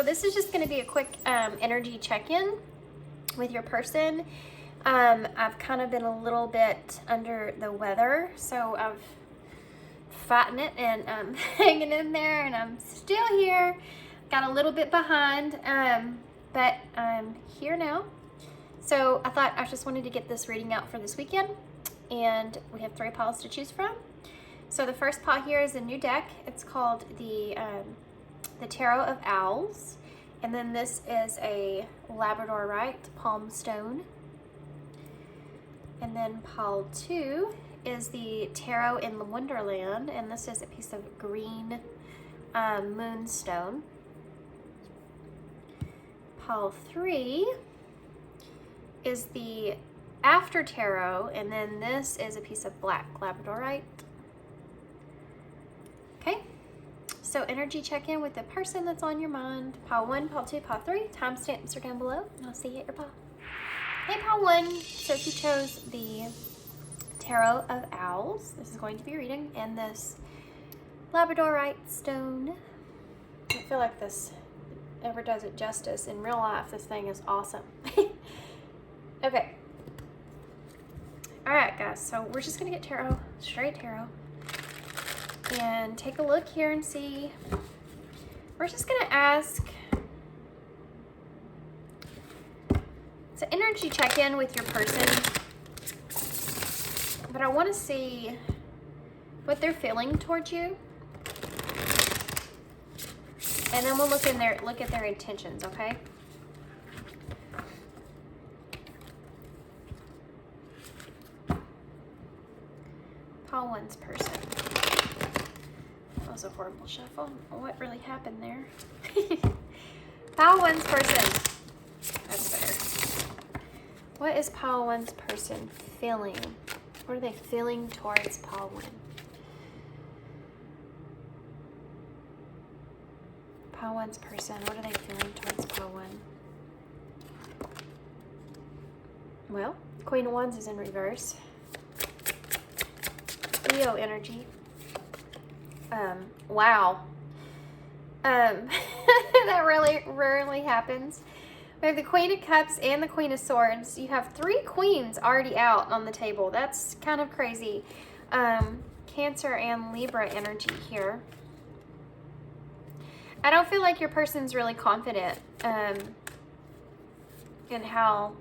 So this is just going to be a quick energy check-in with your person. I've kind of been a little bit under the weather, so I've fighting it and I'm hanging in there, and I'm still here. Got a little bit behind, but I'm here now. So I thought I just wanted to get this reading out for this weekend, and we have 3 piles to choose from. So the first pile here is a new deck. It's called the Tarot of Owls, and then this is a Labradorite palm stone. And then pile 2 is the Tarot in the Wonderland, and this is a piece of green moonstone. Pile 3 is the After Tarot, and then this is a piece of black Labradorite. Okay, so energy check-in with the person that's on your mind. Pile 1, pile 2, pile 3. Timestamps are down below, and I'll see you at your pile. Hey, pile 1. So if you chose the Tarot of Owls, this is going to be reading, and this Labradorite stone. I feel like this ever does it justice. In real life, this thing is awesome. Okay. All right, guys. So we're just gonna get tarot, straight tarot, and take a look here and see. We're just gonna ask. It's an energy check-in with your person, but I want to see what they're feeling towards you, and then we'll look at their intentions. Okay. Pile 1's person. That was a horrible shuffle. What really happened there? Pile 1's person. That's better. What is pile 1's person feeling? What are they feeling towards pile 1? Pile 1's person. What are they feeling towards pile 1? Well, Queen of Wands is in reverse. Leo energy. Wow. That really rarely happens. We have the Queen of Cups and the Queen of Swords. You have 3 queens already out on the table. That's kind of crazy. Cancer and Libra energy here. I don't feel like your person's really confident in how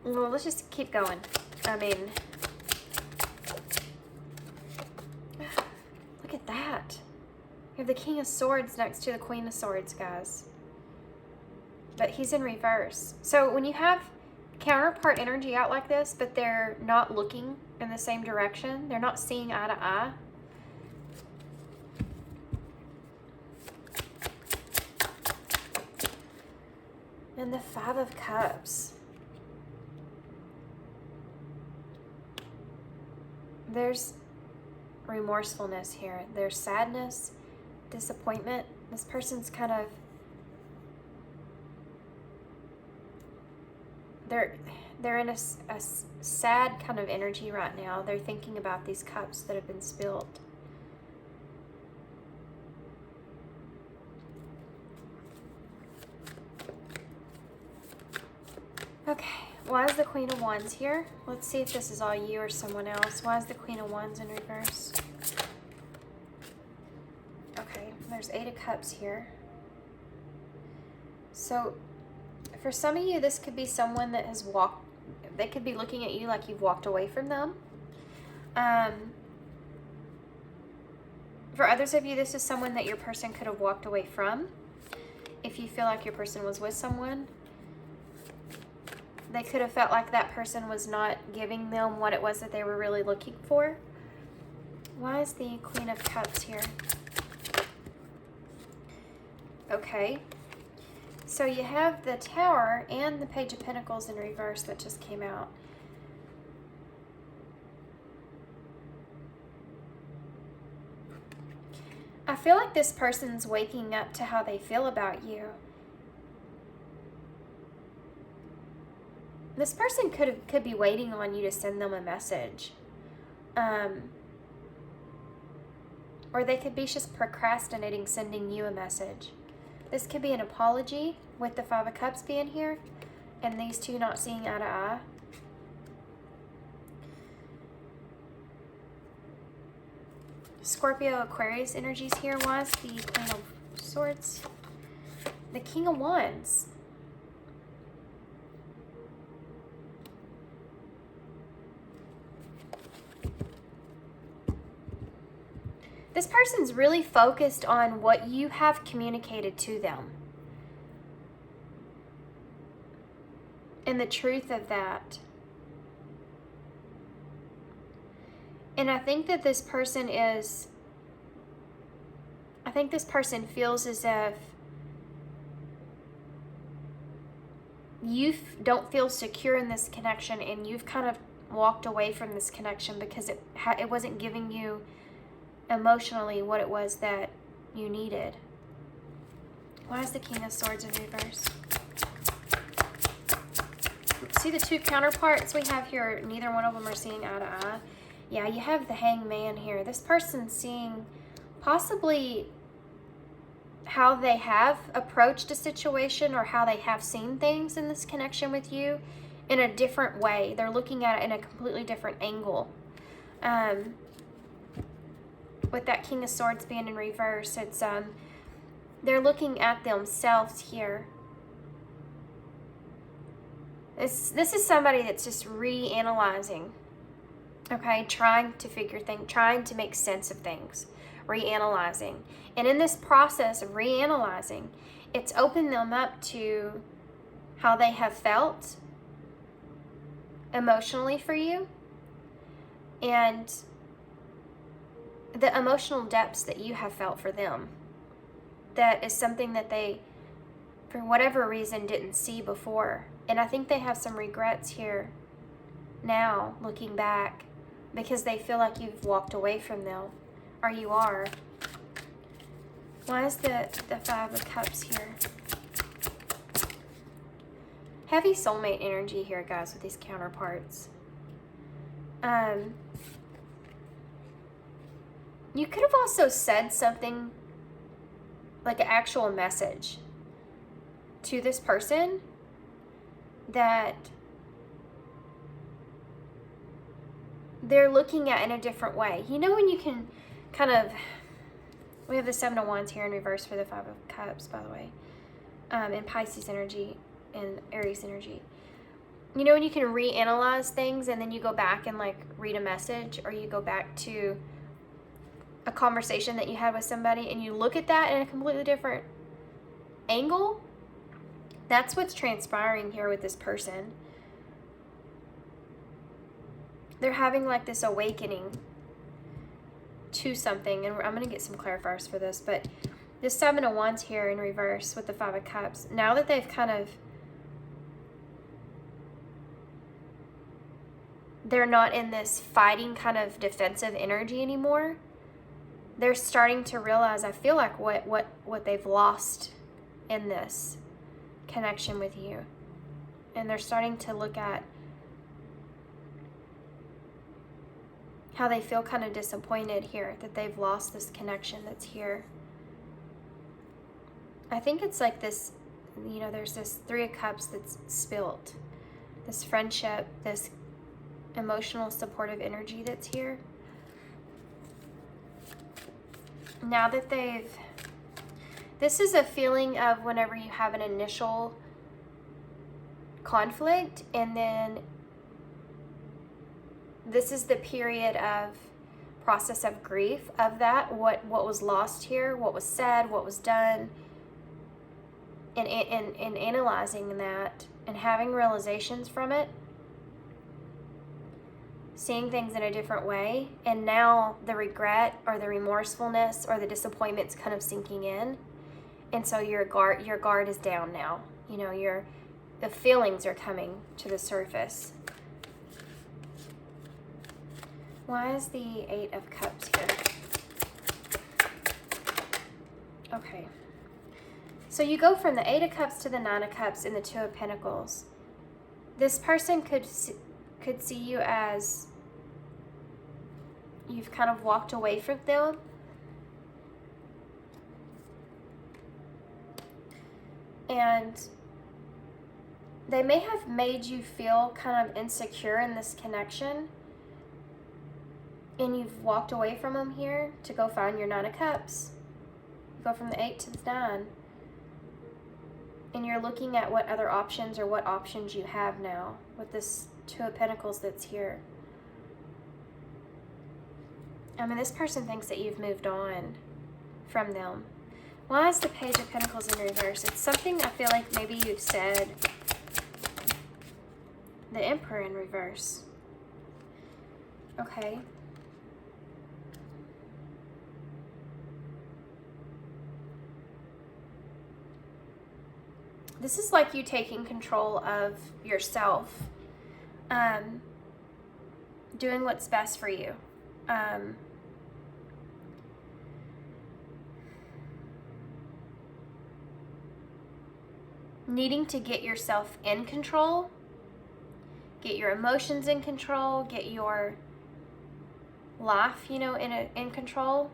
well, let's just keep going. I mean, look at that. You have the King of Swords next to the Queen of Swords, guys. But he's in reverse. So when you have counterpart energy out like this, but they're not looking in the same direction, they're not seeing eye to eye, and the 5 of Cups. There's remorsefulness here. There's sadness, disappointment. This person's kind of, they're in a sad kind of energy right now. They're thinking about these cups that have been spilled. Okay. Why is the Queen of Wands here? Let's see if this is all you or someone else. Why is the Queen of Wands in reverse? Okay, there's 8 of Cups here. So, for some of you, this could be someone that has walked, they could be looking at you like you've walked away from them. For others of you, this is someone that your person could have walked away from. If you feel like your person was with someone, they could have felt like that person was not giving them what it was that they were really looking for. Why is the Queen of Cups here? Okay. So you have the Tower and the Page of Pentacles in reverse that just came out. I feel like this person's waking up to how they feel about you. This person could be waiting on you to send them a message. Or they could be just procrastinating sending you a message. This could be an apology with the Five of Cups being here and these two not seeing eye to eye. Scorpio, Aquarius energies here. Why is the Queen of Swords? The King of Wands. This person's really focused on what you have communicated to them and the truth of that. And I think that this person feels as if you don't feel secure in this connection, and you've kind of walked away from this connection because it wasn't giving you emotionally what it was that you needed. Why is the King of Swords in reverse? See the two counterparts we have here, neither one of them are seeing eye to eye. Yeah, you have the Hangman here. This person's seeing possibly how they have approached a situation or how they have seen things in this connection with you in a different way. They're looking at it in a completely different angle. With that King of Swords being in reverse, it's they're looking at themselves here. This is somebody that's just reanalyzing, okay, trying to figure things, trying to make sense of things, reanalyzing. And in this process of reanalyzing, it's opened them up to how they have felt emotionally for you and the emotional depths that you have felt for them. That is something that they, for whatever reason, didn't see before. And I think they have some regrets here now, looking back, because they feel like you've walked away from them, or you are. Why is the Five of Cups here? Heavy soulmate energy here, guys, with these counterparts. You could have also said something like an actual message to this person that they're looking at in a different way. You know when you can kind of, we have the Seven of Wands here in reverse for the Five of Cups, by the way, and Pisces energy and Aries energy. You know when you can reanalyze things and then you go back and like read a message, or you go back to a conversation that you had with somebody and you look at that in a completely different angle? That's what's transpiring here with this person. They're having like this awakening to something, and I'm going to get some clarifiers for this, but the Seven of Wands here in reverse with the Five of Cups, now that they've kind of, they're not in this fighting kind of defensive energy anymore, they're starting to realize, I feel like, what they've lost in this connection with you. And they're starting to look at how they feel kind of disappointed here that they've lost this connection that's here. I think it's like this, you know, there's this Three of Cups that's spilt. This friendship, this emotional supportive energy that's here. Now that this is a feeling of whenever you have an initial conflict, and then this is the period of process of grief of that, what was lost here, what was said, what was done, and analyzing that and having realizations from it, seeing things in a different way, and now the regret or the remorsefulness or the disappointment's kind of sinking in, and so your guard is down now. You know, the feelings are coming to the surface. Why is the Eight of Cups here? Okay. So you go from the Eight of Cups to the Nine of Cups and the Two of Pentacles. This person could see you as you've kind of walked away from them, And they may have made you feel kind of insecure in this connection, and you've walked away from them here to go find your Nine of Cups. You go from the 8 to the 9. And you're looking at what other options or what options you have now with this Two of Pentacles that's here. I mean, this person thinks that you've moved on from them. Why is the Page of Pentacles in reverse? It's something I feel like maybe you've said. The Emperor in reverse. Okay. This is like you taking control of yourself, doing what's best for you. Needing to get yourself in control, get your emotions in control, get your life, you know, in control.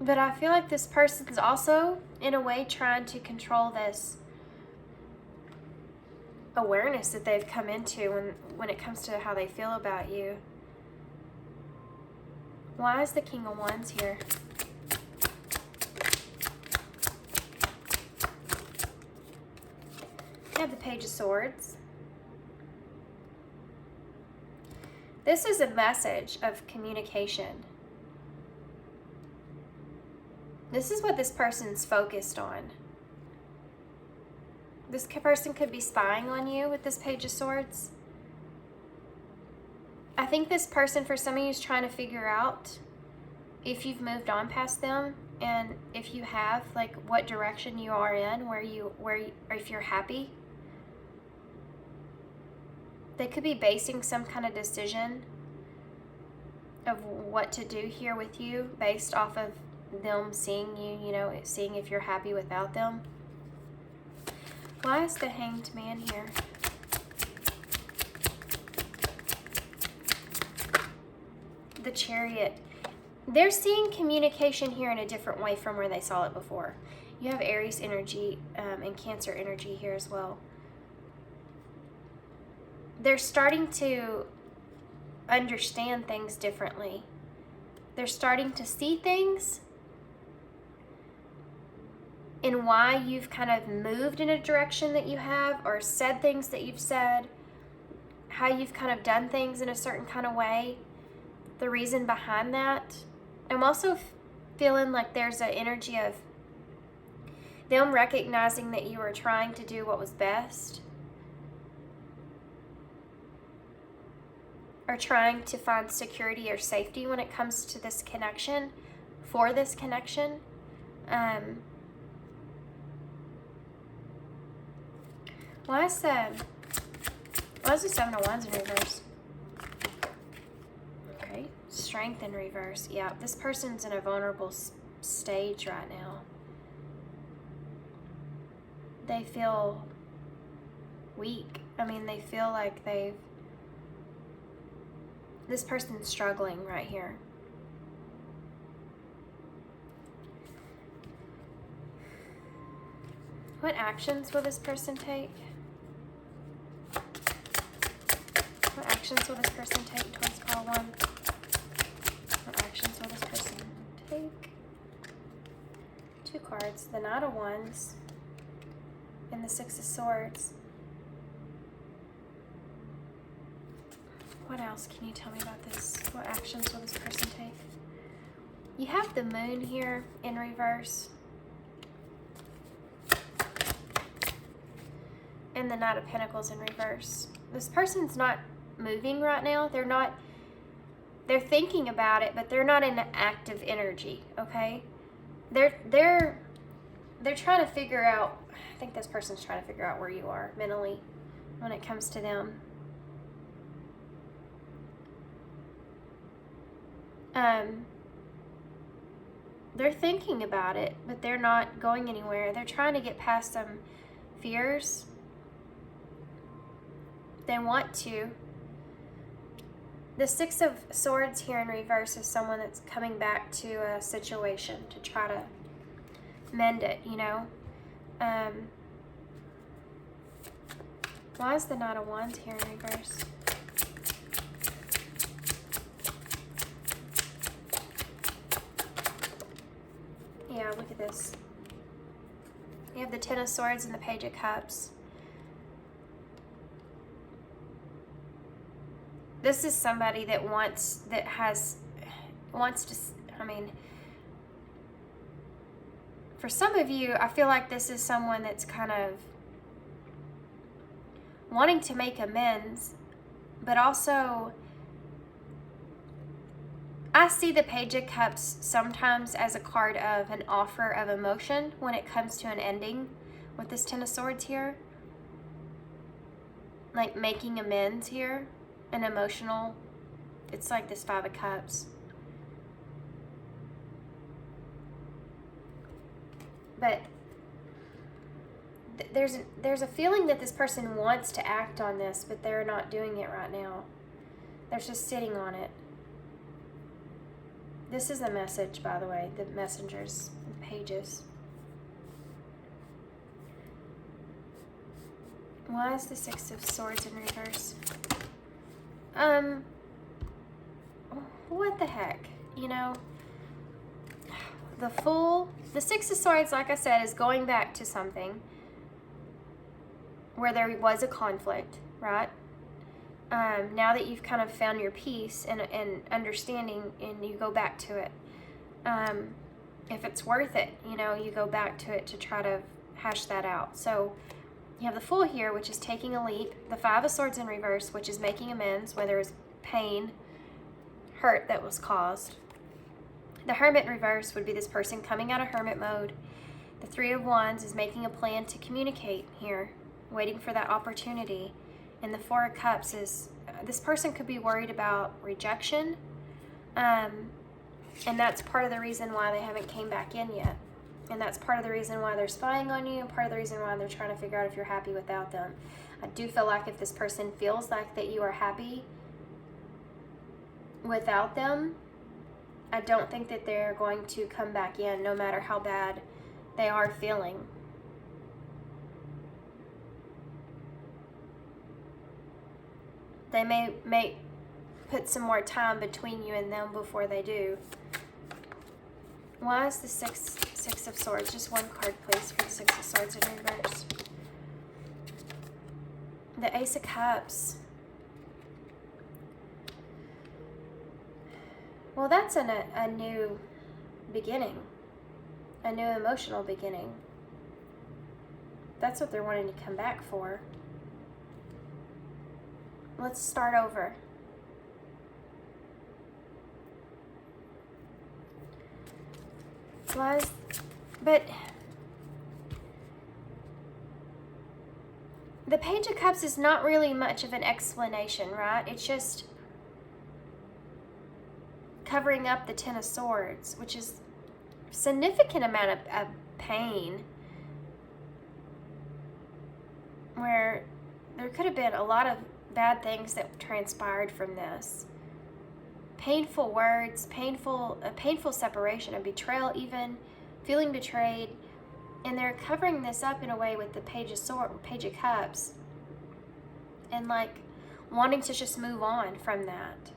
But I feel like this person's also, in a way, trying to control this awareness that they've come into when it comes to how they feel about you. Why is the King of Wands here? You have the Page of Swords. This is a message of communication. This is what this person's focused on. This person could be spying on you with this Page of Swords. I think this person, for some of you, is trying to figure out if you've moved on past them, and if you have, like, what direction you are in, or if you're happy. They could be basing some kind of decision of what to do here with you based off of them seeing you, you know, seeing if you're happy without them. Why is the Hanged Man here? The Chariot. They're seeing communication here in a different way from where they saw it before. You have Aries energy and Cancer energy here as well. They're starting to understand things differently. They're starting to see things and why you've kind of moved in a direction that you have, or said things that you've said, how you've kind of done things in a certain kind of way, the reason behind that. I'm also feeling like there's an energy of them recognizing that you were trying to do what was best, or trying to find security or safety when it comes to this connection, for this connection. Why is the Seven of Wands in reverse? Okay, Strength in reverse. Yeah, this person's in a vulnerable stage right now. They feel weak. I mean, they feel like this person's struggling right here. What actions will this person take? What actions will this person take towards call 1? What actions will this person take? 2 cards. The Knight of Wands and the Six of Swords. What else can you tell me about this? What actions will this person take? You have the Moon here in reverse. And the Knight of Pentacles in reverse. This person's not moving right now. They're thinking about it, but they're not in active energy, okay? They're trying to figure out, I think this person's trying to figure out where you are mentally when it comes to them. They're thinking about it, but they're not going anywhere. They're trying to get past some fears. They want to. The Six of Swords here in reverse is someone that's coming back to a situation to try to mend it, you know. Why is the Knight of Wands here in reverse? Yeah, look at this. You have the Ten of Swords and the Page of Cups. This is somebody that wants to, I mean, for some of you, I feel like this is someone that's kind of wanting to make amends, but also I see the Page of Cups sometimes as a card of an offer of emotion when it comes to an ending with this Ten of Swords here. Like making amends here, an emotional, it's like this Five of Cups. But there's a feeling that this person wants to act on this, but they're not doing it right now. They're just sitting on it. This is a message, by the way, the messengers, the pages. Why is the Six of Swords in reverse? What the heck, you know? The Fool, the Six of Swords, like I said, is going back to something where there was a conflict, right? Now that you've kind of found your peace and understanding, and you go back to it. If it's worth it, you know, you go back to it to try to hash that out. So you have the Fool here, which is taking a leap. The Five of Swords in reverse, which is making amends, where there was pain, hurt that was caused. The Hermit in reverse would be this person coming out of hermit mode. The Three of Wands is making a plan to communicate here, waiting for that opportunity. And the Four of Cups is, this person could be worried about rejection. And that's part of the reason why they haven't came back in yet. And that's part of the reason why they're spying on you, and part of the reason why they're trying to figure out if you're happy without them. I do feel like if this person feels like that you are happy without them, I don't think that they're going to come back in, no matter how bad they are feeling. They may put some more time between you and them before they do. Why is the Six of Swords? Just one card, please, for the Six of Swords in reverse. The Ace of Cups. Well, that's a new beginning, a new emotional beginning. That's what they're wanting to come back for. Let's start over. But the Page of Cups is not really much of an explanation, right? It's just covering up the Ten of Swords, which is a significant amount of pain, where there could have been a lot of bad things that transpired from this. Painful words, a painful separation, a betrayal even, feeling betrayed, and they're covering this up in a way with the Page of Cups, and like wanting to just move on from that.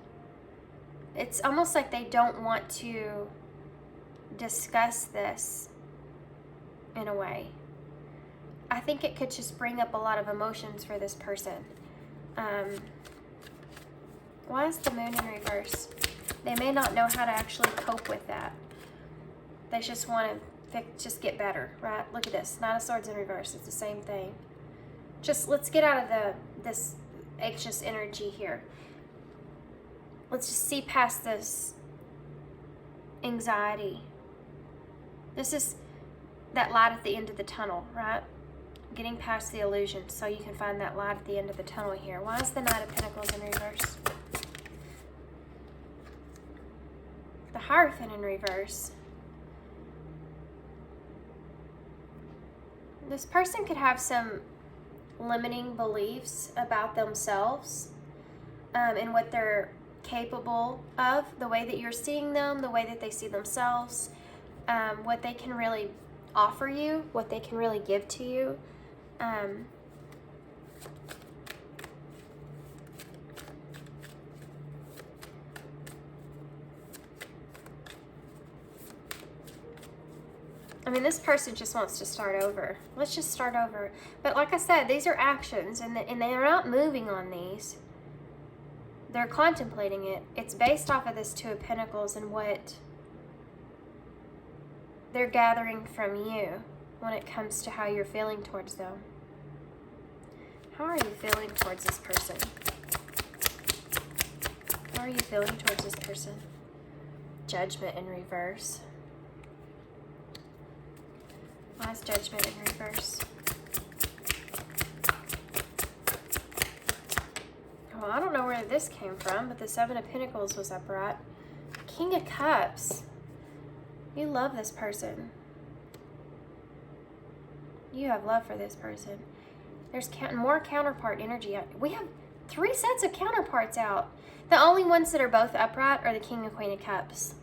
It's almost like they don't want to discuss this in a way. I think it could just bring up a lot of emotions for this person. Why is the Moon in reverse? They may not know how to actually cope with that. They just want to just get better, right? Look at this. Nine of Swords in reverse. It's the same thing. Just let's get out of this anxious energy here. Let's just see past this anxiety. This is that light at the end of the tunnel, right? Getting past the illusion so you can find that light at the end of the tunnel here. Why is the Knight of Pentacles in reverse? The Hierophant in reverse. This person could have some limiting beliefs about themselves and what they're capable of, the way that you're seeing them, the way that they see themselves, what they can really offer you, what they can really give to you. I mean, this person just wants to start over. Let's just start over. But like I said, these are actions, and they're not moving on these. They're contemplating it. It's based off of this Two of Pentacles and what they're gathering from you when it comes to how you're feeling towards them. How are you feeling towards this person? How are you feeling towards this person? Judgment in reverse. Why is Judgment in reverse? Well, I don't know where this came from, but the Seven of Pentacles was upright. King of Cups. You love this person. You have love for this person. There's more counterpart energy. We have 3 sets of counterparts out. The only ones that are both upright are the King and Queen of Cups.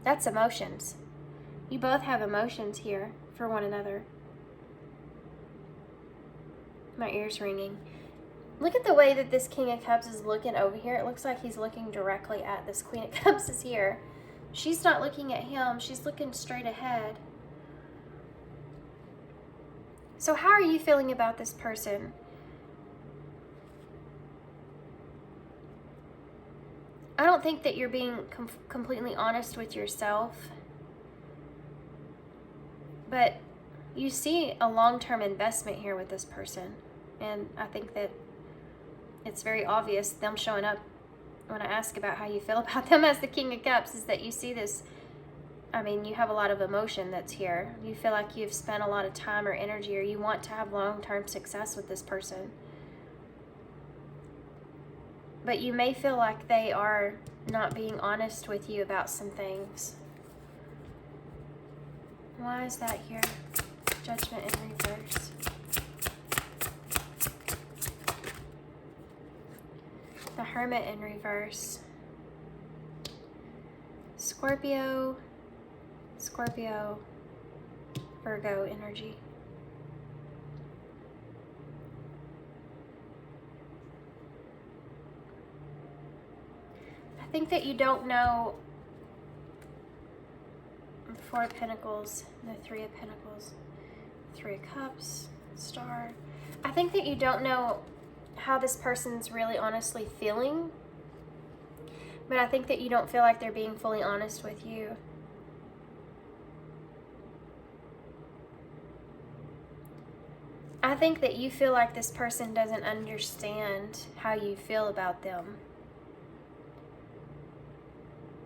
That's emotions. You both have emotions here for one another. My ear's ringing. Look at the way that this King of Cups is looking over here. It looks like he's looking directly at this Queen of Cups is here. She's not looking at him. She's looking straight ahead. So how are you feeling about this person? I don't think that you're being completely honest with yourself. But you see a long-term investment here with this person. And I think that it's very obvious, them showing up when I ask about how you feel about them as the King of Cups, is that you see this, I mean, you have a lot of emotion that's here. You feel like you've spent a lot of time or energy, or you want to have long-term success with this person. But you may feel like they are not being honest with you about some things. Why is that here? Judgment in reverse. The Hermit in reverse. Scorpio, Virgo energy. I think that you don't know the Four of Pentacles, the Three of Pentacles, Three of Cups, Star. I think that you don't know how this person's really honestly feeling, but I think that you don't feel like they're being fully honest with you. I think that you feel like this person doesn't understand how you feel about them.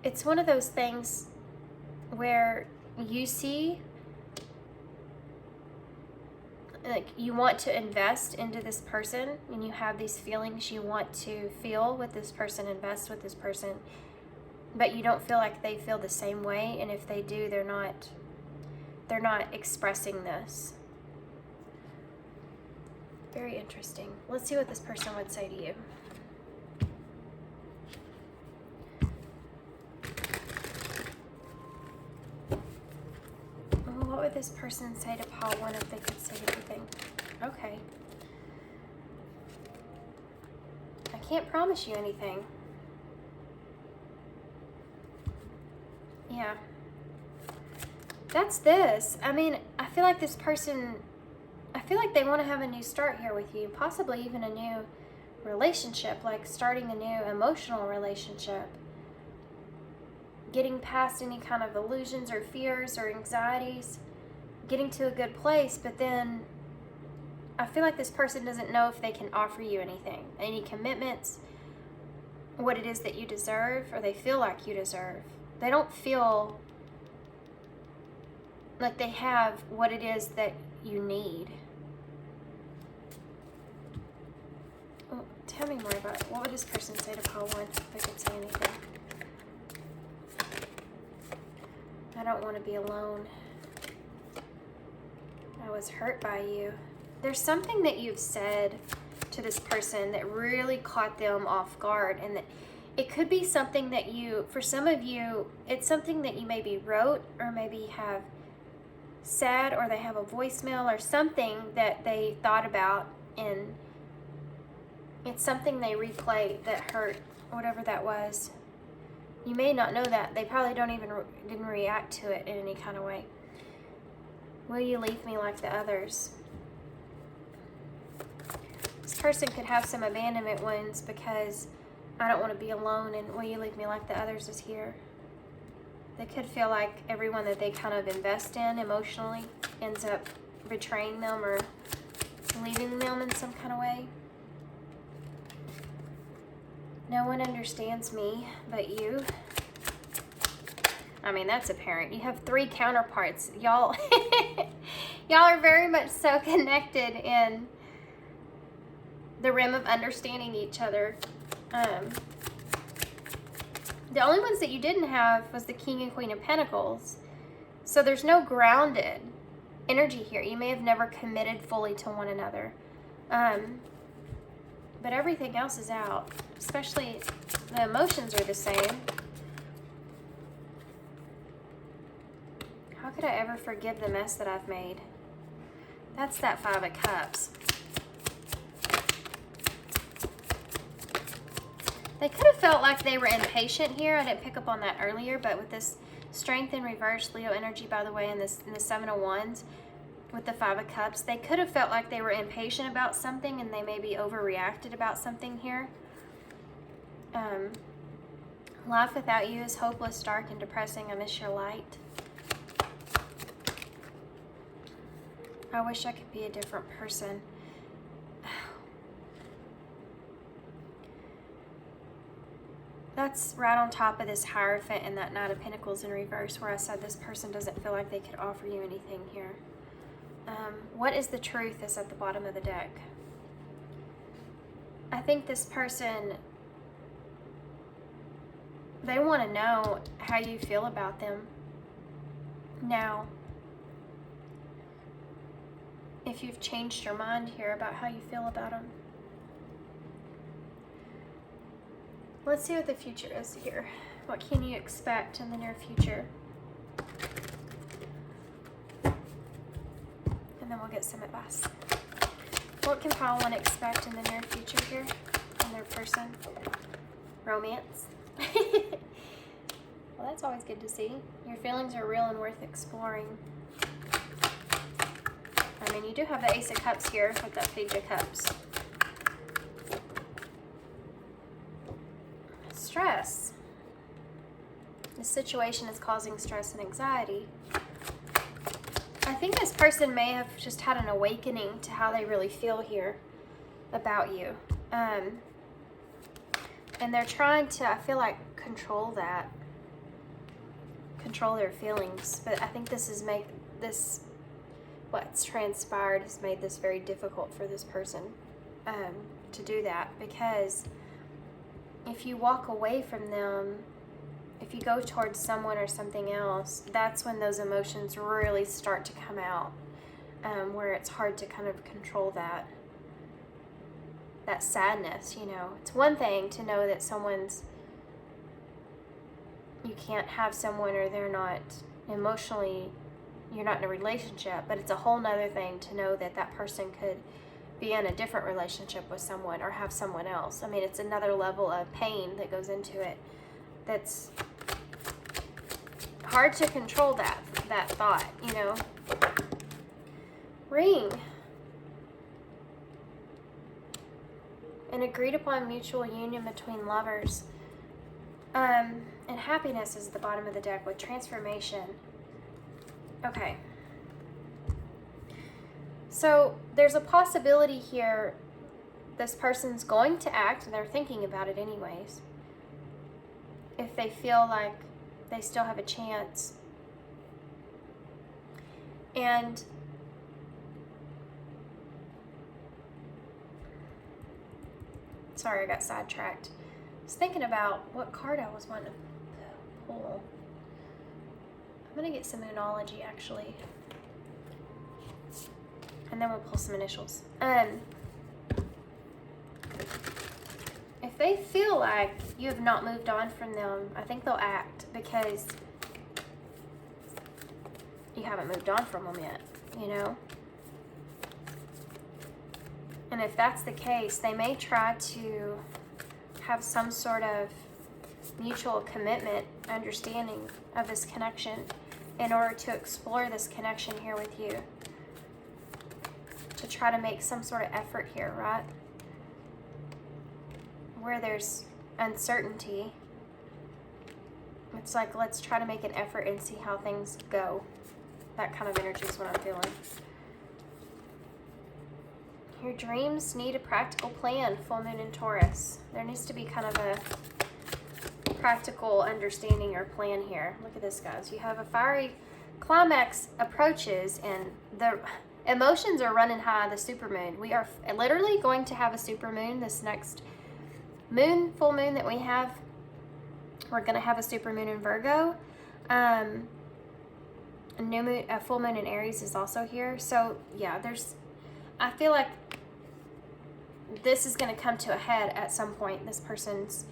It's one of those things where you see, like, you want to invest into this person, and you have these feelings you want to feel with this person, invest with this person, but you don't feel like they feel the same way, and if they do, they're not expressing this. Very interesting. Let's see what this person would say to you. What would this person say to pile 1 if they could say anything? Okay. I can't promise you anything. Yeah. That's this. I mean, I feel like this person, I feel like they want to have a new start here with you. Possibly even a new relationship, like starting a new emotional relationship. Getting past any kind of illusions or fears or anxieties, getting to a good place, but then I feel like this person doesn't know if they can offer you anything, any commitments, what it is that you deserve, or they feel like you deserve. They don't feel like they have what it is that you need. Well, tell me more about it. What would this person say to pile 1 if they could say anything? I don't want to be alone. I was hurt by you. There's something that you've said to this person that really caught them off guard, and that It could be something that you, for some of you, it's something that you maybe wrote or maybe have said, or they have a voicemail or something that they thought about, and it's something they replay that hurt, whatever that was. You may not know that. They probably didn't react to it in any kind of way. Will you leave me like the others? This person could have some abandonment wounds because I don't want to be alone, and will you leave me like the others is here. They could feel like everyone that they kind of invest in emotionally ends up betraying them or leaving them in some kind of way. No one understands me but you. I mean, that's apparent. You have 3 counterparts. Y'all y'all are very much so connected in the realm of understanding each other. The only ones that you didn't have was the King and Queen of Pentacles. So there's no grounded energy here. You may have never committed fully to one another. But everything else is out. Especially the emotions are the same. How could I ever forgive the mess that I've made? That's that 5 of Cups. They could have felt like they were impatient here. I didn't pick up on that earlier, but with this Strength in reverse, Leo energy, by the way, in the 7 of Wands, with the 5 of Cups, they could have felt like they were impatient about something and they maybe overreacted about something here. Life without you is hopeless, dark, and depressing. I miss your light. I wish I could be a different person. That's right on top of this Hierophant and that Knight of Pentacles in reverse, where I said this person doesn't feel like they could offer you anything here. What is the truth is at the bottom of the deck. I think this person, they want to know how you feel about them now. If you've changed your mind here about how you feel about them. Let's see what the future is here. What can you expect in the near future? And then we'll get some advice. What can Pile 1 expect in the near future here in their person? Romance. Well, that's always good to see. Your feelings are real and worth exploring. I mean, you do have the Ace of Cups here with that Page of Cups. Stress. This situation is causing stress and anxiety. I think this person may have just had an awakening to how they really feel here about you. And they're trying to, I feel like, control that. Control their feelings. But I think this is what's transpired has made this very difficult for this person to do that, because if you walk away from them, if you go towards someone or something else, that's when those emotions really start to come out, where it's hard to kind of control that sadness, you know. It's one thing to know that you can't have someone, or they're not emotionally, you're not in a relationship, but it's a whole nother thing to know that that person could be in a different relationship with someone or have someone else. I mean, it's another level of pain that goes into it that's hard to control, that thought, you know. Ring. An agreed upon mutual union between lovers. And happiness is at the bottom of the deck with transformation. Okay. So there's a possibility here this person's going to act, and they're thinking about it anyways, if they feel like they still have a chance. And sorry, I got sidetracked. I was thinking about what card I was wanting to pull. I'm going to get some numerology, actually. And then we'll pull some initials. If if they feel like you have not moved on from them, I think they'll act because you haven't moved on from them yet, you know? And if that's the case, they may try to have some sort of mutual commitment, understanding of this connection in order to explore this connection here with you. To try to make some sort of effort here, right? Where there's uncertainty, it's like, let's try to make an effort and see how things go. That kind of energy is what I'm feeling. Your dreams need a practical plan, full moon in Taurus. There needs to be kind of a practical understanding or plan here. Look at this, guys. You have a fiery climax approaches and the emotions are running high, the supermoon. We are literally going to have a supermoon this next moon, full moon that we have. We're going to have a supermoon in Virgo. A new moon, a full moon in Aries is also here. So yeah, I feel like this is going to come to a head at some point. This person's,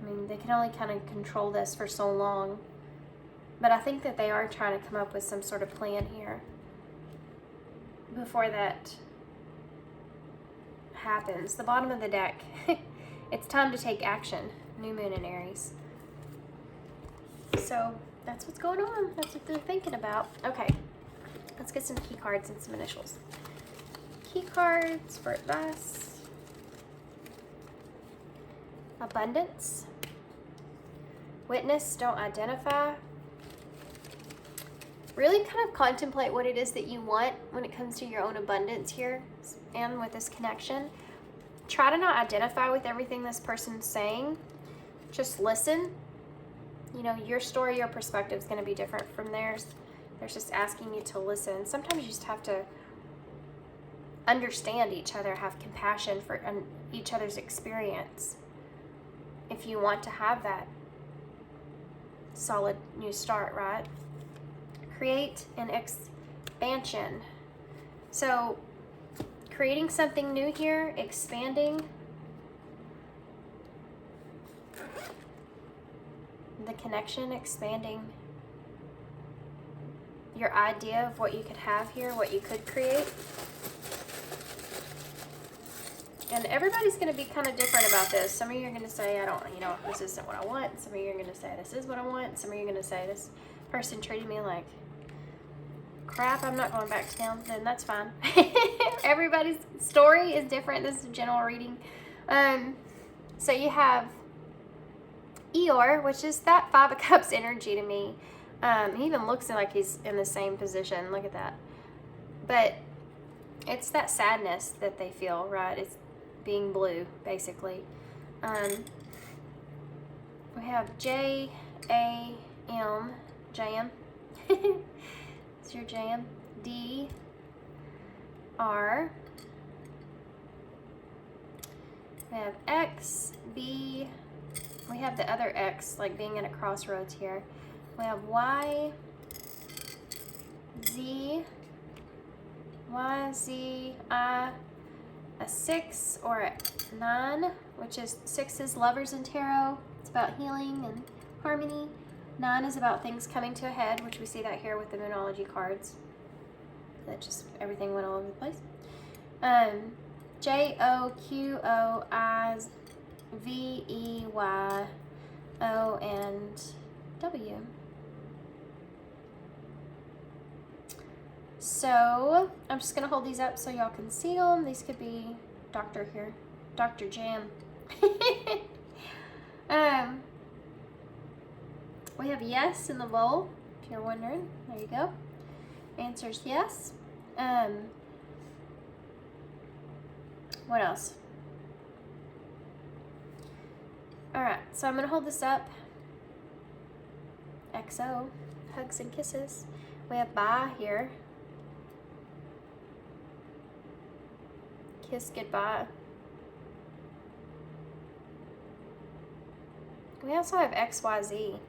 I mean, they can only kind of control this for so long. But I think that they are trying to come up with some sort of plan here before that happens. The bottom of the deck. It's time to take action. New moon in Aries. So that's what's going on. That's what they're thinking about. Okay, let's get some key cards and some initials. Key cards for advice. Abundance. Witness, don't identify. Really kind of contemplate what it is that you want when it comes to your own abundance here and with this connection. Try to not identify with everything this person's saying. Just listen. You know, your story, your perspective is going to be different from theirs. They're just asking you to listen. Sometimes you just have to understand each other, have compassion for each other's experience. If you want to have that solid new start, right? Create an expansion. So, creating something new here, expanding the connection, expanding your idea of what you could have here, what you could create. And everybody's going to be kind of different about this. Some of you are going to say, I don't, you know, this isn't what I want. Some of you are going to say, this is what I want. Some of you are going to say, this person treated me like crap, I'm not going back to them. Then that's fine. Everybody's story is different. This is a general reading. So you have Eeyore, which is that Five of Cups energy to me. He even looks like he's in the same position. Look at that. But it's that sadness that they feel, right? It's being blue, basically. We have J-A-M, Jam. It's your jam. D-R. We have X, B. We have the other X, like being at a crossroads here. We have Y, Z, Y, Z, I, a 6 or a 9, which is 6 is lovers in tarot. It's about healing and harmony. 9 is about things coming to a head, which we see that here with the Moonology cards. That just, everything went all over the place. J-O-Q-O-I-V-E-Y-O and W. So, I'm just going to hold these up so y'all can see them. These could be Dr. here. Dr. Jam. We have yes in the bowl, if you're wondering. There you go. Answer's yes. What else? Alright, so I'm going to hold this up. XO, hugs and kisses. We have bye here. Kiss goodbye. We also have XYZ.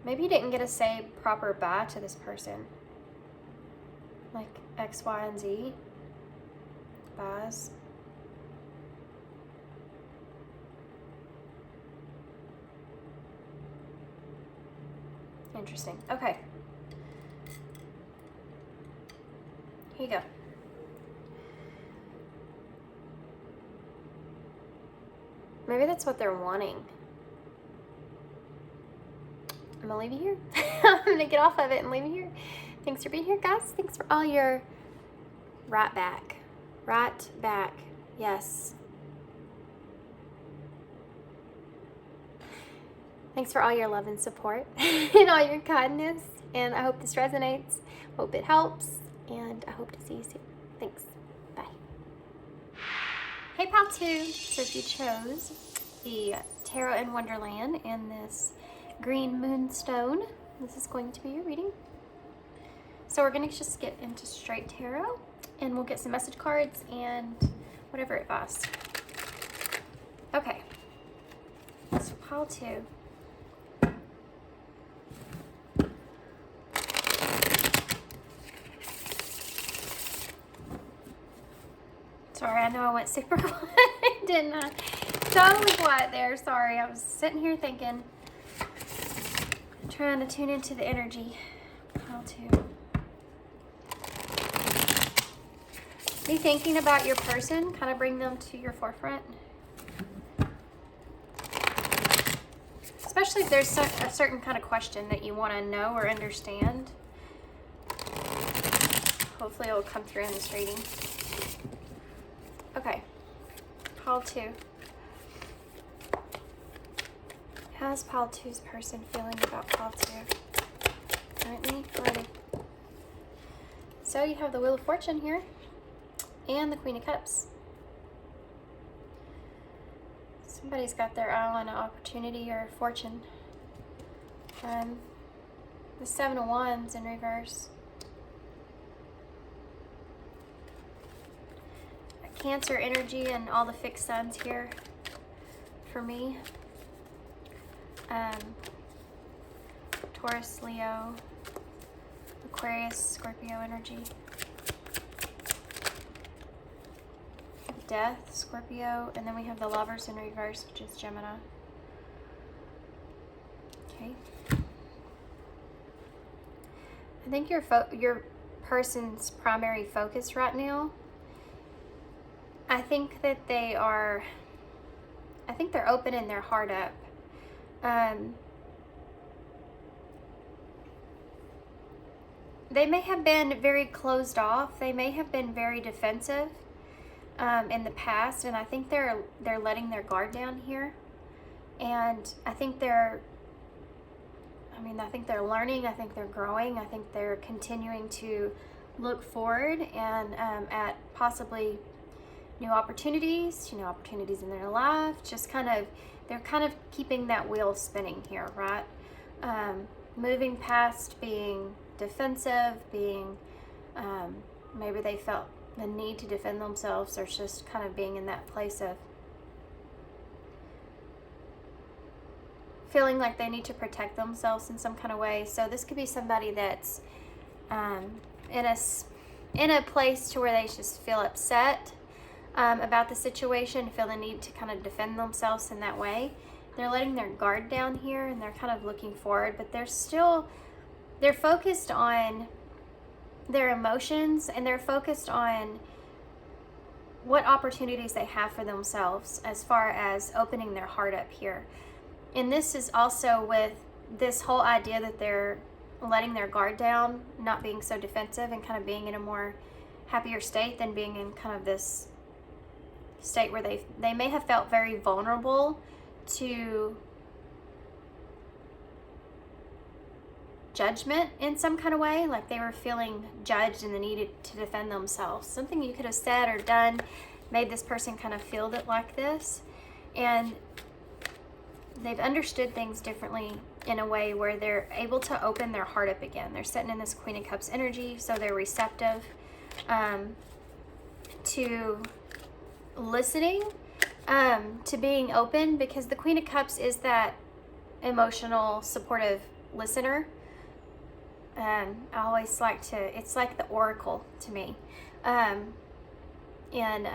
Maybe you didn't get to say proper bye to this person. Like X, Y, and Z. Vase. Interesting. Okay. Here you go. Maybe that's what they're wanting. I'm gonna leave you here. I'm gonna get off of it and leave you here. Thanks for being here, guys. Thanks for all your right back. Right back. Yes. Thanks for all your love and support and all your kindness. And I hope this resonates. Hope it helps. And I hope to see you soon. Thanks. Bye. Hey, Pal 2. So if you chose the Tarot in Wonderland and this green moonstone, this is going to be your reading. So we're going to just get into straight tarot. And we'll get some message cards and whatever advice. Okay. So Pile 2. Sorry, I know I went super quiet, didn't I? Totally quiet there. Sorry, I was sitting here thinking, trying to tune into the energy. Pile 2. Be thinking about your person, kind of bring them to your forefront. Especially if there's a certain kind of question that you want to know or understand. Hopefully it will come through in this reading. Okay, Pile 2. How's Pile 2's person feeling about Pile 2? Currently, ready. So you have the Wheel of Fortune here. And the Queen of Cups. Somebody's got their eye on an opportunity or fortune. The Seven of Wands in reverse. A Cancer energy and all the fixed signs here for me. Taurus, Leo, Aquarius, Scorpio energy. Death, Scorpio, and then we have the Lovers in reverse, which is Gemini. Okay. I think your person's primary focus right now, I think that they're opening their heart up. They may have been very closed off. They may have been very defensive. In the past, and I think they're letting their guard down here, and I think they're learning, I think they're growing, I think they're continuing to look forward and at possibly new opportunities in their life. They're kind of keeping that wheel spinning here, right? Moving past being defensive, being maybe they felt the need to defend themselves, or just kind of being in that place of feeling like they need to protect themselves in some kind of way. So this could be somebody that's in a place to where they just feel upset about the situation, feel the need to kind of defend themselves in that way. They're letting their guard down here and they're kind of looking forward, but they're focused on their emotions, and they're focused on what opportunities they have for themselves as far as opening their heart up here. And this is also with this whole idea that they're letting their guard down, not being so defensive, and kind of being in a more happier state than being in kind of this state where they may have felt very vulnerable to judgment in some kind of way, like they were feeling judged and they needed to defend themselves. Something you could have said or done made this person kind of feel it like this, and they've understood things differently in a way where they're able to open their heart up again. They're sitting in this Queen of Cups energy, so they're receptive to listening, to being open, because the Queen of Cups is that emotional, supportive listener. I always like to, it's like the oracle to me. in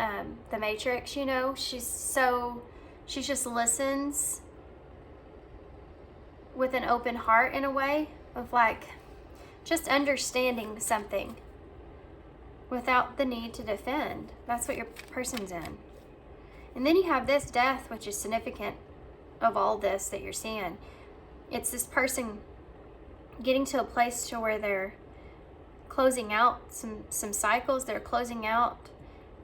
The Matrix, you know. She just listens with an open heart, in a way of like just understanding something without the need to defend. That's what your person's in. And then you have this Death, which is significant of all this that you're seeing. It's this person getting to a place to where they're closing out some cycles. They're closing out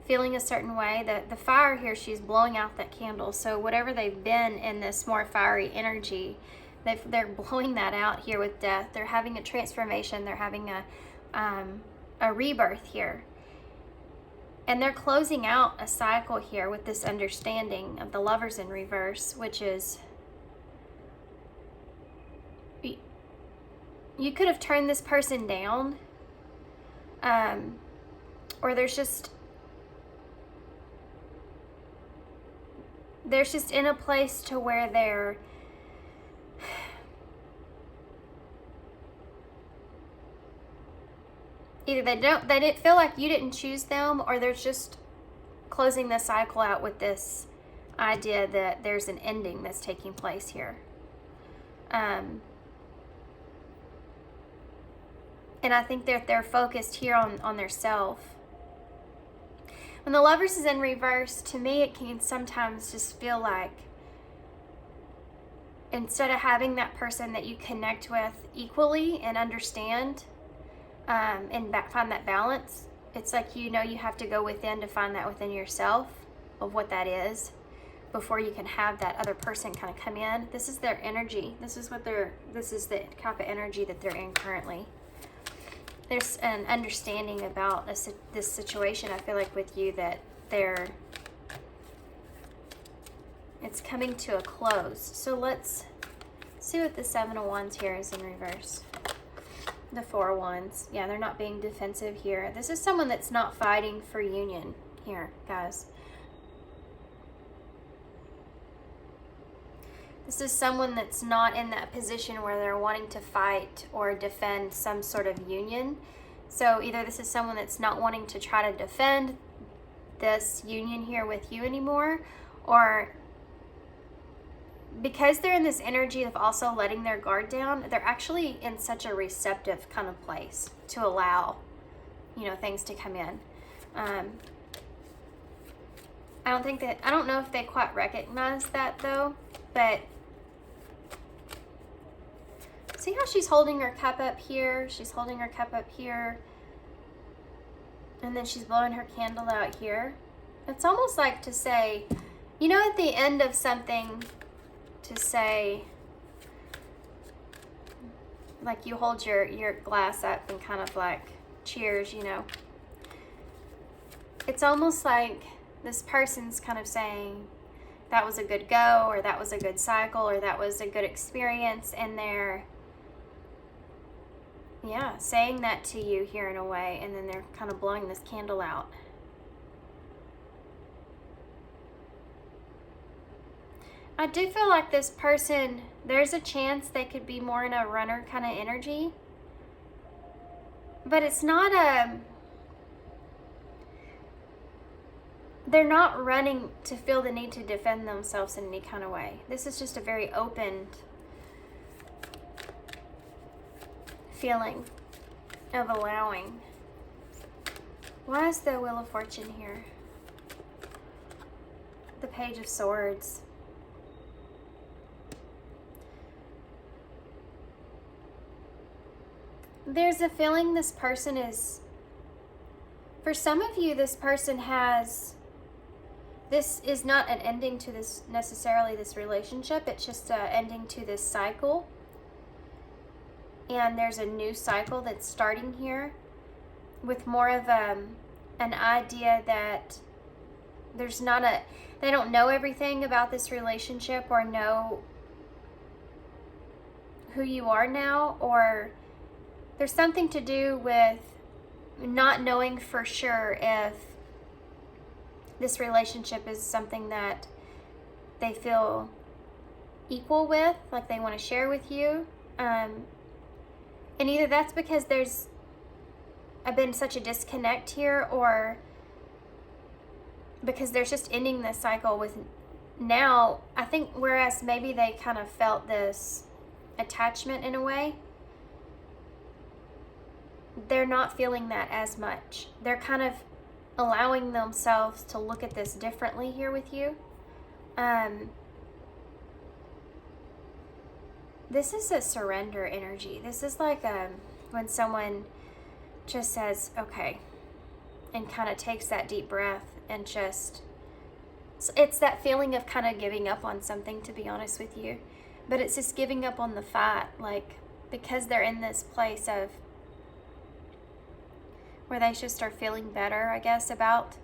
feeling a certain way. The fire here, she's blowing out that candle. So whatever they've been in this more fiery energy, they're blowing that out here with Death. They're having a transformation. They're having a rebirth here. And they're closing out a cycle here with this understanding of the Lovers in reverse, which is, you could have turned this person down, or there's just in a place to where they're either they didn't feel like you didn't choose them, or they're just closing the cycle out with this idea that there's an ending that's taking place here. And I think they're focused here on their self. When the Lovers is in reverse, to me, it can sometimes just feel like instead of having that person that you connect with equally and understand, and find that balance, it's like, you know, you have to go within to find that within yourself of what that is before you can have that other person kind of come in. This is their energy. This is the type of energy that they're in currently. There's an understanding about this situation, I feel like, with you, that it's coming to a close. So let's see what the Seven of Wands here is in reverse. The Four of Wands. Yeah, they're not being defensive here. This is someone that's not fighting for union here, guys. This is someone that's not in that position where they're wanting to fight or defend some sort of union. So either this is someone that's not wanting to try to defend this union here with you anymore, or because they're in this energy of also letting their guard down, they're actually in such a receptive kind of place to allow, you know, things to come in. I don't know if they quite recognize that though, but see how she's holding her cup up here? She's holding her cup up here, and then she's blowing her candle out here. It's almost like to say, you know, at the end of something, to say, like you hold your glass up and kind of like cheers, you know. It's almost like this person's kind of saying that was a good go, or that was a good cycle, or that was a good experience, and they're saying that to you here in a way, and then they're kind of blowing this candle out. I do feel like this person, there's a chance they could be more in a runner kind of energy, but it's not they're not running to feel the need to defend themselves in any kind of way. This is just a very open feeling of allowing. Why is the Wheel of Fortune here? The Page of Swords. There's a feeling this person is, for some of you, this person has, this is not an ending to this necessarily, this relationship. It's just an ending to this cycle. And there's a new cycle that's starting here with more of an idea that there's not they don't know everything about this relationship, or know who you are now, or there's something to do with not knowing for sure if this relationship is something that they feel equal with, like they want to share with you. And either that's because there's been such a disconnect here, or because there's just ending this cycle with now, I think, whereas maybe they kind of felt this attachment in a way, they're not feeling that as much. They're kind of allowing themselves to look at this differently here with you. This is a surrender energy. This is like when someone just says, okay, and kind of takes that deep breath and just, it's that feeling of kind of giving up on something, to be honest with you. But it's just giving up on the fight, like, because they're in this place of where they just are feeling better, I guess, about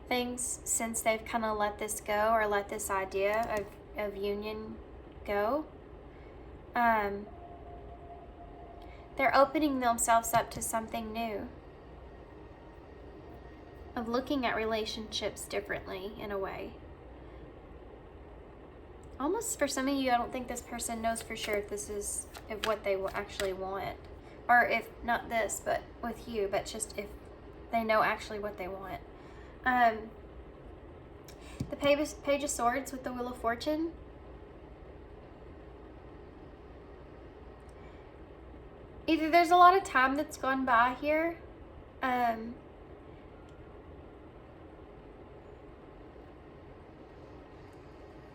things since they've kind of let this go, or let this idea of union go. They're opening themselves up to something new, of looking at relationships differently in a way. Almost for some of you, I don't think this person knows for sure if this is if what they actually want, or if not this, but with you, but just if they know actually what they want. The Page of Swords with the Wheel of Fortune. Either there's a lot of time that's gone by here, and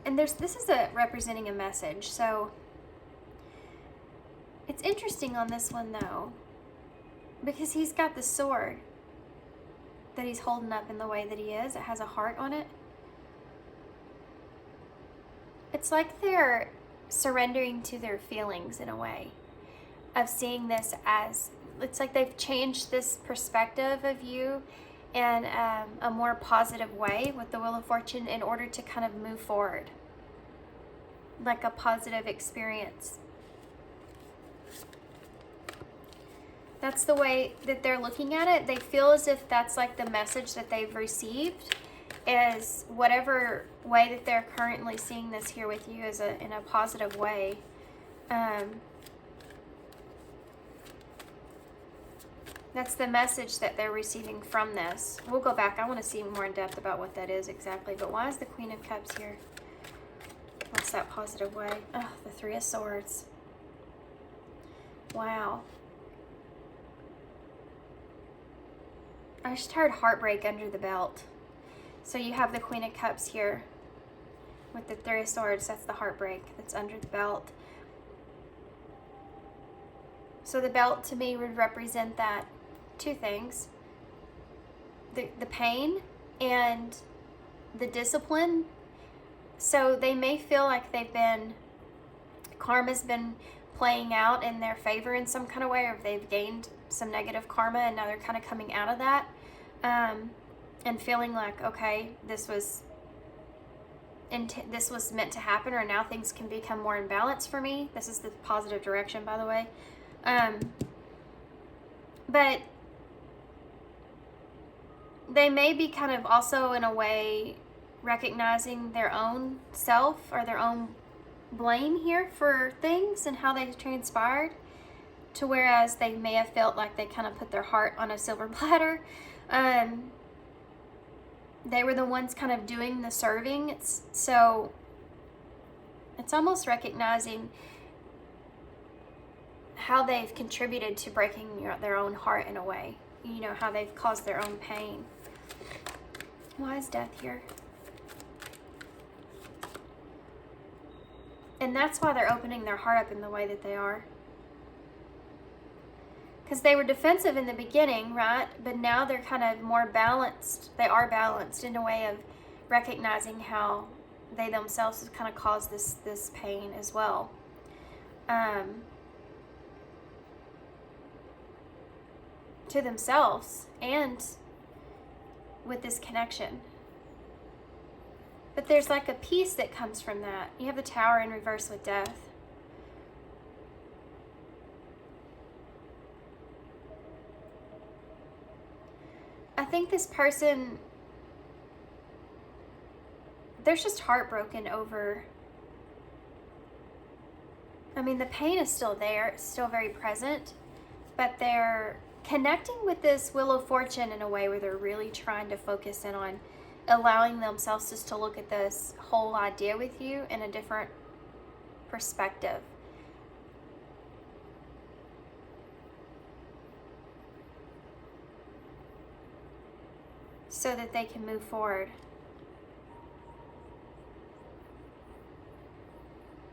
this is representing a message, so it's interesting on this one though, because he's got the sword that he's holding up in the way that he is. It has a heart on it. It's like they're surrendering to their feelings in a way, of seeing this as, it's like they've changed this perspective of you in a more positive way with the Wheel of Fortune, in order to kind of move forward, like a positive experience. That's the way that they're looking at it. They feel as if that's like the message that they've received, is whatever way that they're currently seeing this here with you is in a positive way. That's the message that they're receiving from this. We'll go back. I want to see more in depth about what that is exactly. But why is the Queen of Cups here? What's that positive way? Oh, the Three of Swords. Wow. I just heard heartbreak under the belt. So you have the Queen of Cups here with the Three of Swords. That's the heartbreak that's under the belt. So the belt to me would represent that two things. The pain and the discipline. So they may feel like karma's been playing out in their favor in some kind of way, or if they've gained some negative karma and now they're kind of coming out of that, and feeling like, okay, this was meant to happen, or now things can become more in balance for me. This is the positive direction, by the way. But they may be kind of also in a way recognizing their own self, or their own blame here for things and how they transpired, to whereas they may have felt like they kind of put their heart on a silver platter. They were the ones kind of doing the serving. So it's almost recognizing how they've contributed to breaking their own heart in a way. You know, how they've caused their own pain. Why is Death here? And that's why they're opening their heart up in the way that they are. Because they were defensive in the beginning, right? But now they're kind of more balanced. They are balanced in a way of recognizing how they themselves have kind of caused this pain as well. To themselves and with this connection. But there's like a peace that comes from that. You have the Tower in reverse with Death. I think this person, there's just heartbroken over, I mean, the pain is still there, it's still very present, but they're connecting with this Wheel of Fortune in a way where they're really trying to focus in on allowing themselves just to look at this whole idea with you in a different perspective. So that they can move forward.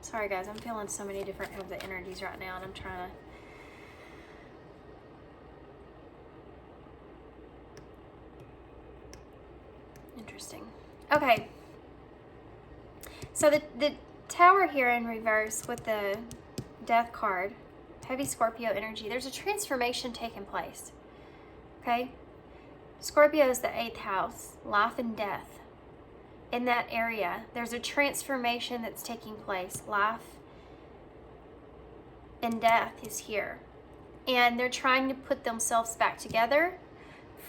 Sorry guys, I'm feeling so many different of the energies right now, and I'm trying to... Interesting. Okay. So the Tower here in reverse with the Death card, heavy Scorpio energy, there's a transformation taking place. Okay? Scorpio is the 8th house, life and death. In that area, there's a transformation that's taking place. Life and death is here. And they're trying to put themselves back together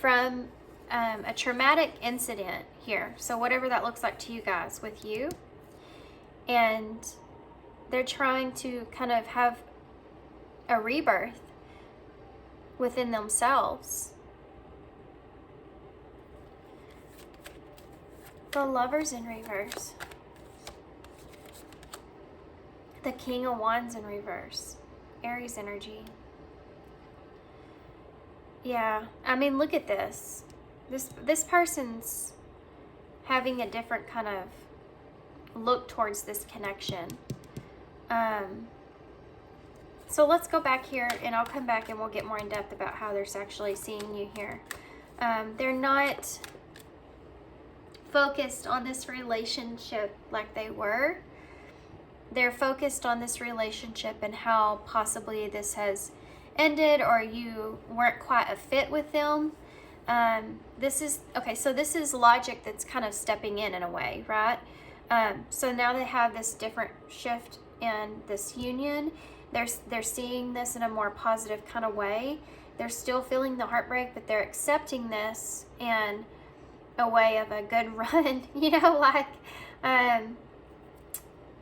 from a traumatic incident here. So whatever that looks like to you guys with you. And they're trying to kind of have a rebirth within themselves. The Lovers in reverse. The King of Wands in reverse. Aries energy. Yeah, I mean, look at this. This person's having a different kind of look towards this connection. So let's go back here, and I'll come back and we'll get more in depth about how they're actually seeing you here. They're not focused on this relationship like they were. They're focused on this relationship and how possibly this has ended, or you weren't quite a fit with them. This is okay, so this is logic that's kind of stepping in a way, right? So now they have this different shift in this union. They're seeing this in a more positive kind of way. They're still feeling the heartbreak, but they're accepting this and a way of a good run, you know, like,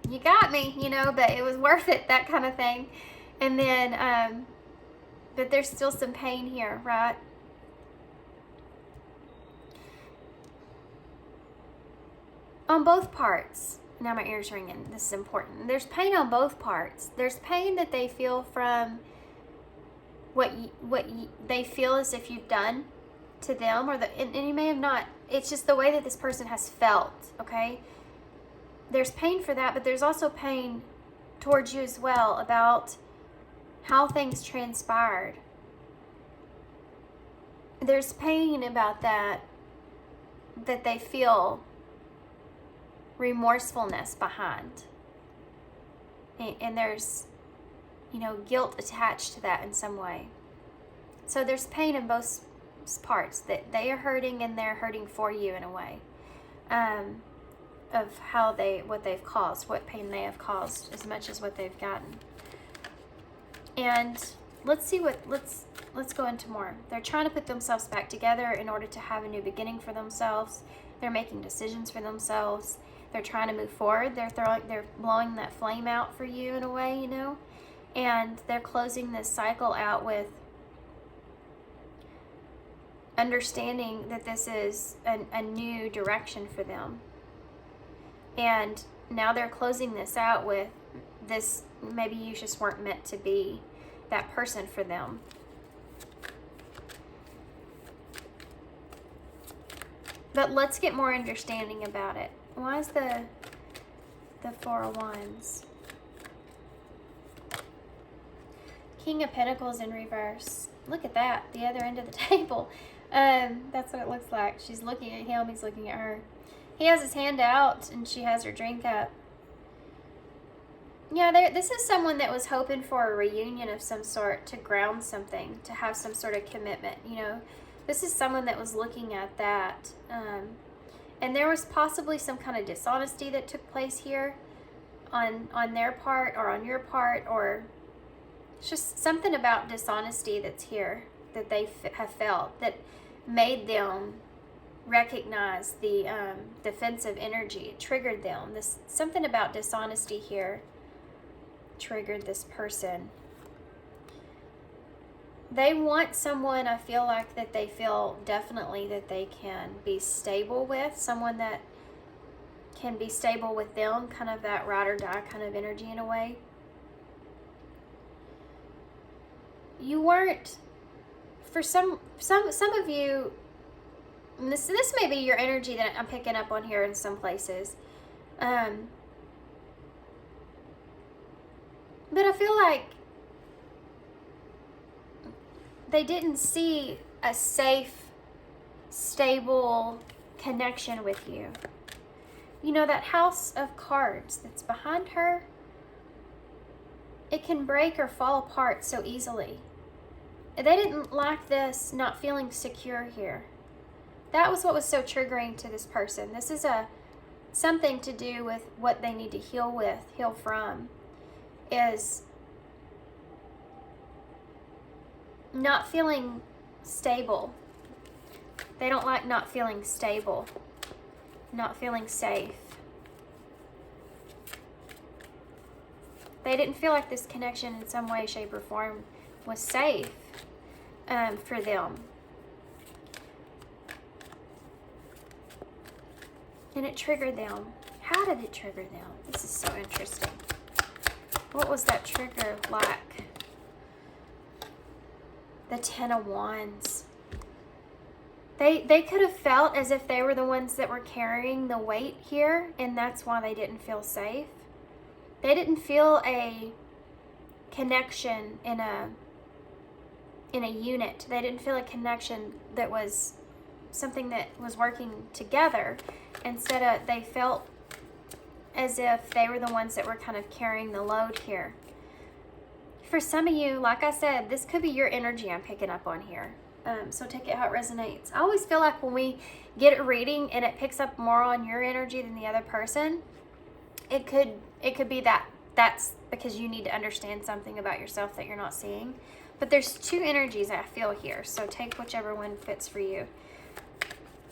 you got me, you know, but it was worth it, that kind of thing. And then, but there's still some pain here, right? On both parts. Now my ear's ringing. This is important. There's pain on both parts. There's pain that they feel from what they feel as if you've done to them, or and you may have not. It's just the way that this person has felt, okay? There's pain for that, but there's also pain towards you as well about how things transpired. There's pain about that they feel remorsefulness behind. And there's, you know, guilt attached to that in some way. So there's pain in both parts, that they are hurting and they're hurting for you in a way, of how what they've caused, what pain they have caused, as much as what they've gotten. And let's go into more. They're trying to put themselves back together in order to have a new beginning for themselves. They're making decisions for themselves. They're trying to move forward. They're blowing that flame out for you in a way, you know, and they're closing this cycle out with understanding that this is a new direction for them. And now they're closing this out with this, maybe you just weren't meant to be that person for them. But let's get more understanding about it. Why is the Four of Wands? King of Pentacles in reverse. Look at that, the other end of the table. That's what it looks like. She's looking at him, he's looking at her. He has his hand out and she has her drink up. Yeah, this is someone that was hoping for a reunion of some sort, to ground something, to have some sort of commitment, you know. This is someone that was looking at that. And there was possibly some kind of dishonesty that took place here on their part or on your part, or it's just something about dishonesty that's here that they have felt that made them recognize the defensive energy. It triggered them. Something about dishonesty here triggered this person. They want someone, I feel like, that they feel definitely that they can be stable with, someone that can be stable with them, kind of that ride or die kind of energy in a way. You weren't, for some of you, this may be your energy that I'm picking up on here in some places. But I feel like they didn't see a safe, stable connection with you. You know, that house of cards that's behind her, it can break or fall apart so easily. They didn't like this not feeling secure here. That was what was so triggering to this person. This is something to do with what they need to heal from, is not feeling stable. They don't like not feeling stable, not feeling safe. They didn't feel like this connection in some way, shape, or form was safe for them. And it triggered them. How did it trigger them? This is so interesting. What was that trigger like? The Ten of Wands. They could have felt as if they were the ones that were carrying the weight here, and that's why they didn't feel safe. They didn't feel a connection in a unit. They didn't feel a connection that was something that was working together. Instead of, they felt as if they were the ones that were kind of carrying the load here. For some of you, like I said, this could be your energy I'm picking up on here. So take it how it resonates. I always feel like when we get a reading and it picks up more on your energy than the other person, it could be that that's because you need to understand something about yourself that you're not seeing. But there's two energies I feel here, so take whichever one fits for you.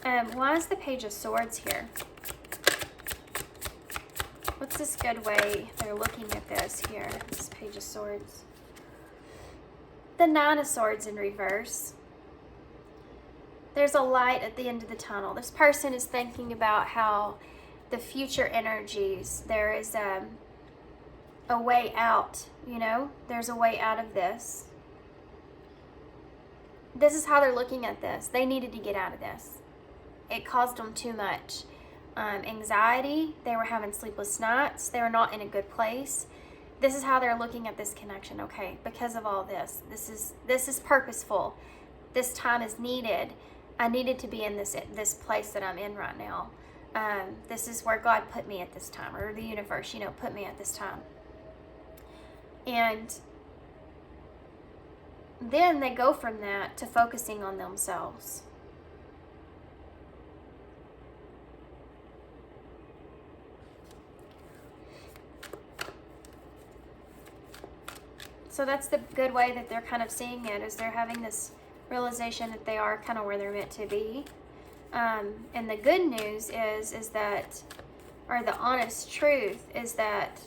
Why is the Page of Swords here? What's this good way they're looking at this here? This Page of Swords. The Nine of Swords in reverse. There's a light at the end of the tunnel. This person is thinking about how the future energies, there is a way out, you know? There's a way out of this. This is how they're looking at this. They needed to get out of this. It caused them too much anxiety. They were having sleepless nights. They were not in a good place. This is how they're looking at this connection. Okay, because of all this, this is purposeful. This time is needed. I needed to be in this place that I'm in right now. This is where God put me at this time, or the universe, you know, put me at this time. And then they go from that to focusing on themselves. So that's the good way that they're kind of seeing it, is they're having this realization that they are kind of where they're meant to be. And the good news is that, or the honest truth is that,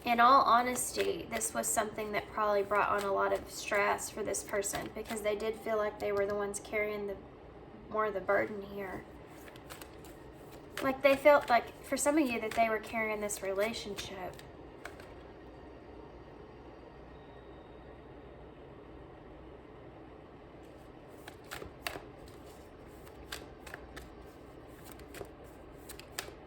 in all honesty, this was something that probably brought on a lot of stress for this person, because they did feel like they were the ones carrying more of the burden here. Like they felt like, for some of you, that they were carrying this relationship.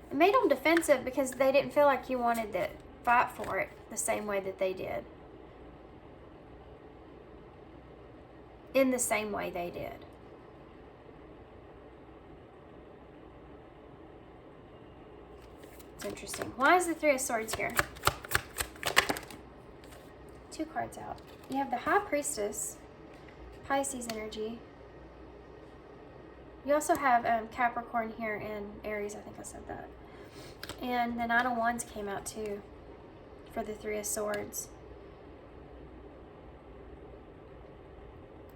It made them defensive because they didn't feel like you wanted to fight for it the same way that they did. In the same way they did. It's interesting. Why is the Three of Swords here? Two cards out. You have the High Priestess, Pisces energy. You also have Capricorn here and Aries. I think I said that. And the Nine of Wands came out too for the Three of Swords.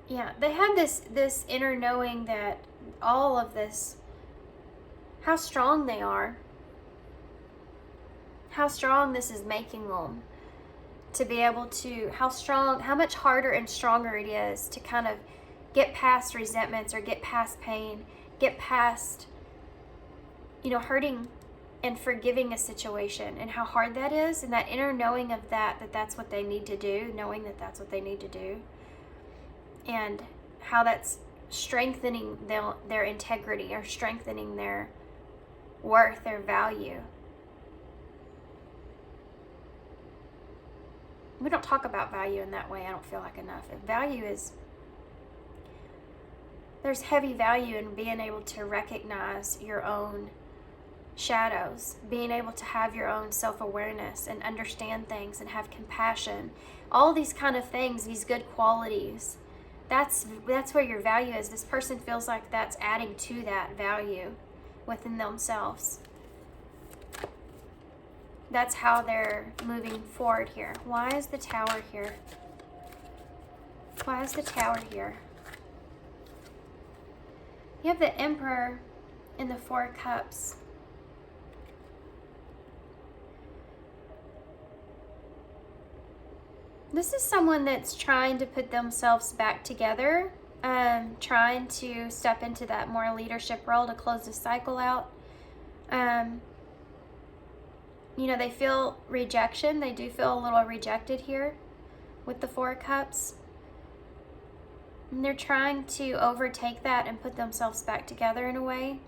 Yeah, they have this inner knowing that all of this, how strong they are, how strong this is making them to be able to, how much harder and stronger it is to kind of get past resentments or get past pain, get past, you know, hurting and forgiving a situation, and how hard that is, and that inner knowing of that's what they need to do, knowing that that's what they need to do, and how that's strengthening their integrity, or strengthening their worth, their value. We don't talk about value in that way, I don't feel like, enough. Value is, there's heavy value in being able to recognize your own shadows, being able to have your own self-awareness and understand things and have compassion. All these kind of things, these good qualities, that's where your value is. This person feels like that's adding to that value within themselves. That's how they're moving forward here. Why is the Tower here? Why is the Tower here? You have the Emperor and the Four of Cups. This is someone that's trying to put themselves back together, trying to step into that more leadership role to close the cycle out. You know, they feel rejection. They do feel a little rejected here with the Four of Cups. And they're trying to overtake that and put themselves back together in a way.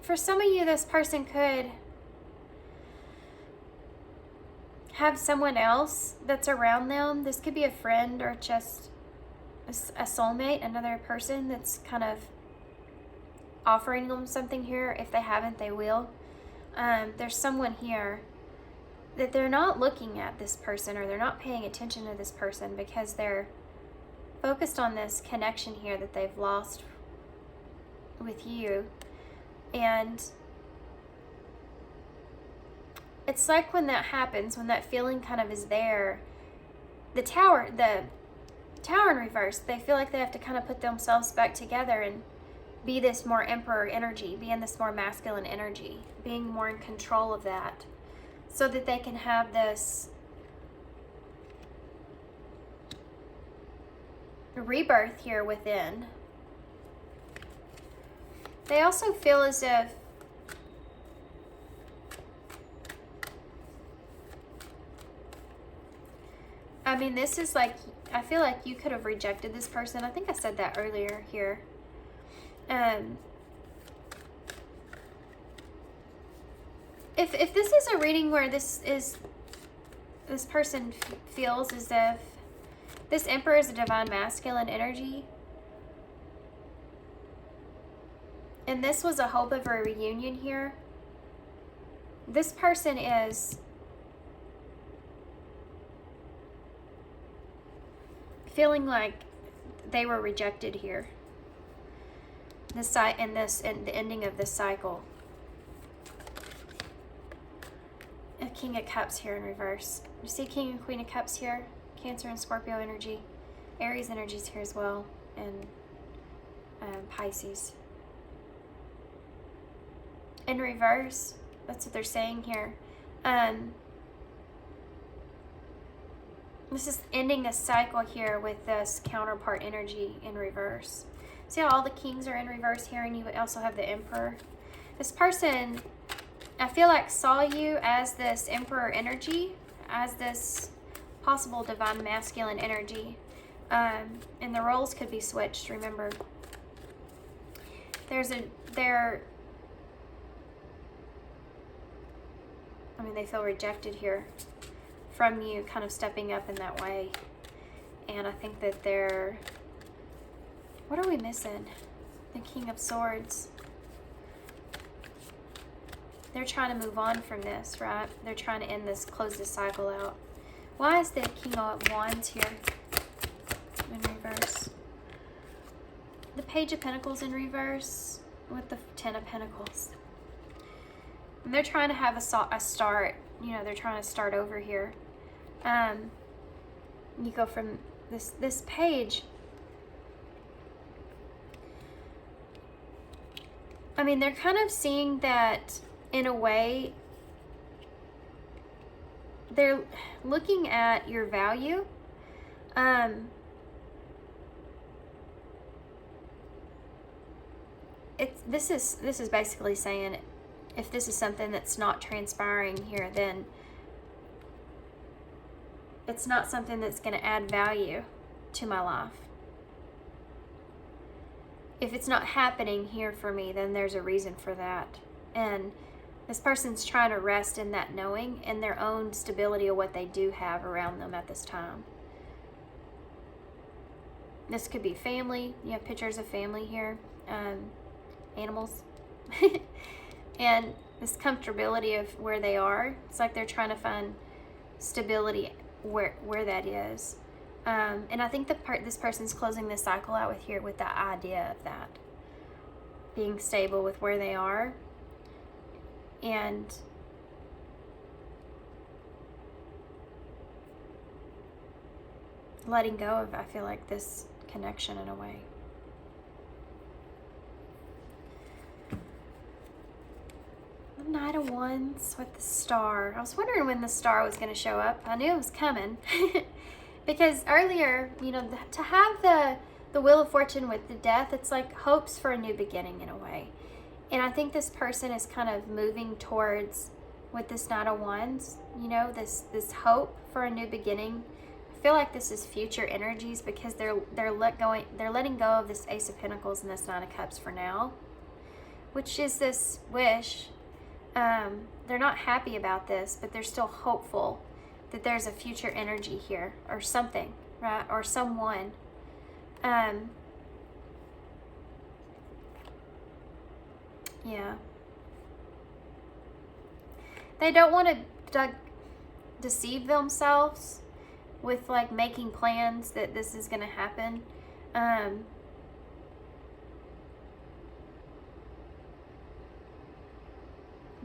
For some of you, this person could have someone else that's around them. This could be a friend or just a soulmate, another person that's kind of offering them something here. If they haven't, they will. There's someone here that they're not looking at this person, or they're not paying attention to this person, because they're focused on this connection here that they've lost with you. And it's like when that happens, when that feeling kind of is there, the tower in reverse, they feel like they have to kind of put themselves back together and be this more Emperor energy, be in this more masculine energy, being more in control of that, so that they can have this rebirth here within. They also feel as if this is like, I feel like you could have rejected this person. I think I said that earlier here. If this is a reading where this person feels as if this Emperor is a divine masculine energy, and this was a hope of a reunion here, this person is feeling like they were rejected here. And the ending of this cycle. A King of Cups here in reverse. You see King and Queen of Cups here? Cancer and Scorpio energy. Aries energies here as well. And Pisces. In reverse, that's what they're saying here. This is ending a cycle here with this counterpart energy in reverse. See how all the kings are in reverse here, and you also have the Emperor? This person, I feel like, saw you as this Emperor energy, as this possible divine masculine energy. And the roles could be switched, remember. They feel rejected here from you kind of stepping up in that way. And I think that what are we missing? The King of Swords. They're trying to move on from this, right? They're trying to end this, close this cycle out. Why is the King of Wands here in reverse? The Page of Pentacles in reverse with the Ten of Pentacles. And they're trying to have a start. They're trying to start over here. You go from this page. I mean, they're kind of seeing that in a way. They're looking at your value. This is basically saying, if this is something that's not transpiring here, then it's not something that's going to add value to my life. If it's not happening here for me, then there's a reason for that. And this person's trying to rest in that knowing and their own stability of what they do have around them at this time. This could be family. You have pictures of family here. Animals. And this comfortability of where they are. It's like they're trying to find stability where that is. And I think this person's closing this cycle out with the idea of that. Being stable with where they are. And letting go of, I feel like, this connection in a way. The Knight of Wands with the Star. I was wondering when the Star was going to show up. I knew it was coming. Because earlier, you know, to have the Wheel of Fortune with the Death, it's like hopes for a new beginning in a way. And I think this person is kind of moving towards, with this Knight of Wands, you know, this hope for a new beginning. I feel like this is future energies, because they're letting go of this Ace of Pentacles and this Nine of Cups for now, which is this wish. They're not happy about this, but they're still hopeful that there's a future energy here, or something, right? Or someone. Yeah. They don't want to deceive themselves with like making plans that this is going to happen.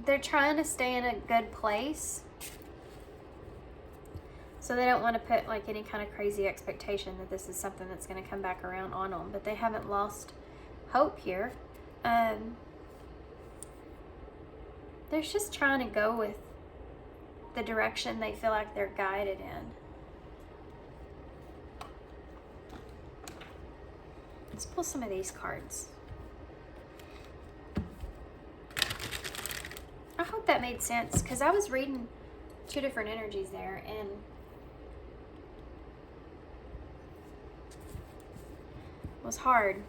They're trying to stay in a good place. So they don't want to put like any kind of crazy expectation that this is something that's going to come back around on them. But they haven't lost hope here. They're just trying to go with the direction they feel like they're guided in. Let's pull some of these cards. I hope that made sense, because I was reading two different energies there, and it was hard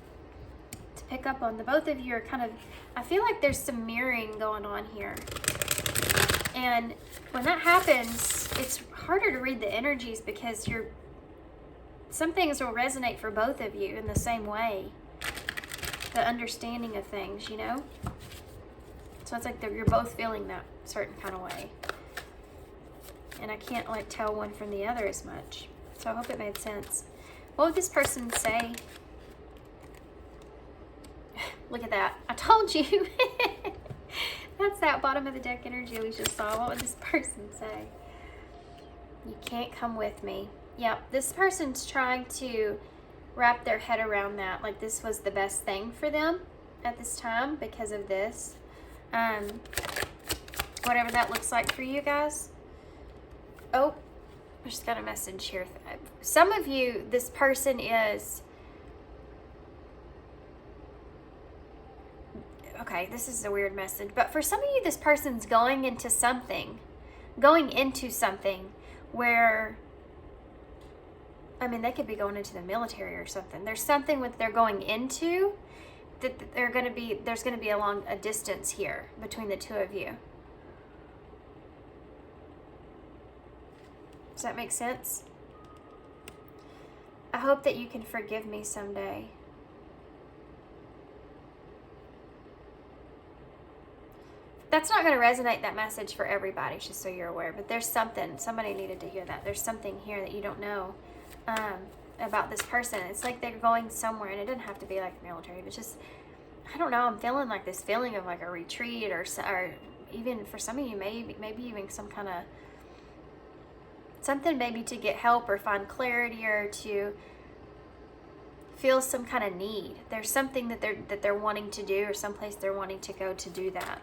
to pick up on. The both of you are kind of, I feel like there's some mirroring going on here. And when that happens, it's harder to read the energies, because some things will resonate for both of you in the same way. The understanding of things, you know? So it's like you're both feeling that certain kind of way. And I can't like tell one from the other as much. So I hope it made sense. What would this person say? Look at that. I told you. That's that bottom of the deck energy we just saw. What would this person say? You can't come with me. Yep, this person's trying to wrap their head around that. Like this was the best thing for them at this time because of this. Whatever that looks like for you guys. Oh, I just got a message here. Some of you, this person is... Okay, this is a weird message. But for some of you, this person's going into something where... I mean, they could be going into the military or something. There's something that they're going into that there's going to be a distance here between the two of you. Does that make sense? I hope that you can forgive me someday. That's not going to resonate, that message, for everybody, just so you're aware. But there's somebody needed to hear that. There's something here that you don't know about this person. It's like they're going somewhere, and it doesn't have to be like military, but just, I don't know, I'm feeling like this feeling of like a retreat, or even for some of you, maybe even some kind of something, maybe to get help or find clarity or to feels some kind of need. There's something that they're wanting to do, or someplace they're wanting to go to do that.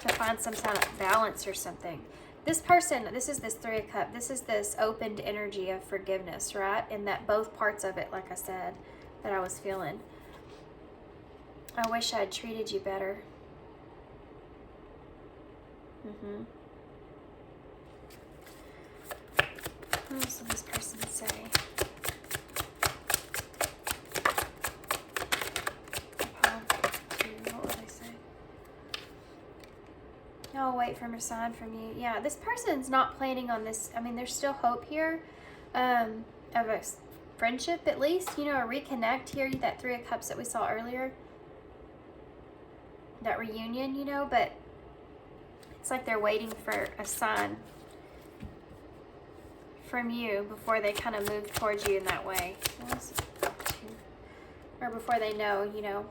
To find some kind of balance or something. This person, this is this Three of Cups. This is this opened energy of forgiveness, right? And that both parts of it, like I said, that I was feeling. I wish I had treated you better. What else will this person say? What will they say? I'll wait for a sign from you. Yeah, this person's not planning on this. I mean, there's still hope here of a friendship, at least. You know, a reconnect here. That Three of Cups that we saw earlier. That reunion, you know, but it's like they're waiting for a sign from you before they kind of move towards you in that way. Or before they know, you know.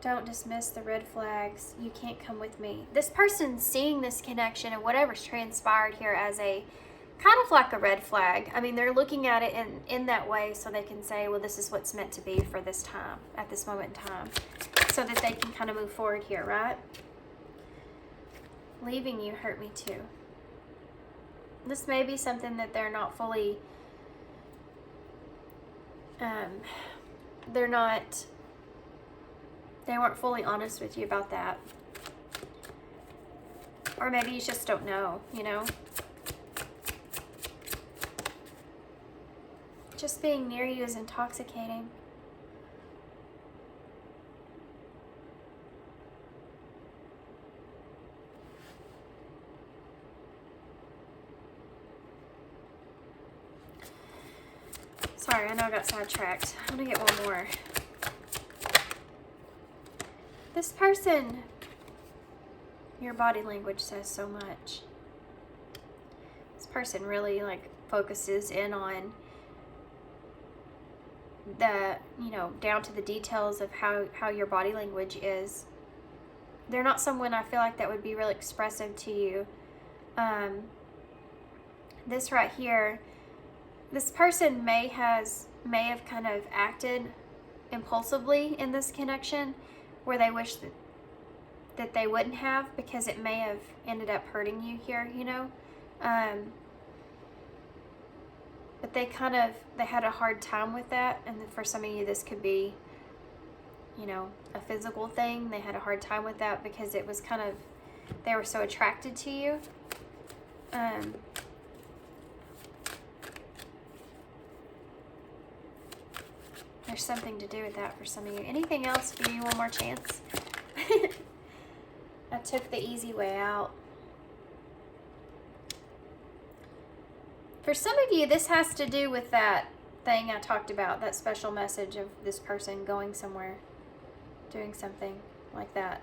Don't dismiss the red flags. You can't come with me. This person's seeing this connection and whatever's transpired here as a kind of like a red flag. I mean, they're looking at it in that way so they can say, well, this is what's meant to be for this time, at this moment in time, so that they can kind of move forward here, right? Leaving you hurt me too. This may be something that they're not fully, they weren't fully honest with you about that. Or maybe you just don't know, you know? Just being near you is intoxicating. Sorry, I know I got sidetracked. I'm gonna get one more. This person, your body language says so much. This person really like focuses in on the, you know, down to the details of how your body language is. They're not someone I feel like that would be really expressive to you. This right here, this person may have kind of acted impulsively in this connection where they wish that they wouldn't have, because it may have ended up hurting you here, you know. But they had a hard time with that, and for some of you this could be, you know, a physical thing. They had a hard time with that because it was kind of, they were so attracted to you. There's something to do with that for some of you. Anything else for you? One more chance. I took the easy way out. For some of you, this has to do with that thing I talked about, that special message of this person going somewhere, doing something like that.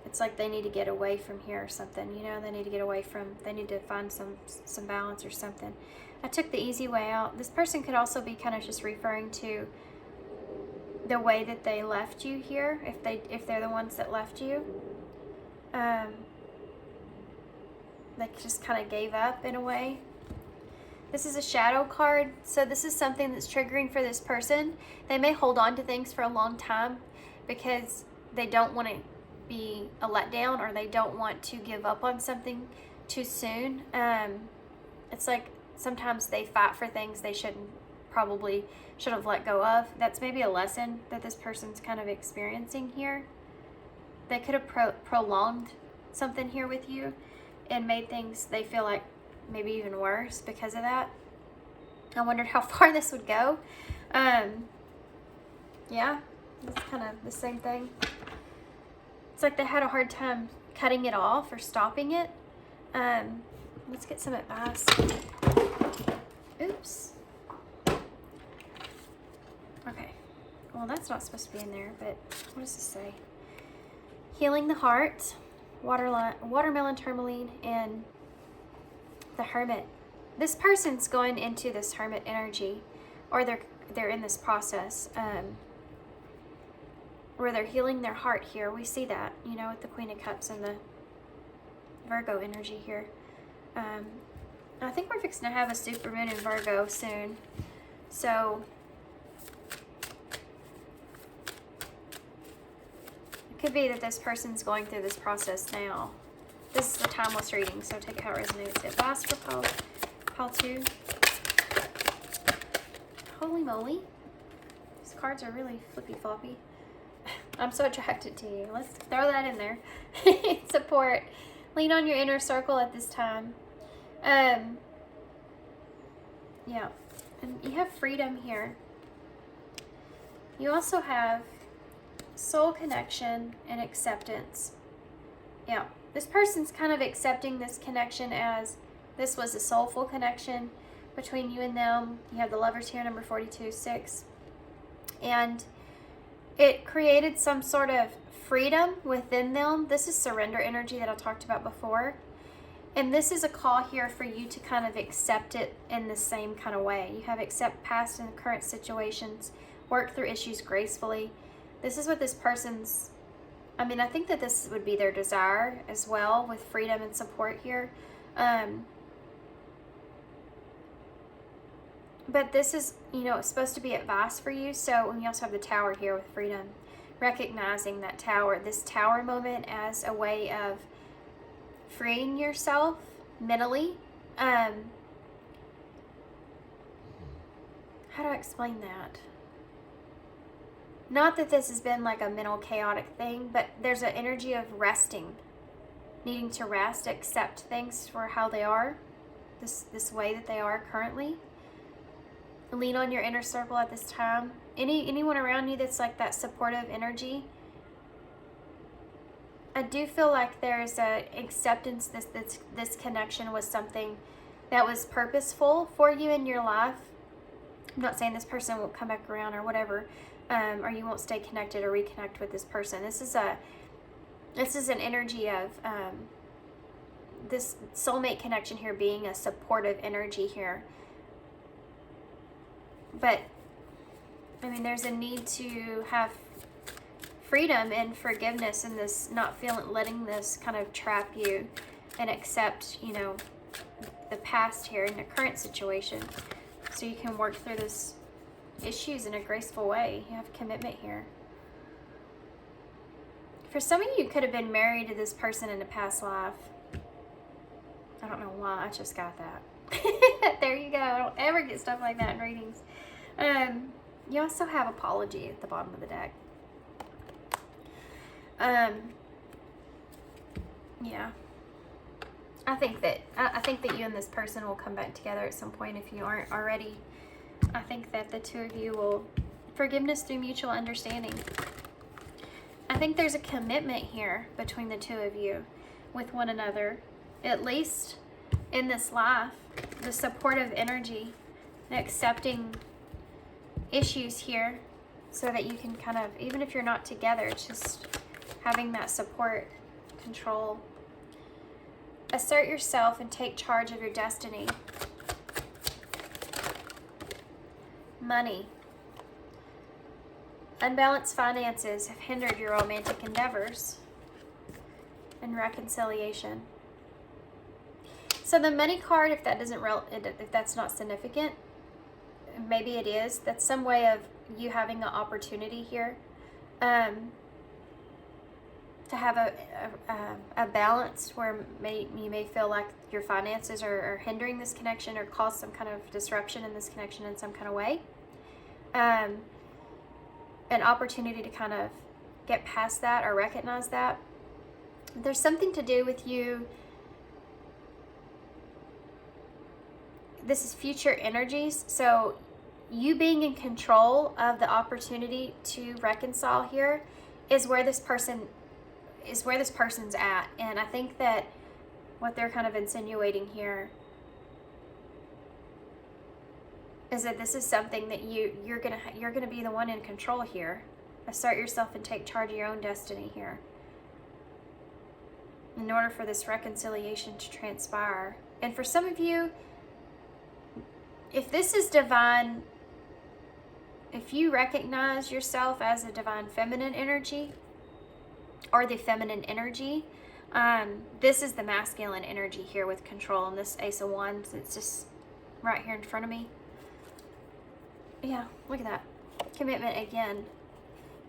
It's like they need to get away from here or something, you know, they need to get away from, they need to find some balance or something. I took the easy way out. This person could also be kind of just referring to the way that they left you here, if they're the ones that left you. They just kind of gave up in a way. This is a shadow card, so this is something that's triggering for this person. They may hold on to things for a long time because they don't want to be a letdown, or they don't want to give up on something too soon. It's like sometimes they fight for things they should have let go of. That's maybe a lesson that this person's kind of experiencing here. They could have prolonged something here with you and made things they feel like maybe even worse because of that. I wondered how far this would go. Yeah, it's kind of the same thing. It's like they had a hard time cutting it off or stopping it. Let's get some advice. Oops. Okay. Well, that's not supposed to be in there, but what does this say? Healing the heart, watermelon tourmaline, and the hermit. This person's going into this hermit energy, or they're in this process where they're healing their heart here. We see that, you know, with the Queen of Cups and the Virgo energy here. I think we're fixing to have a supermoon in Virgo soon. So it could be that this person's going through this process now. This is a timeless reading, so take it how it resonates. Advice for pile 2. Holy moly. These cards are really flippy floppy. I'm so attracted to you. Let's throw that in there. Support. Lean on your inner circle at this time. Yeah. And you have freedom here. You also have soul connection and acceptance. Yeah. This person's kind of accepting this connection as this was a soulful connection between you and them. You have the Lovers here, number 42, 6. And it created some sort of freedom within them. This is surrender energy that I talked about before. And this is a call here for you to kind of accept it in the same kind of way. You have accept past and current situations, work through issues gracefully. This is what this person's, I mean, I think that this would be their desire as well, with freedom and support here. But this is, you know, it's supposed to be advice for you. So, and you also have the Tower here with freedom. Recognizing that Tower, this Tower moment as a way of freeing yourself mentally. How do I explain that? Not that this has been like a mental chaotic thing, but there's an energy of resting. Needing to rest, accept things for how they are. This way that they are currently. Lean on your inner circle at this time. Anyone around you that's like that supportive energy. I do feel like there's a acceptance this connection was something that was purposeful for you in your life. I'm not saying this person won't come back around or whatever, or you won't stay connected or reconnect with this person. This is an energy of this soulmate connection here being a supportive energy here. But I mean, there's a need to have freedom and forgiveness in this, not letting this kind of trap you, and accept, you know, the past here in the current situation, so you can work through those issues in a graceful way. You have commitment here. For some of you, you could have been married to this person in a past life. I don't know why, I just got that. There you go. I don't ever get stuff like that in readings. You also have apology at the bottom of the deck. Yeah. I think that you and this person will come back together at some point if you aren't already. I think that the two of you will, forgiveness through mutual understanding. I think there's a commitment here between the two of you with one another, at least in this life. The supportive energy, the accepting issues here, so that you can kind of, even if you're not together, just having that support, control. Assert yourself and take charge of your destiny. Money. Unbalanced finances have hindered your romantic endeavors. And reconciliation. So the money card, if that doesn't, if that's not significant, maybe it is. That's some way of you having an opportunity here to have a balance where you may feel like your finances are hindering this connection, or cause some kind of disruption in this connection in some kind of way. An opportunity to kind of get past that or recognize that. There's something to do with you. This is future energies, so you being in control of the opportunity to reconcile here is where this person's at. And I think that what they're kind of insinuating here is that this is something that you're gonna be the one in control here. Assert yourself and take charge of your own destiny here, in order for this reconciliation to transpire. And for some of you, if this is divine, if you recognize yourself as a divine feminine energy, or the feminine energy, This is the masculine energy here with control, and this Ace of Wands, it's just right here in front of me. Yeah, look at that. Commitment again.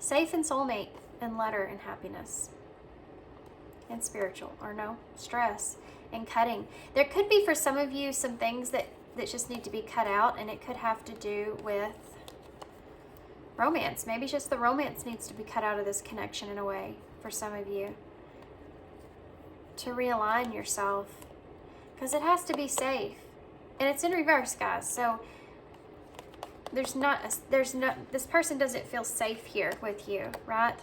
Safe and soulmate and letter and happiness. And spiritual, or no, stress and cutting. There could be for some of you some things that just need to be cut out, and it could have to do with romance. Maybe just the romance needs to be cut out of this connection in a way for some of you. To realign yourself, because it has to be safe. And it's in reverse, guys. So this person doesn't feel safe here with you, right?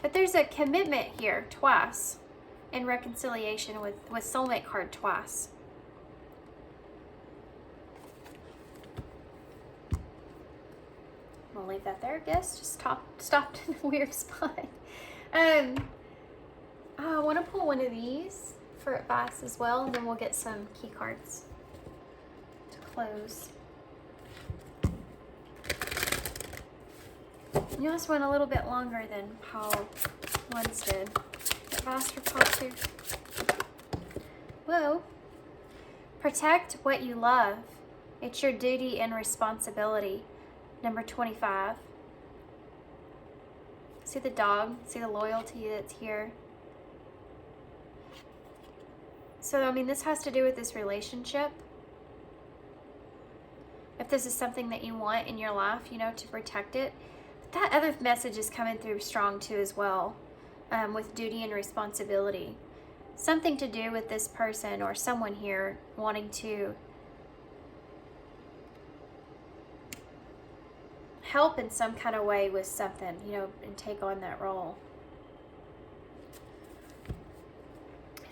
But there's a commitment here twice, in reconciliation with soulmate card twice. We'll leave that there, I guess. Just stopped in a weird spot. I want to pull one of these for advice as well, and then we'll get some key cards to close. Yours went a little bit longer than Paul once did. Advice for Paul too. Whoa. Protect what you love. It's your duty and responsibility. Number 25. See the dog? See the loyalty that's here? So, I mean, this has to do with this relationship. If this is something that you want in your life, you know, to protect it. That other message is coming through strong too as well, with duty and responsibility. Something to do with this person or someone here wanting to help in some kind of way with something, you know, and take on that role.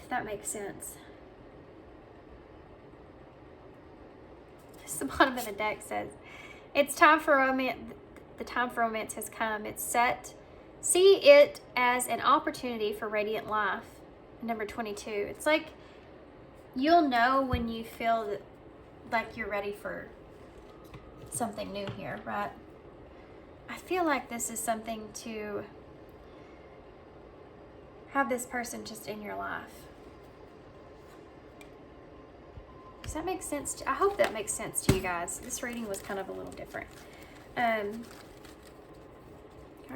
If that makes sense. The bottom of the deck says, it's time for romance. The time for romance has come. It's set. See it as an opportunity for radiant life. Number 22. It's like you'll know when you feel that, like you're ready for something new here, right? I feel like this is something to have this person just in your life. Does that make sense? I hope that makes sense to you guys. This reading was kind of a little different. You're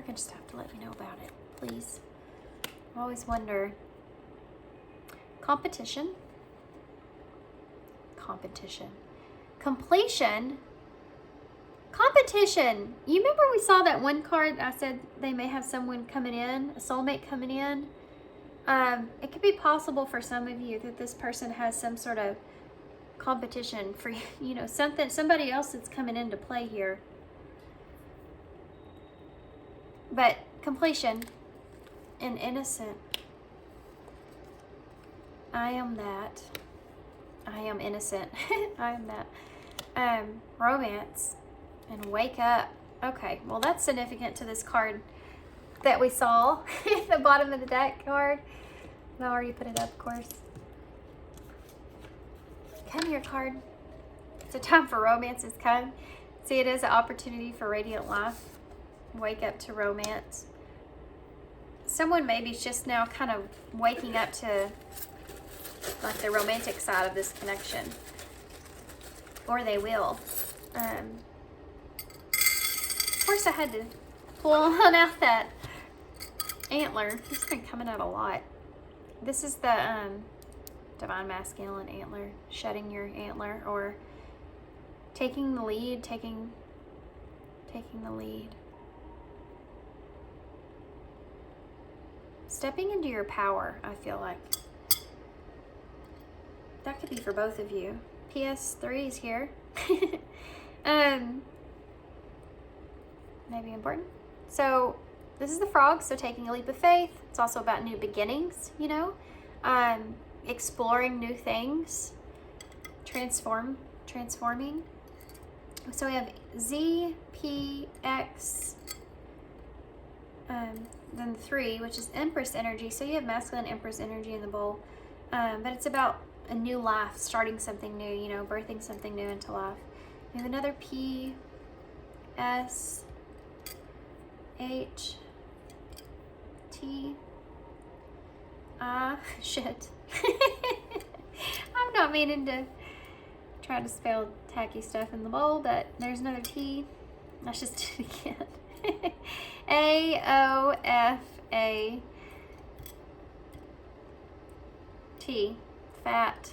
gonna just have to let me know about it, please. I always wonder. Competition. Competition. Completion. Competition. You remember we saw that one card? I said they may have someone coming in, a soulmate coming in. It could be possible for some of you that this person has some sort of competition for, you know, somebody else that's coming into play here. But completion and innocent. I am that. I am innocent. I am that. Romance and wake up. Okay, well that's significant to this card that we saw at the bottom of the deck card. I already put it up, of course. Come here, card. It's a time for romance has come. See it as an opportunity for radiant life. Wake up to romance. Someone maybe is just now kind of waking up to like the romantic side of this connection. Or they will. Of course I had to pull on out that antler. It's been coming out a lot. This is the divine masculine antler. Shedding your antler or taking the lead, taking the lead. Stepping into your power, I feel like. That could be for both of you. PS3 is here. Maybe important. So this is the frog, so taking a leap of faith. It's also about new beginnings, you know. Exploring new things. Transforming. So we have Z, P, X, then 3, which is Empress energy. So you have masculine Empress energy in the bowl. But it's about a new life, starting something new, you know, birthing something new into life. We have another P, S, H, T, Shit. I'm not meaning to try to spell tacky stuff in the bowl, but there's another T. Let's just do it again. A-O-F-A-T. Fat.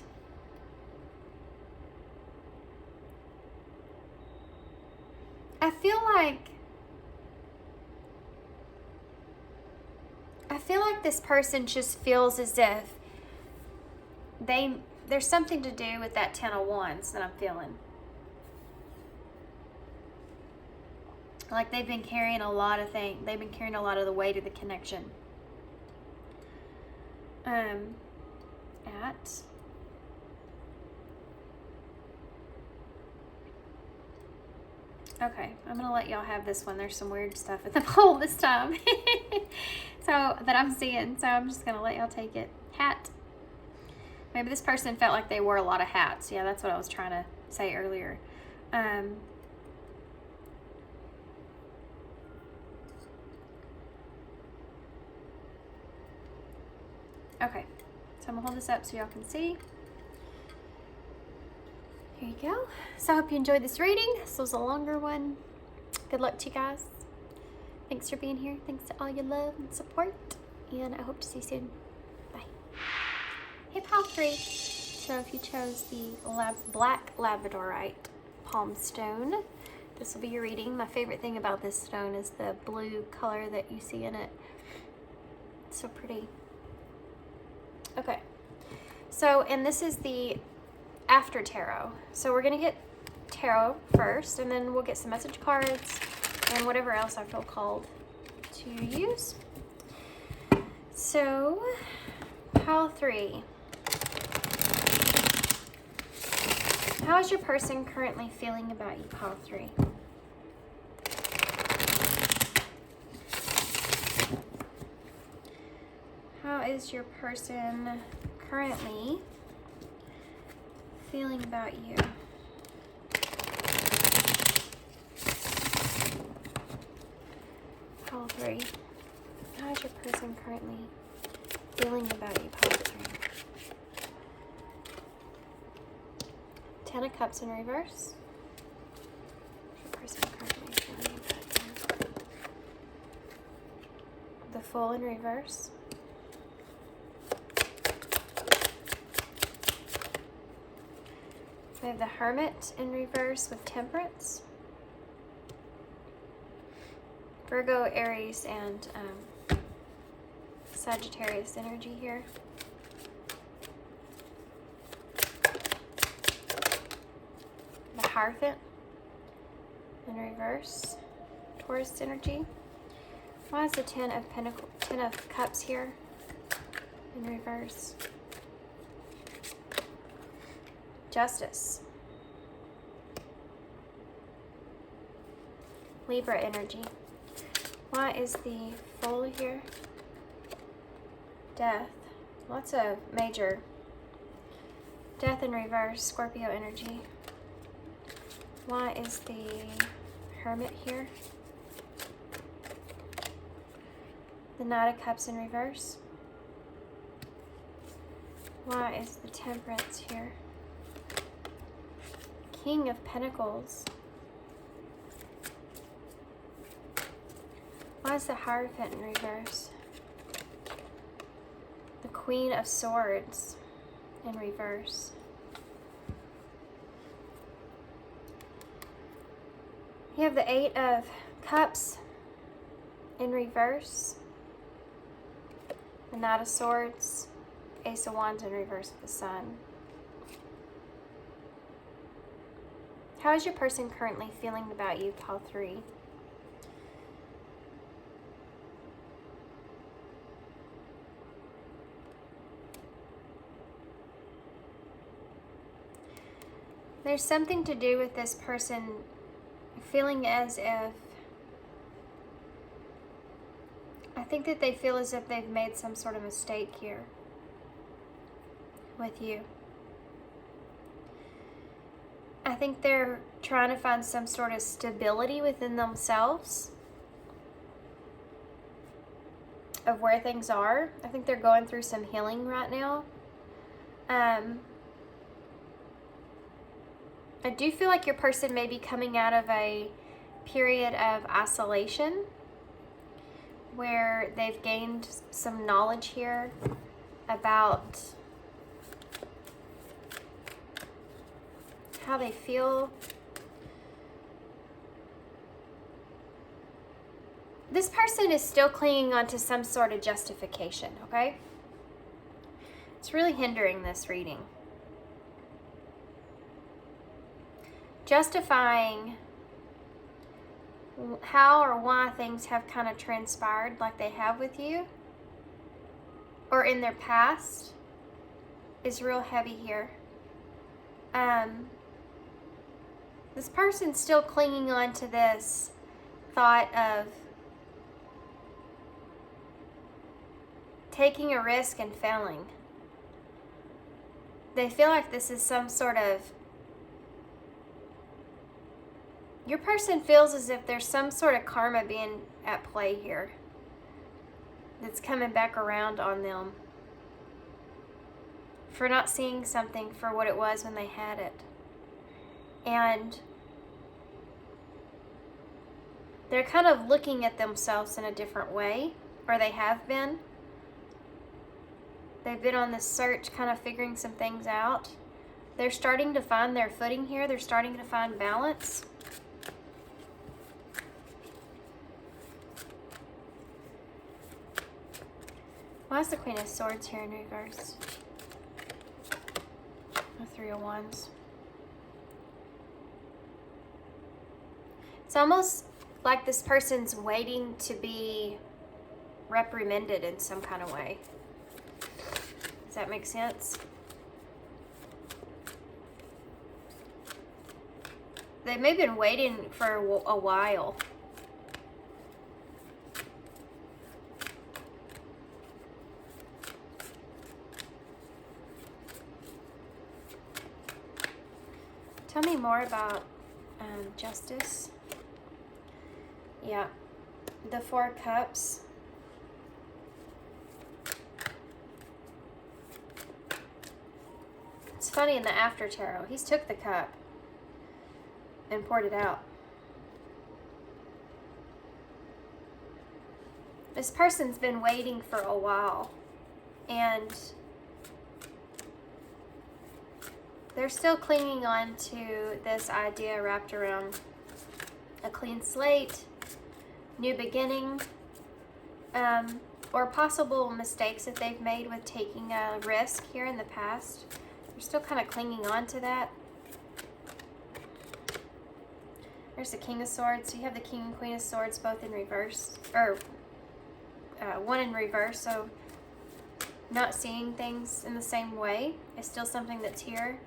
I feel like this person just feels as if there's something to do with that 10 of Wands that I'm feeling. Like they've been carrying a lot of things. They've been carrying a lot of the weight of the connection. Okay, I'm gonna let y'all have this one. There's some weird stuff in the bowl this time. So, that I'm seeing. So I'm just gonna let y'all take it. Hat. Maybe this person felt like they wore a lot of hats. Yeah, that's what I was trying to say earlier. Okay, so I'm gonna hold this up so y'all can see. Here you go. So I hope you enjoyed this reading. This was a longer one. Good luck to you guys. Thanks for being here. Thanks to all your love and support. And I hope to see you soon. Bye. Hey, pile 3. So if you chose the black labradorite palm stone, this will be your reading. My favorite thing about this stone is the blue color that you see in it. It's so pretty. Okay. So, and this is the after tarot. So we're gonna get tarot first, and then we'll get some message cards and whatever else I feel called to use. So, pile 3. How is your person currently feeling about you, pile 3? How is your person currently feeling about you? Pile 3. How is your person currently feeling about you, pile 3? 10 of Cups in reverse. Your person currently feeling about you. The Fool in reverse. We have the Hermit in reverse with Temperance. Virgo, Aries, and Sagittarius energy here. The Hierophant in reverse. Taurus energy. Why is the 10 of Cups here in reverse? Justice. Libra energy. Why is the Fool here? Death. Lots of major. Death in reverse. Scorpio energy. Why is the Hermit here? The Knight of Cups in reverse. Why is the Temperance here? King of Pentacles. Why is the Hierophant in reverse? The Queen of Swords in reverse. You have the 8 of Cups in reverse. The Knight of Swords. Ace of Wands in reverse with the Sun. How is your person currently feeling about you, pile 3? There's something to do with this person feeling as if, I think that they feel as if they've made some sort of mistake here with you. I think they're trying to find some sort of stability within themselves. of where things are. I think they're going through some healing right now. I do feel like your person may be coming out of a period of isolation where they've gained some knowledge here about how they feel. This person is still clinging on to some sort of justification, okay? It's really hindering this reading. Justifying how or why things have kind of transpired like they have with you or in their past is real heavy here. This person's still clinging on to this thought of taking a risk and failing. They feel like this is some sort of, your person feels as if there's some sort of karma being at play here that's coming back around on them for not seeing something for what it was when they had it. And they're kind of looking at themselves in a different way, or they have been. They've been on this search, kind of figuring some things out. They're starting to find their footing here. They're starting to find balance. Why is the Queen of Swords here in reverse? The Three of Wands. It's almost like this person's waiting to be reprimanded in some kind of way. Does that make sense? They may have been waiting for a while. Tell me more about justice. Yeah, the Four of Cups. It's funny in the after tarot, he's took the cup and poured it out. This person's been waiting for a while, and they're still clinging on to this idea wrapped around a clean slate, new beginning, or possible mistakes that they've made with taking a risk here in the past. They're still kind of clinging on to that. There's the King of Swords. So you have the King and Queen of Swords both in reverse, or one in reverse, so not seeing things in the same way is still something that's here.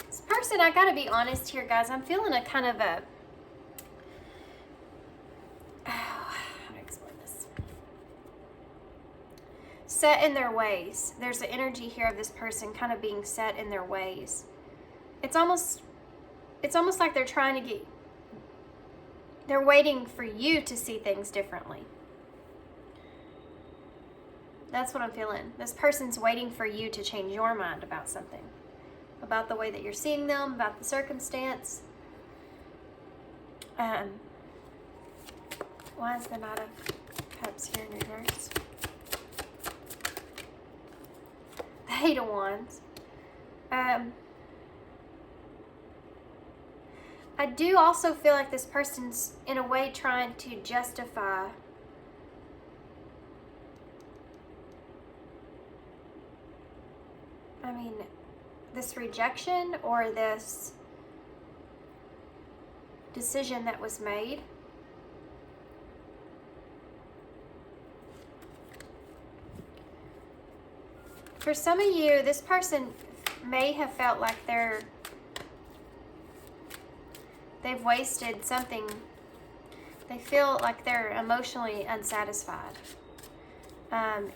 This person, I gotta be honest here, guys, I'm feeling a kind of a, how do I explain this? Set in their ways. There's an energy here of this person kind of being set in their ways. It's almost like they're trying to get, they're waiting for you to see things differently. That's what I'm feeling. This person's waiting for you to change your mind about something. About the way that you're seeing them, about the circumstance. Why is the Knight of Cups here in reverse? The Eight of Wands. I do also feel like this person's in a way trying to justify this rejection or this decision that was made. For some of you, this person may have felt like they've wasted something. They feel like they're emotionally unsatisfied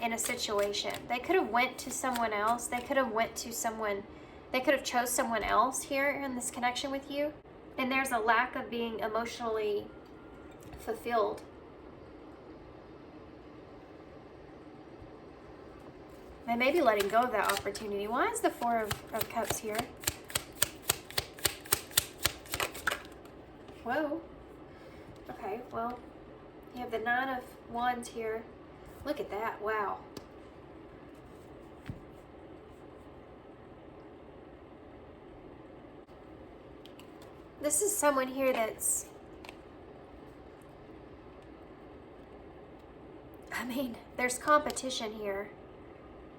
in a situation. They could have went to someone else. They could have chose someone else here in this connection with you. And there's a lack of being emotionally fulfilled They may be letting go of that opportunity. Why is the Four of Cups here? Whoa. Okay, well, you have the Nine of Wands here. Look at that. Wow. This is someone here that's, I mean, there's competition here.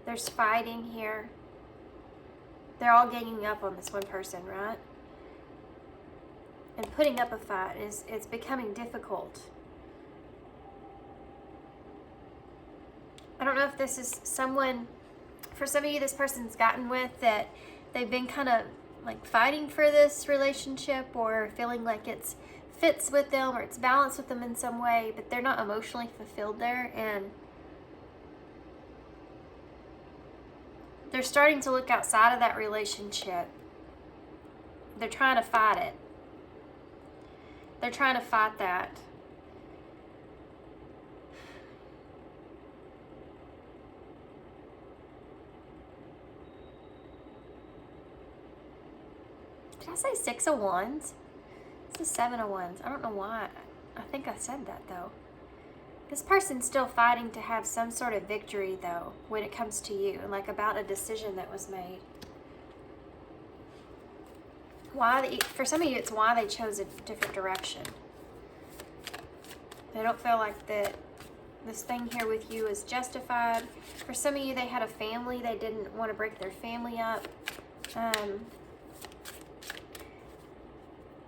There's fighting here. They're all ganging up on this one person, right? And putting up a fight it's becoming difficult. I don't know if this is someone, for some of you, this person's gotten with that they've been kind of like fighting for this relationship or feeling like it's fits with them or it's balanced with them in some way, but they're not emotionally fulfilled there, and they're starting to look outside of that relationship. They're trying to fight it. They're trying to fight that. Did I say Six of Wands? It's a Seven of Wands. I don't know why. I think I said that though. This person's still fighting to have some sort of victory though when it comes to you, like about a decision that was made. For some of you, it's why they chose a different direction. They don't feel like that this thing here with you is justified. For some of you, they had a family. They didn't want to break their family up.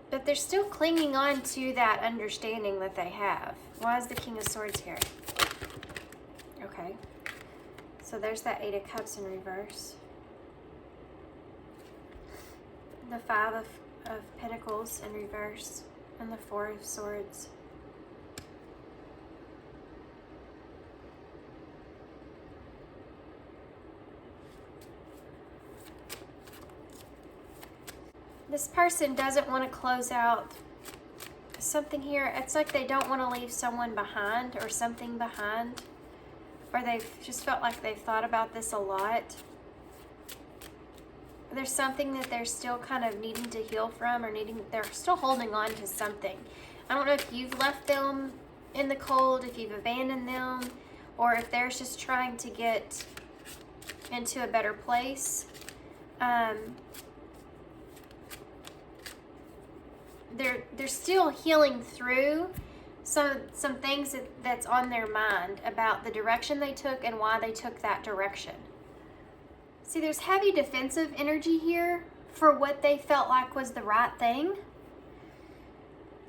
But they're still clinging on to that understanding that they have. Why is the King of Swords here? Okay. So there's that Eight of Cups in reverse. The Five of Pentacles in reverse. And the Four of Swords. This person doesn't want to close out something here. It's like they don't want to leave someone behind or something behind. Or they've just felt like they've thought about this a lot. There's something that they're still kind of needing to heal from, or they're still holding on to something. I don't know if you've left them in the cold, if you've abandoned them, or if they're just trying to get into a better place. They're still healing through some things that's on their mind about the direction they took and why they took that direction. See, there's heavy defensive energy here for what they felt like was the right thing.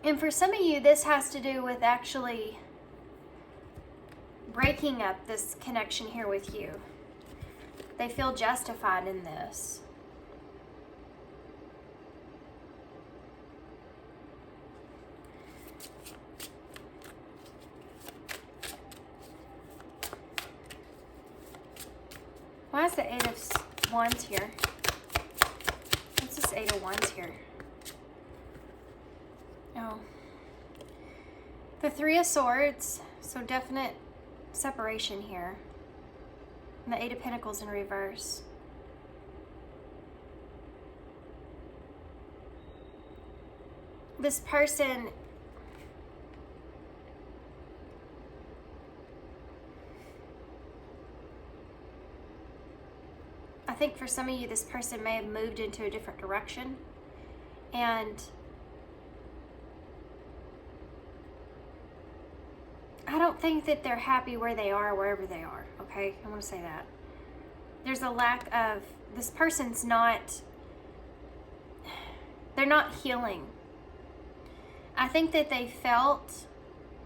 And for some of you, this has to do with actually breaking up this connection here with you. They feel justified in this. Why is the Eight of Wands here? What's this Eight of Wands here? Oh. The Three of Swords. So definite separation here. And the Eight of Pentacles in reverse. This person I think for some of you, this person may have moved into a different direction, and I don't think that they're happy where they are, wherever they are, okay? I want to say that. There's a lack of, this person's not, they're not healing. I think that they felt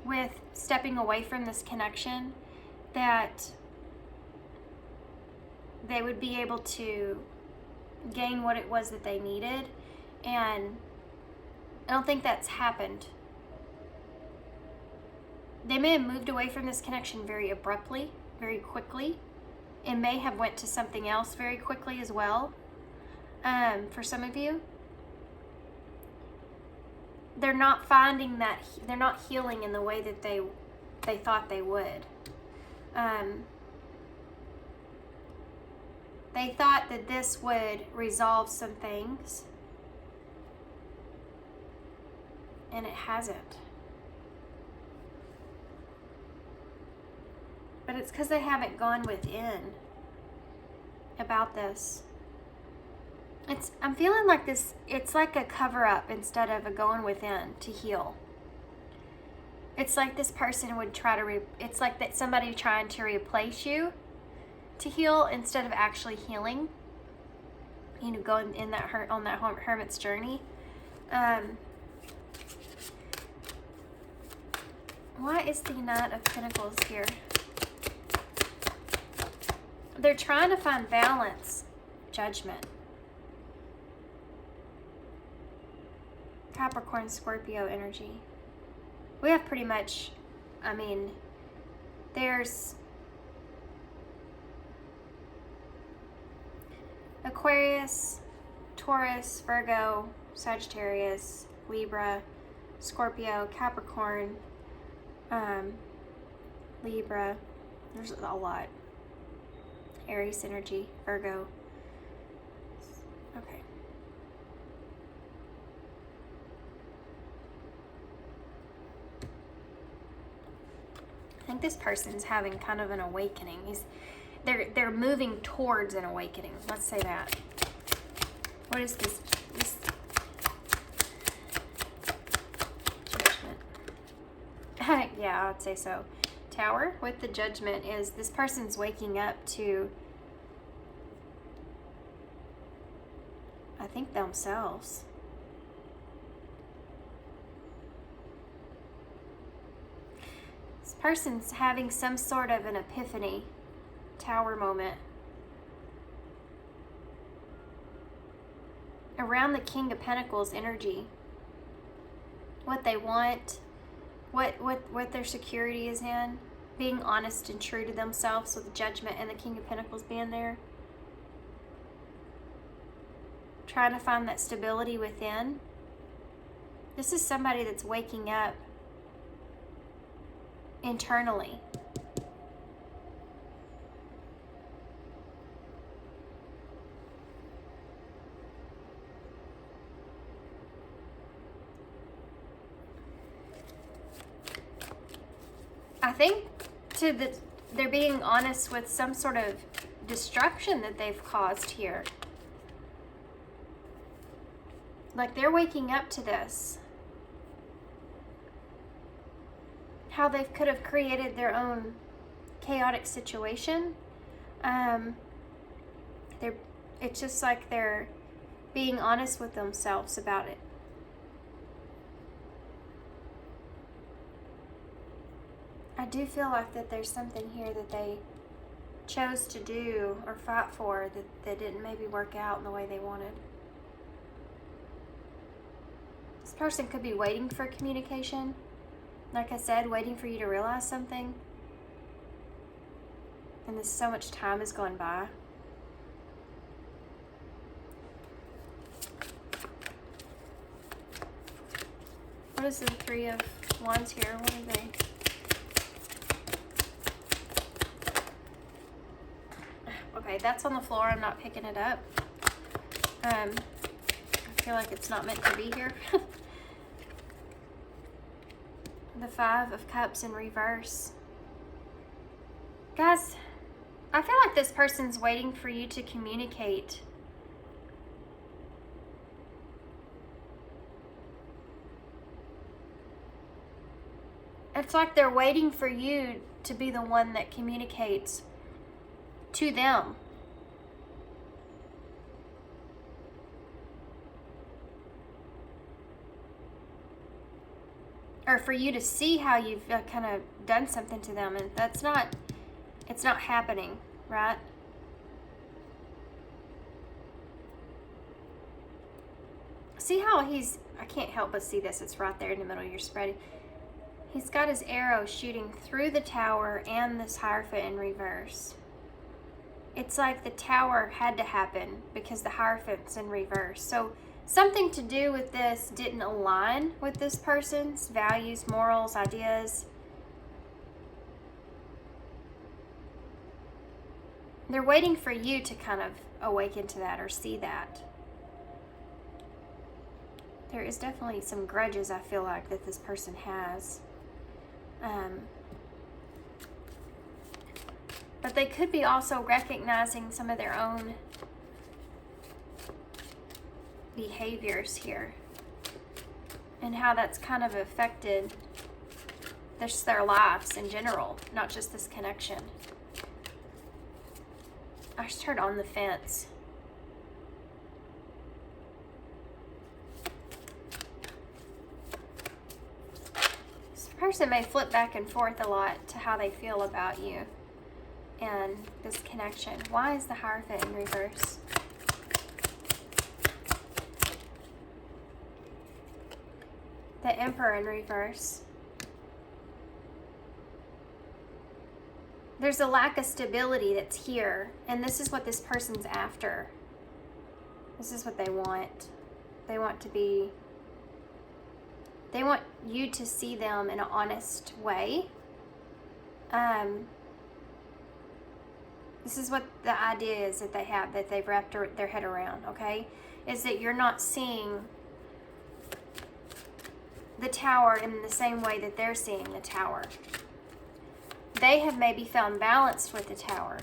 with stepping away from this connection that they would be able to gain what it was that they needed, and I don't think that's happened. They may have moved away from this connection very abruptly, very quickly, and may have went to something else very quickly as well. For some of you, they're not finding that, they're not healing in the way that they thought they would. They thought that this would resolve some things, and it hasn't. But it's because they haven't gone within about this. I'm feeling like this, it's like a cover-up instead of a going within to heal. It's like this person would try to, it's like that somebody trying to replace you to heal instead of actually healing. You know, going in that on that hermit's journey. Why is the Knight of Pentacles here? They're trying to find balance, Judgment. Capricorn, Scorpio energy. We have pretty much, I mean, there's Aquarius, Taurus, Virgo, Sagittarius, Libra, Scorpio, Capricorn, Libra. There's a lot. Aries energy, Virgo. Okay. I think this person's having kind of an awakening. They're moving towards an awakening. Let's say that. What is this? Judgment. Yeah, I'd say so. Tower with the Judgment is this person's waking up to, I think, themselves. This person's having some sort of an epiphany, Tower moment. Around the King of Pentacles energy. What they want, what their security is in, being honest and true to themselves with the Judgment and the King of Pentacles being there. Trying to find that stability within. This is somebody that's waking up internally. I think they're being honest with some sort of destruction that they've caused here. Like they're waking up to this. How they could have created their own chaotic situation. It's just like they're being honest with themselves about it. I do feel like that there's something here that they chose to do or fight for that didn't maybe work out in the way they wanted. This person could be waiting for communication. Like I said, waiting for you to realize something. And there's so much time has gone by. What is the Three of Wands here? What are they? Okay, that's on the floor. I'm not picking it up. I feel like it's not meant to be here. The Five of Cups in reverse. Guys, I feel like this person's waiting for you to communicate. It's like they're waiting for you to be the one that communicates to them. Or for you to see how you've kind of done something to them, and it's not happening, right? See how I can't help but see this, it's right there in the middle of your spread. He's got his arrow shooting through the Tower and this Hierophant in reverse. It's like the Tower had to happen because the Hierophant's in reverse. So something to do with this didn't align with this person's values, morals, ideas. They're waiting for you to kind of awaken to that or see that. There is definitely some grudges, I feel like, that this person has. But they could be also recognizing some of their own behaviors here and how that's kind of affected their lives in general, not just this connection. I just heard on the fence. This person may flip back and forth a lot to how they feel about you and this connection. Why is the Hierophant in reverse? The Emperor in reverse. There's a lack of stability that's here, and this is what this person's after. This is what they want. They want you to see them in an honest way. This is what the idea is that they have, that they've wrapped their head around, okay? Is that you're not seeing the Tower in the same way that they're seeing the Tower. They have maybe found balance with the Tower,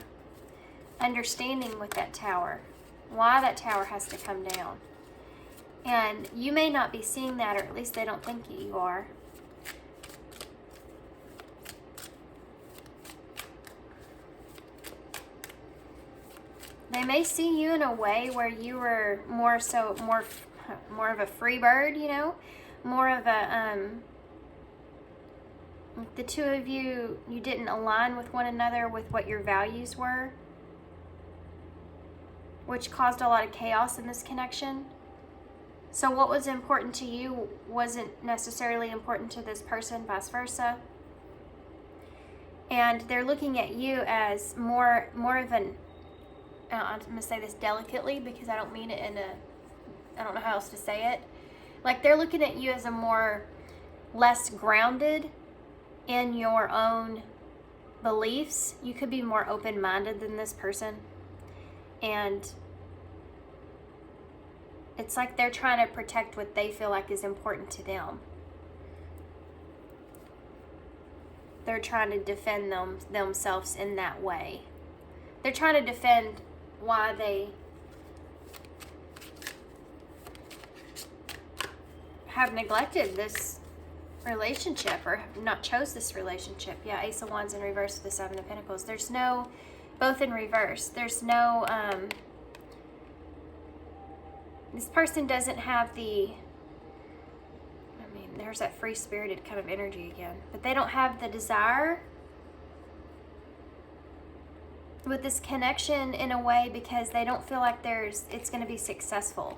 understanding with that Tower, why that Tower has to come down. And you may not be seeing that, or at least they don't think you are. They may see you in a way where you were more of a free bird, you know, more of a the two of you didn't align with one another with what your values were, which caused a lot of chaos in this connection. So what was important to you wasn't necessarily important to this person, vice versa. And they're looking at you as more of an, I'm going to say this delicately because I don't mean it in I don't know how else to say it. Like, they're looking at you as a less grounded in your own beliefs. You could be more open-minded than this person. And it's like they're trying to protect what they feel like is important to them. They're trying to defend themselves in that way. They're trying to defend why they have neglected this relationship or not chose this relationship. Yeah, Ace of Wands in reverse with the Seven of Pentacles. There's no, both in reverse. There's no, this person doesn't have the, there's that free-spirited kind of energy again. But they don't have the desire with this connection in a way because they don't feel like it's going to be successful.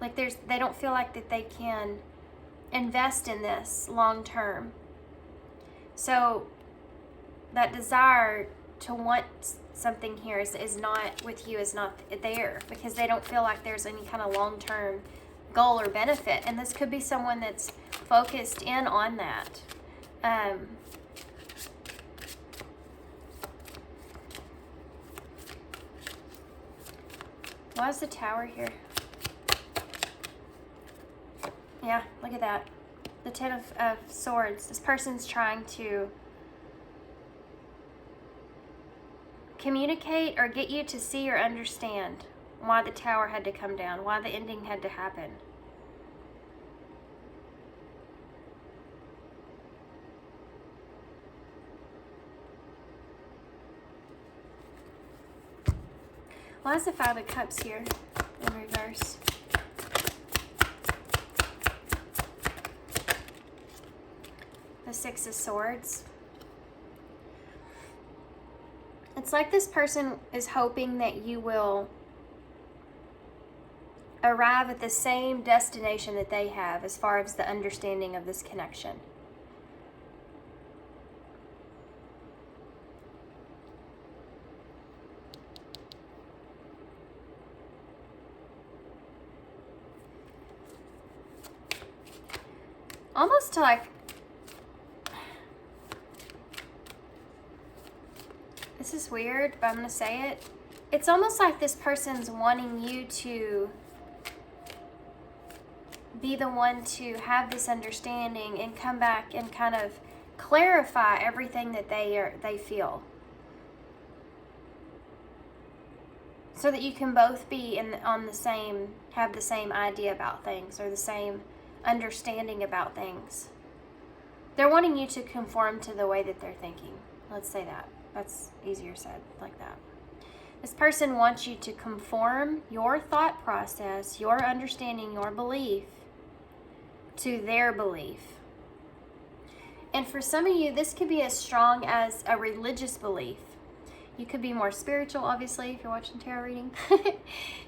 Like they don't feel like that they can invest in this long term. So that desire to want something here is not with you, is not there, because they don't feel like there's any kind of long-term goal or benefit. And this could be someone that's focused in on that. Why is the Tower here? Yeah, look at that. The Ten of Swords. This person's trying to communicate or get you to see or understand why the Tower had to come down, why the ending had to happen. Why is the Five of Cups here in reverse? The Six of Swords. It's like this person is hoping that you will arrive at the same destination that they have as far as the understanding of this connection. Almost to like, This is weird, but I'm going to say it. It's almost like this person's wanting you to be the one to have this understanding and come back and kind of clarify everything that they feel. So that you can both be have the same idea about things, or the same understanding about things. They're wanting you to conform to the way that they're thinking. Let's say that. That's easier said like that. This person wants you to conform your thought process, your understanding, your belief to their belief. And for some of you, this could be as strong as a religious belief. You could be more spiritual, obviously, if you're watching tarot reading.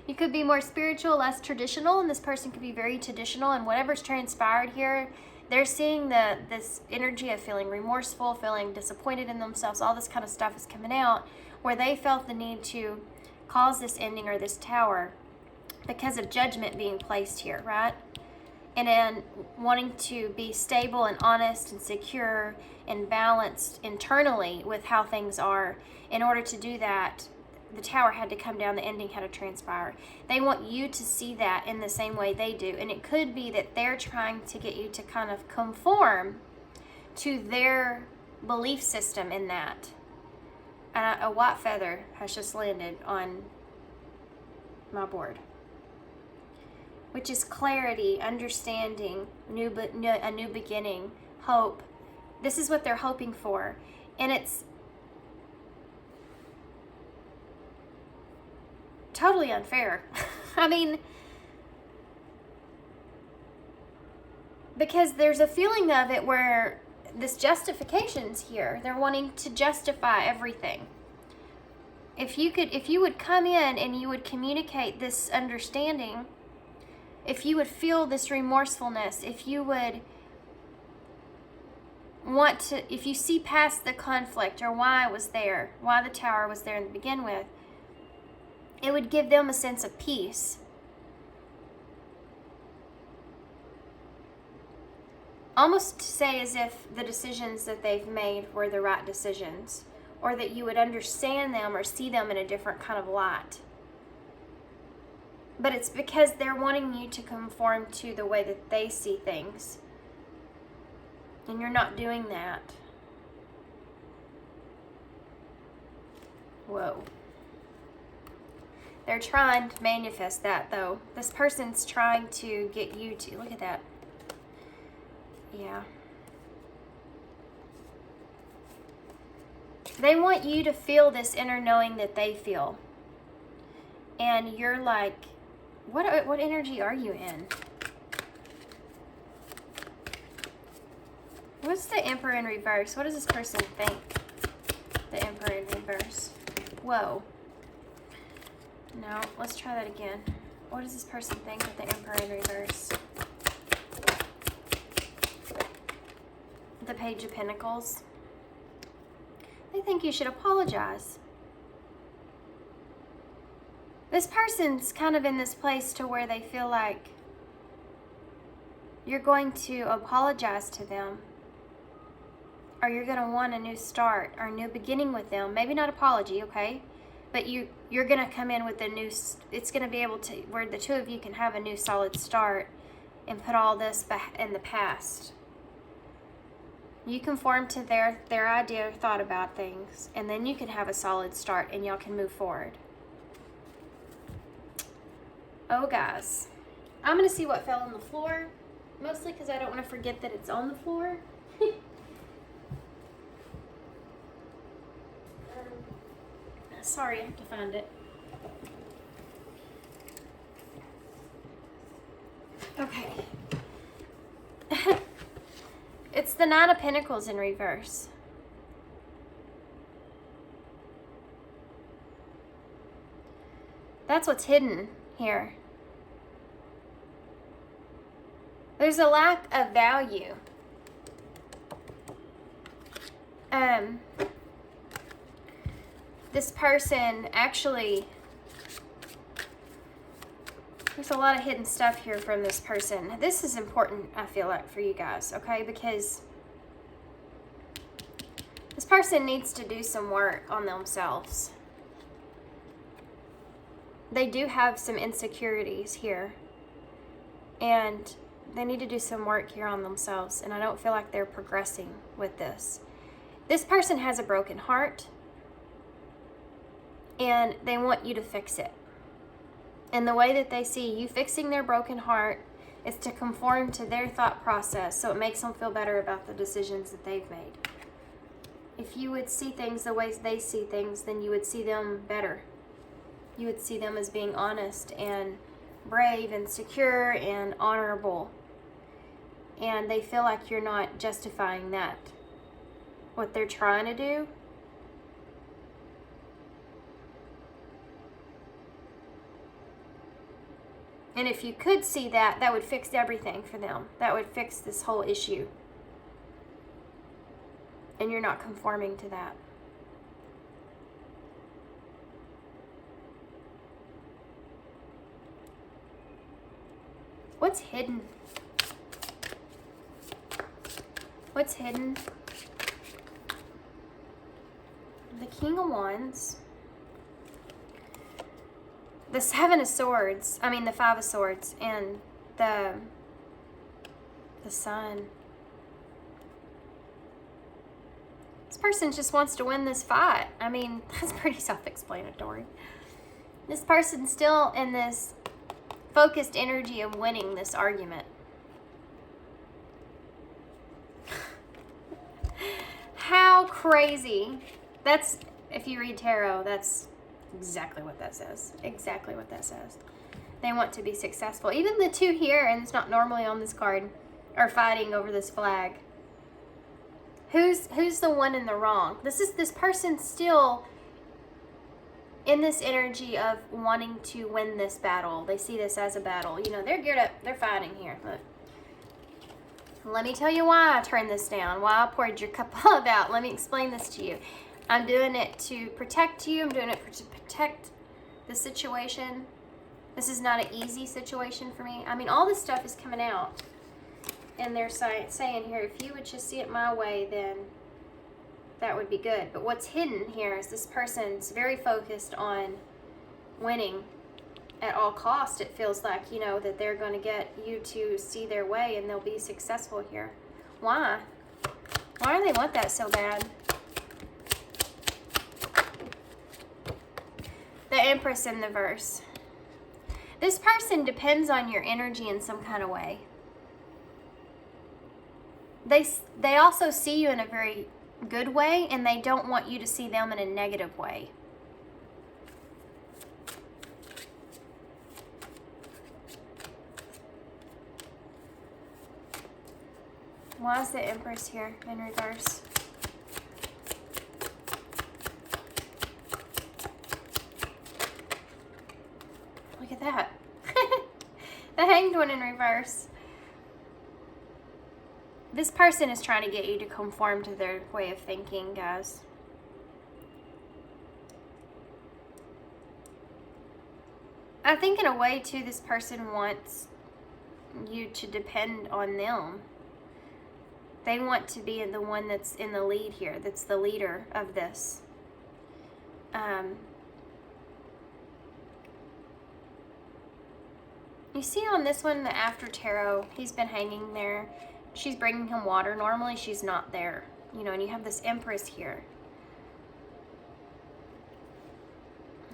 You could be more spiritual, less traditional, and this person could be very traditional, and whatever's transpired here, they're seeing this energy of feeling remorseful, feeling disappointed in themselves. All this kind of stuff is coming out where they felt the need to cause this ending or this tower because of judgment being placed here, right? And then wanting to be stable and honest and secure and balanced internally with how things are. In order to do that, the tower had to come down, the ending had to transpire. They want you to see that in the same way they do. And it could be that they're trying to get you to kind of conform to their belief system in that. And a white feather has just landed on my board, which is clarity, understanding, a new beginning, hope. This is what they're hoping for. And it's totally unfair. I mean, because there's a feeling of it where this justification's here. They're wanting to justify everything. If you would come in and you would communicate this understanding, if you would feel this remorsefulness, if you would want to, if you see past the conflict or why it was there, why the tower was there to begin with, it would give them a sense of peace. Almost say as if the decisions that they've made were the right decisions, or that you would understand them or see them in a different kind of light. But it's because they're wanting you to conform to the way that they see things. And you're not doing that. Whoa. They're trying to manifest that, though. This person's trying to get you to... Look at that. Yeah. They want you to feel this inner knowing that they feel. And you're like, what energy are you in? What's the Emperor in reverse? What does this person think? The Emperor in reverse. Whoa. No, let's try that again. What does this person think with the Emperor in reverse? The Page of Pentacles. They think you should apologize. This person's kind of in this place to where they feel like you're going to apologize to them, or you're going to want a new start or a new beginning with them. Maybe not apology, okay? But you're going to come in with a new, it's going to be able to, where the two of you can have a new solid start and put all this back in the past. You conform to their idea or thought about things, and then you can have a solid start and y'all can move forward. Oh, guys. I'm going to see what fell on the floor, mostly because I don't want to forget that it's on the floor. Sorry, I have to find it. Okay. It's the Nine of Pentacles in reverse. That's what's hidden here. There's a lack of value. This person actually, there's a lot of hidden stuff here from this person. This is important, I feel like, for you guys, okay? Because This person needs to do some work on themselves. They do have some insecurities here, and they need to do some work here on themselves, and I don't feel like they're progressing with this. This person has a broken heart, and they want you to fix it. And the way that they see you fixing their broken heart is to conform to their thought process, so it makes them feel better about the decisions that they've made. If you would see things the ways they see things, then you would see them better. You would see them as being honest and brave and secure and honorable. And they feel like you're not justifying that. What they're trying to do. And if you could see that, that would fix everything for them. That would fix this whole issue. And you're not conforming to that. What's hidden? What's hidden? The King of Wands. The Seven of Swords. I mean, the Five of Swords. And the Sun. This person just wants to win this fight. I mean, that's pretty self-explanatory. This person's still in this focused energy of winning this argument. How crazy. That's, if you read tarot, that's exactly what that says. Exactly what that says. They want to be successful. Even the two here, and it's not normally on this card, are fighting over this flag. Who's the one in the wrong? This person still in this energy of wanting to win this battle. They see this as a battle. You know, they're geared up. They're fighting here. Look. Let me tell you why I turned this down. Why I poured your cup of love out. Let me explain this to you. I'm doing it to protect you. I'm doing it to protect the situation. This is not an easy situation for me. I mean, all this stuff is coming out. And they're saying here, if you would just see it my way, then that would be good. But what's hidden here is this person's very focused on winning at all cost. It feels like, you know, that they're going to get you to see their way and they'll be successful here. Why? Why do they want that so bad? The Empress in the verse. This person depends on your energy in some kind of way. They also see you in a very good way, and they don't want you to see them in a negative way. Why is the Empress here in reverse? Look at that. The Hanged One in reverse. This person is trying to get you to conform to their way of thinking, guys. I think in a way, too, this person wants you to depend on them. They want to be the one that's in the lead here, that's the leader of this. You see on this one, the After Tarot, he's been hanging there. She's bringing him water. Normally, she's not there. You know, and you have this Empress here.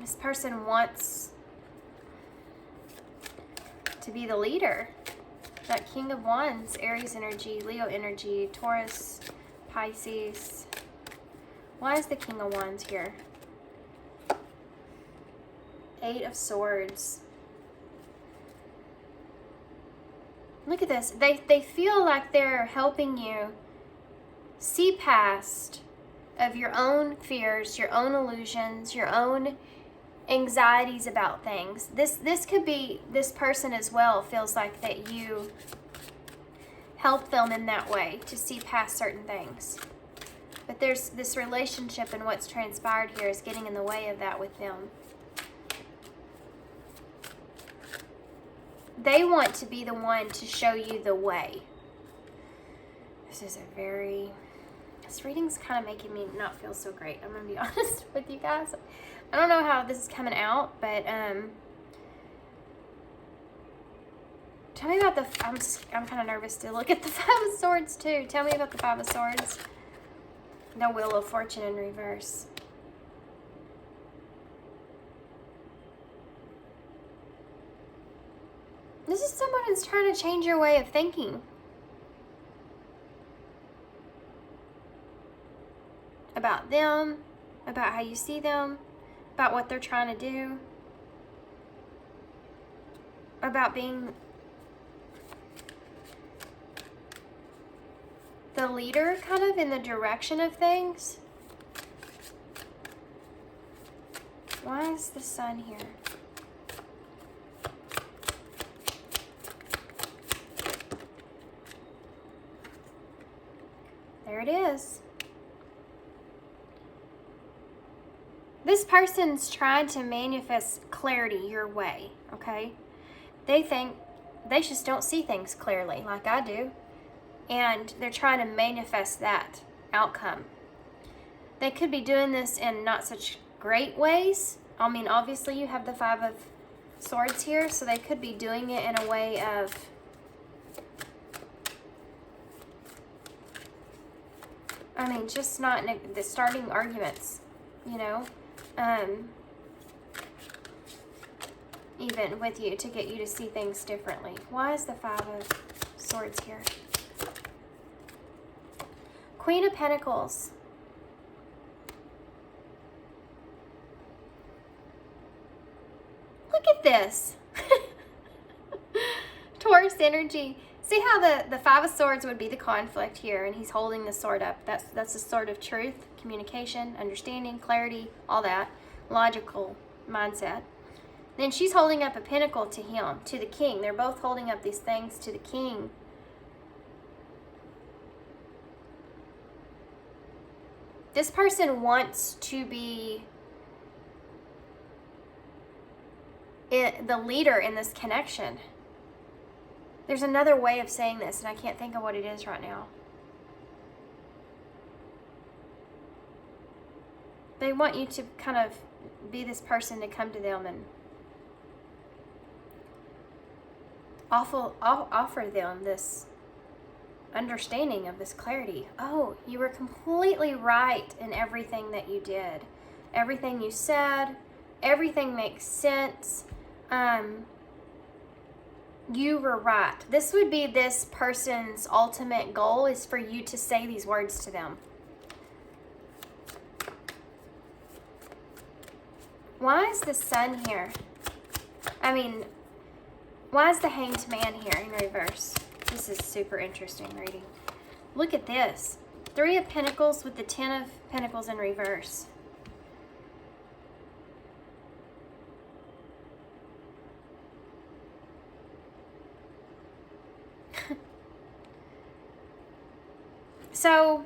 This person wants to be the leader. That King of Wands, Aries energy, Leo energy, Taurus, Pisces. Why is the King of Wands here? Eight of Swords. Look at this. They feel like they're helping you see past of your own fears, your own illusions, your own anxieties about things. This could be this person as well feels like that you help them in that way to see past certain things. But there's this relationship, and what's transpired here is getting in the way of that with them. They want to be the one to show you the way. This is a very This reading's kind of making me not feel so great. I'm going to be honest with you guys. I don't know how this is coming out, but tell me about the, I'm kind of nervous to look at the Five of Swords too. Tell me about the Five of Swords. The Wheel of Fortune in reverse. This is someone who's trying to change your way of thinking. About them, about how you see them, about what they're trying to do, about being the leader kind of in the direction of things. Why is the Sun here? There it is. This person's trying to manifest clarity your way, okay? They think they just don't see things clearly like I do. And they're trying to manifest that outcome. They could be doing this in not such great ways. I mean, obviously you have the Five of Swords here, so they could be doing it in a way of just not the starting arguments, you know, even with you to get you to see things differently. Why is the Five of Swords here? Queen of Pentacles. Look at this. Taurus energy. See how the Five of Swords would be the conflict here, and he's holding the sword up. That's the sword of truth, communication, understanding, clarity, all that. Logical mindset. Then she's holding up a pentacle to him, to the king. They're both holding up these things to the king. This person wants to be the leader in this connection. There's another way of saying this, and I can't think of what it is right now. They want you to kind of be this person to come to them and offer them this understanding of this clarity. Oh, you were completely right in everything that you did. Everything you said, everything makes sense. You were right. This would be this person's ultimate goal, is for you to say these words to them. Why is the Sun here? Why is the Hanged Man here in reverse? This is super interesting reading. Look at this. Three of Pentacles with the Ten of Pentacles in reverse. So,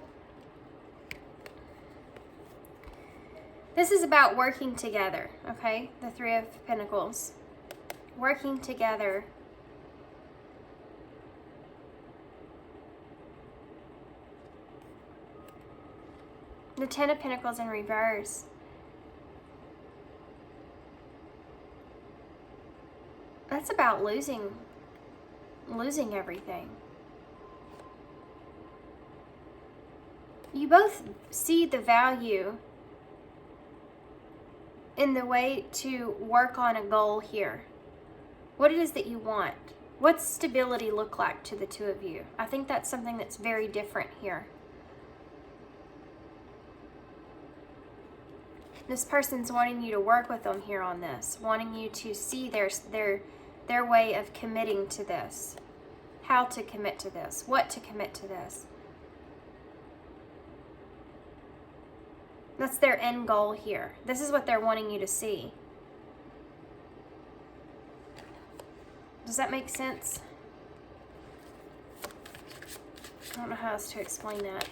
this is about working together, okay? The Three of Pentacles. Working together. The Ten of Pentacles in reverse. That's about losing everything. You both see the value in the way to work on a goal here. What it is that you want. What's stability look like to the two of you? I think that's something that's very different here. This person's wanting you to work with them here on this, wanting you to see their way of committing to this, how to commit to this, what to commit to this. That's their end goal here. This is what they're wanting you to see. Does that make sense? I don't know how else to explain that.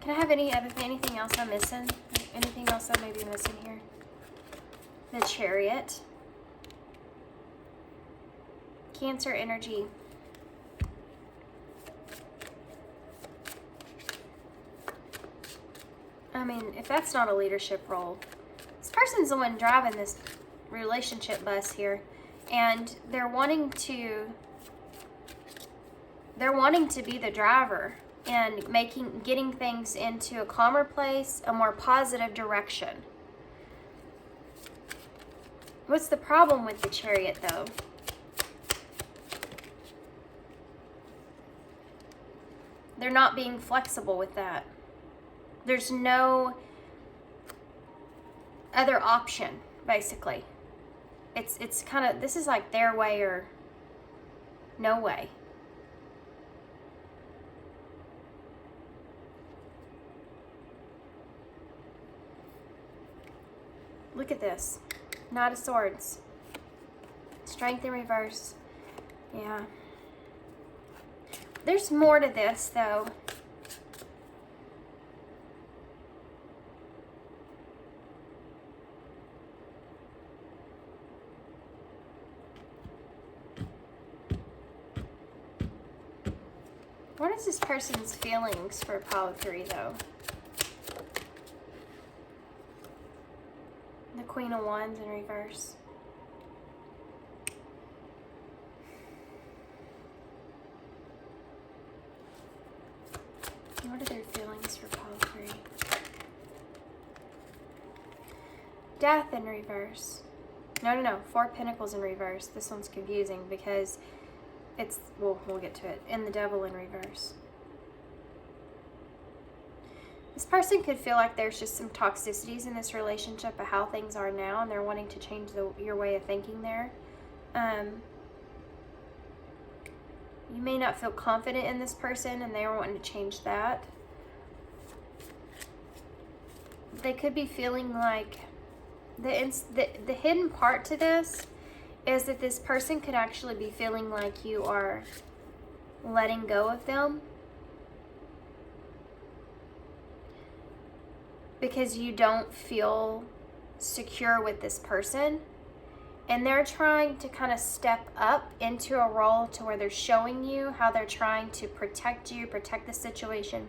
Can I have anything else I'm missing? Anything else I may be missing here? The Chariot. Cancer energy. I mean, if that's not a leadership role, this person's the one driving this relationship bus here, and they're wanting to be the driver and getting things into a calmer place, a more positive direction. What's the problem with the Chariot, though? They're not being flexible with that. There's no other option, basically. It's kind of, this is like their way or no way. Look at this. Knight of Swords. Strength in reverse. Yeah. There's more to this, though. What is this person's feelings for pile 3, though? The Queen of Wands in reverse. What are their feelings for pile 3? Death in reverse. No. 4 Pentacles in reverse. This one's confusing because it's, well, we'll get to it. And the Devil in reverse. This person could feel like there's just some toxicities in this relationship of how things are now, and they're wanting to change your way of thinking there. You may not feel confident in this person, and they're wanting to change that. They could be feeling like the hidden part to this is that this person could actually be feeling like you are letting go of them because you don't feel secure with this person. And they're trying to kind of step up into a role to where they're showing you how they're trying to protect you, protect the situation,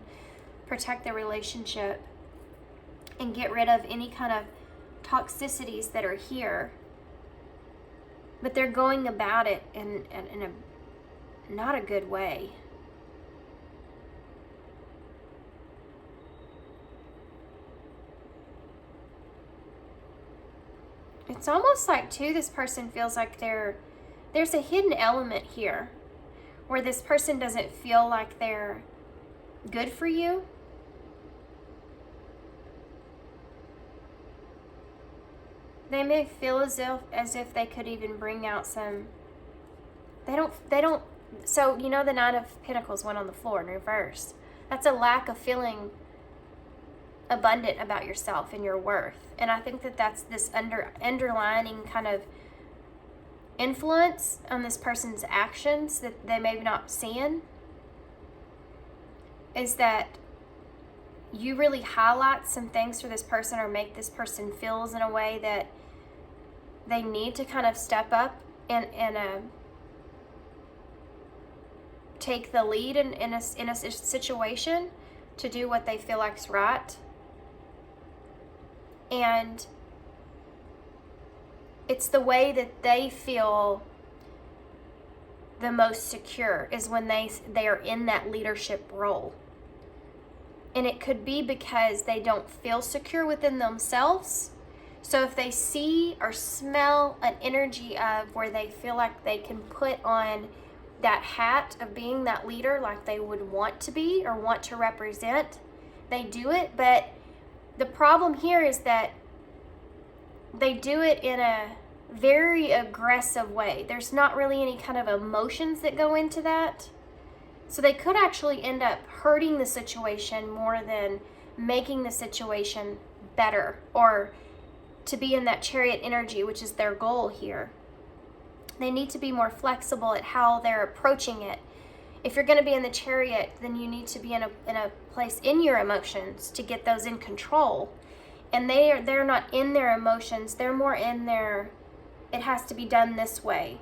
protect the relationship, and get rid of any kind of toxicities that are here. But they're going about it in a not a good way. It's almost like, too, this person feels like there's a hidden element here where this person doesn't feel like they're good for you. They may feel as if they could even bring out some, they don't, so, you know, the Nine of Pentacles went on the floor in reverse. That's a lack of feeling abundant about yourself and your worth. And I think that that's this underlining kind of influence on this person's actions that they may not seeing, is that you really highlight some things for this person or make this person feels in a way that they need to kind of step up and take the lead in a situation to do what they feel like's right. And it's the way that they feel the most secure is when they are in that leadership role. And it could be because they don't feel secure within themselves. So if they see or smell an energy of where they feel like they can put on that hat of being that leader like they would want to be or want to represent, they do it. But the problem here is that they do it in a very aggressive way. There's not really any kind of emotions that go into that. So they could actually end up hurting the situation more than making the situation better, or to be in that Chariot energy, which is their goal here. They need to be more flexible at how they're approaching it. If you're going to be in the Chariot, then you need to be in a place in your emotions to get those in control. And they're not in their emotions. They're more in their, it has to be done this way.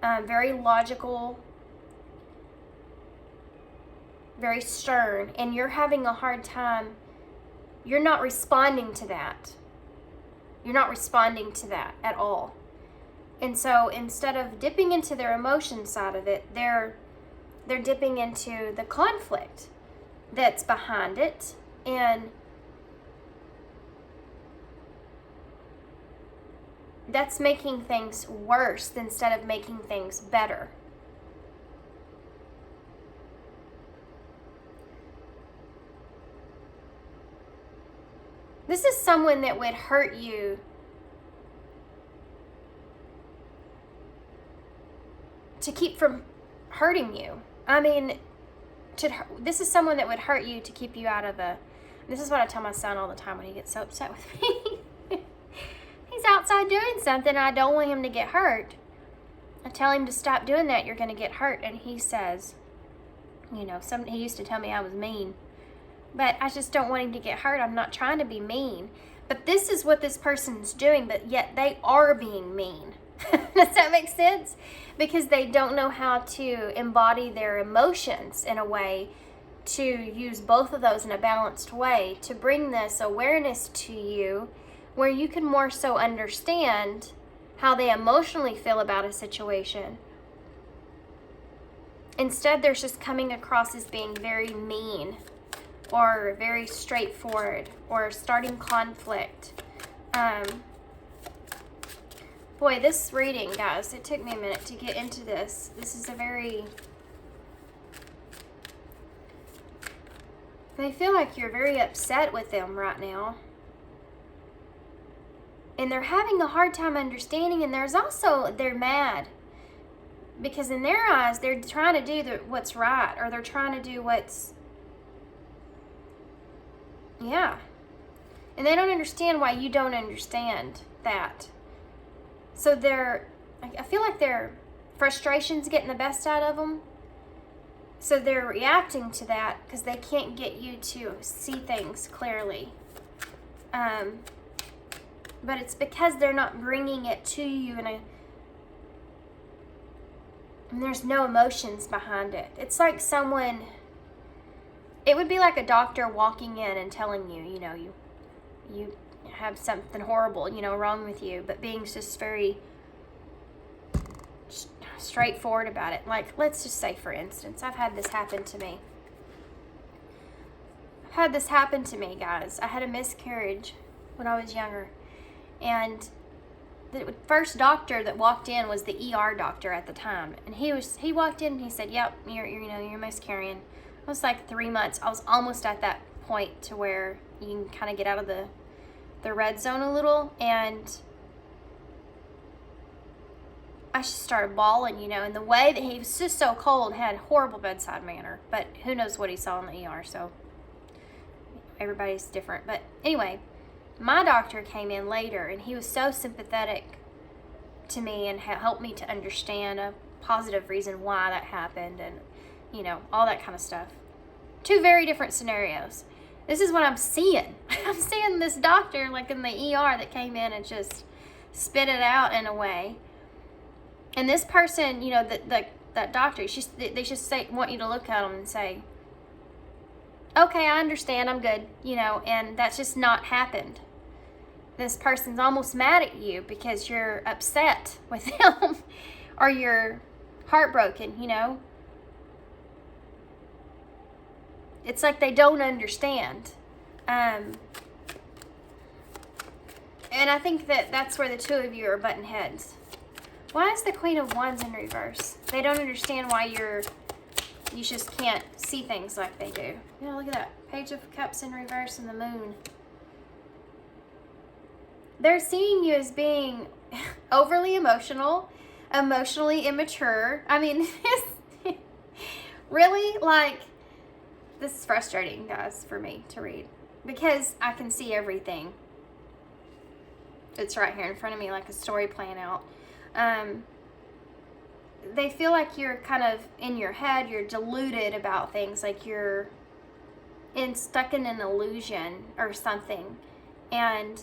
Very logical, very stern. And you're having a hard time you're not responding to that. You're not responding to that at all. And so instead of dipping into their emotion side of it, they're dipping into the conflict that's behind it, and that's making things worse instead of making things better. This is someone that would hurt you to keep from hurting you. I mean, this is someone that would hurt you to keep you out of the... This is what I tell my son all the time when he gets so upset with me. He's outside doing something and I don't want him to get hurt. I tell him to stop doing that, you're going to get hurt. And he says, you know, he used to tell me I was mean. But I just don't want him to get hurt. I'm not trying to be mean. But this is what this person's doing, but yet they are being mean. Does that make sense? Because they don't know how to embody their emotions in a way to use both of those in a balanced way, to bring this awareness to you where you can more so understand how they emotionally feel about a situation. Instead, they're just coming across as being very mean or very straightforward or starting conflict. Boy, this reading, guys, it took me a minute to get into this. This is a very... They feel like you're very upset with them right now. And they're having a hard time understanding, and there's also, they're mad. Because in their eyes, they're trying to do what's right, or they're trying to do what's... Yeah. And they don't understand why you don't understand that. So I feel like their frustration's getting the best out of them. So they're reacting to that because they can't get you to see things clearly. But it's because they're not bringing it to you and there's no emotions behind it. It's like someone, it would be like a doctor walking in and telling you, you know, you have something horrible, you know, wrong with you, but being just very straightforward about it. Like, let's just say, for instance, I've had this happen to me. Guys. I had a miscarriage when I was younger, and the first doctor that walked in was the ER doctor at the time, and he walked in and he said, "Yep, you're miscarrying." It was like 3 months. I was almost at that point to where you can kind of get out of the red zone a little, and I just started bawling, you know, and the way that he was just so cold, had horrible bedside manner, but who knows what he saw in the ER, so everybody's different. But anyway, my doctor came in later, and he was so sympathetic to me and helped me to understand a positive reason why that happened, and, you know, all that kind of stuff. Two very different scenarios. This is what I'm seeing. I'm seeing this doctor, like in the ER, that came in and just spit it out in a way. And this person, you know, that doctor, they just want you to look at them and say, "Okay, I understand, I'm good," you know, and that's just not happened. This person's almost mad at you because you're upset with them or you're heartbroken, you know. It's like they don't understand. And I think that's where the two of you are butting heads. Why is the Queen of Wands in reverse? They don't understand why you just can't see things like they do. You know, look at that. Page of Cups in reverse and the Moon. They're seeing you as being overly emotional, emotionally immature. I mean, really, like... This is frustrating, guys, for me to read because I can see everything. It's right here in front of me like a story playing out. They feel like you're kind of in your head, you're deluded about things, like you're stuck in an illusion or something, and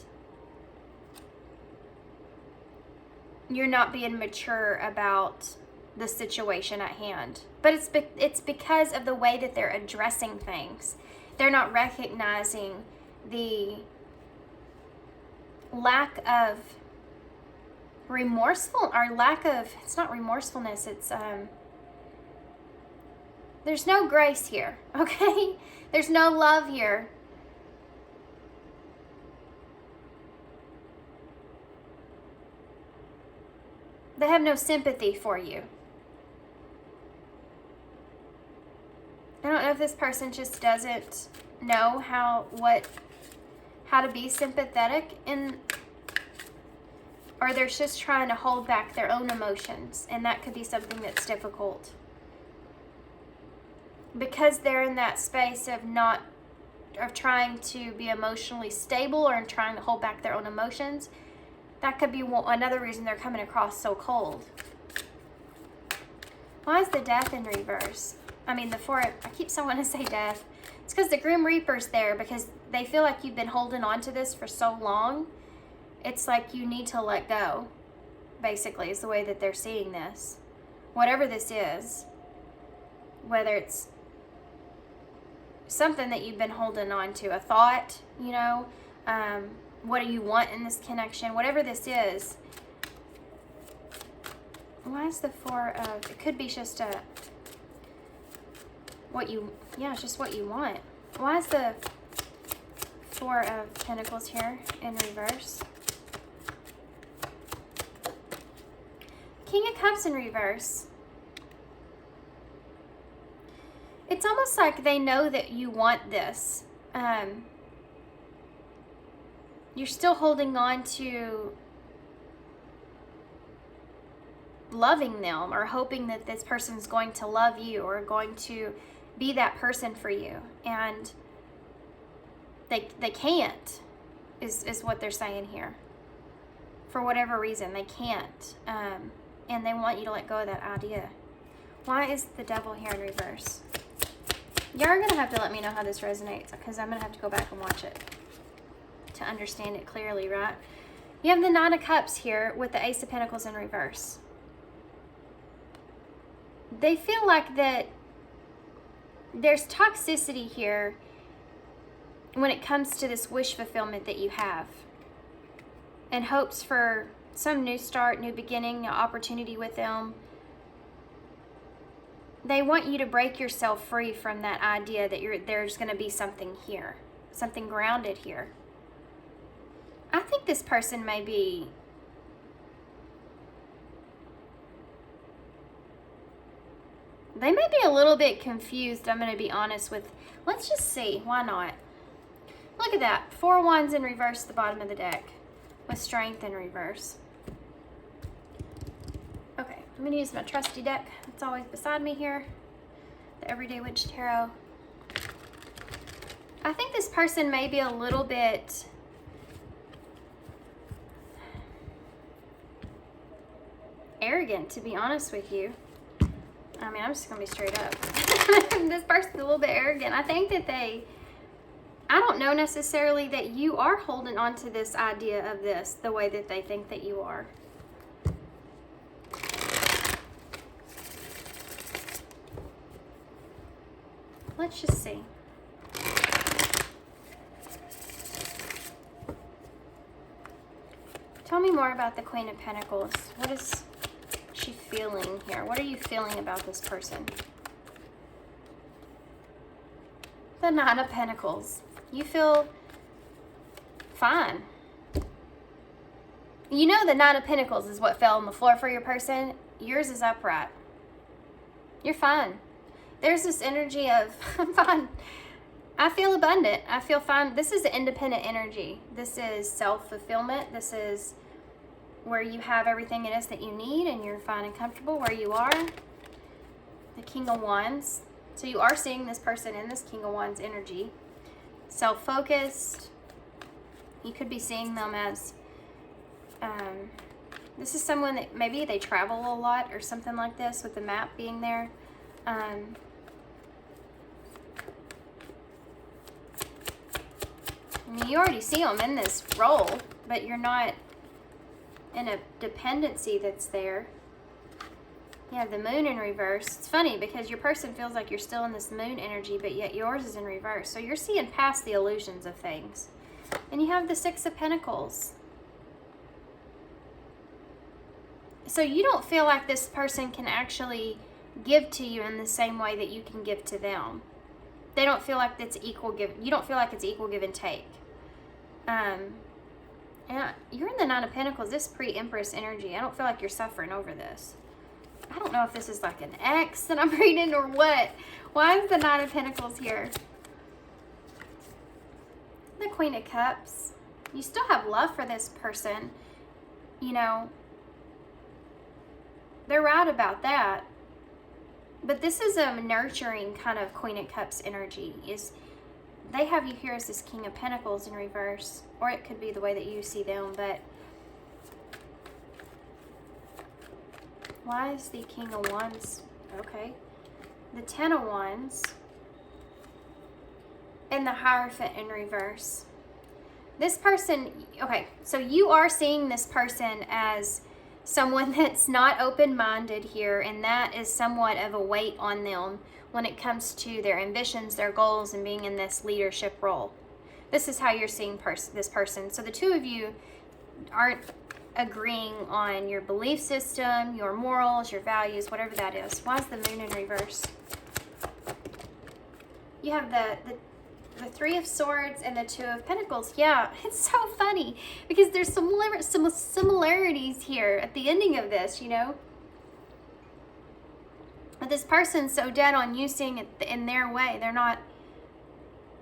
you're not being mature about the situation at hand. But it's because of the way that they're addressing things. They're not recognizing the lack of it's not remorsefulness, it's there's no grace here, okay? There's no love here. They have no sympathy for you. I don't know if this person just doesn't know how to be sympathetic, or they're just trying to hold back their own emotions, and that could be something that's difficult. Because they're in that space of trying to be emotionally stable or in trying to hold back their own emotions, that could be another reason they're coming across so cold. Why is the Death in reverse? I mean, I keep wanting to say Death. It's because the Grim Reaper's there, because they feel like you've been holding on to this for so long. It's like you need to let go, basically, is the way that they're seeing this. Whatever this is, whether it's something that you've been holding on to, a thought, you know, what do you want in this connection, whatever this is. Why is the Four of, it could be just it's just what you want. Why is the Four of Pentacles here in reverse? King of Cups in reverse. It's almost like they know that you want this. You're still holding on to loving them, or hoping that this person's going to love you or going to be that person for you. And they can't, is what they're saying here. For whatever reason, they can't. And they want you to let go of that idea. Why is the Devil here in reverse? You're going to have to let me know how this resonates, because I'm going to have to go back and watch it to understand it clearly, right? You have the Nine of Cups here with the Ace of Pentacles in reverse. They feel like that there's toxicity here when it comes to this wish fulfillment that you have, and hopes for some new start, new beginning, opportunity with them. They want you to break yourself free from that idea that there's going to be something here, something grounded here. I think this person may be a little bit confused, I'm going to be honest with. Let's just see. Why not? Look at that. 4 of Wands in reverse at the bottom of the deck with Strength in reverse. Okay, I'm going to use my trusty deck that's always beside me here, the Everyday Witch Tarot. I think this person may be a little bit arrogant, to be honest with you. I mean, I'm just going to be straight up. This person's a little bit arrogant. I think that I don't know necessarily that you are holding on to this idea of this the way that they think that you are. Let's just see. Tell me more about the Queen of Pentacles. What is she feeling here? What are you feeling about this person? The Nine of Pentacles. You feel fine. You know the Nine of Pentacles is what fell on the floor for your person. Yours is upright. You're fine. There's this energy of, I'm fine. I feel abundant. I feel fine. This is independent energy. This is self-fulfillment. This is where you have everything it is that you need and you're fine and comfortable where you are. The King of Wands. So you are seeing this person in this King of Wands energy. Self-focused. You could be seeing them as, this is someone that maybe they travel a lot or something like this, with the map being there. I mean, you already see them in this role, but you're not in a dependency that's there. Yeah, the moon in reverse. It's funny because your person feels like you're still in this moon energy, but yet yours is in reverse. So you're seeing past the illusions of things. And you have the Six of Pentacles. So you don't feel like this person can actually give to you in the same way that you can give to them. They don't feel like it's equal give. You don't feel like it's equal give and take. And you're in the Nine of Pentacles. This pre-Empress energy. I don't feel like you're suffering over this. I don't know if this is like an X that I'm reading or what. Why is the Nine of Pentacles here? The Queen of Cups. You still have love for this person. You know, they're right about that. But this is a nurturing kind of Queen of Cups energy. They have you here as this King of Pentacles in reverse. Or it could be the way that you see them, but why is the King of Wands? Okay. The Ten of Wands. And the Hierophant in reverse. This person, okay, so you are seeing this person as someone that's not open-minded here, and that is somewhat of a weight on them when it comes to their ambitions, their goals, and being in this leadership role. This is how you're seeing this person. So the two of you aren't agreeing on your belief system, your morals, your values, whatever that is. Why is the Moon in reverse? You have the Three of Swords and the Two of Pentacles. Yeah, it's so funny because there's some similarities here at the ending of this, you know. But this person's so dead on you seeing it in their way. They're not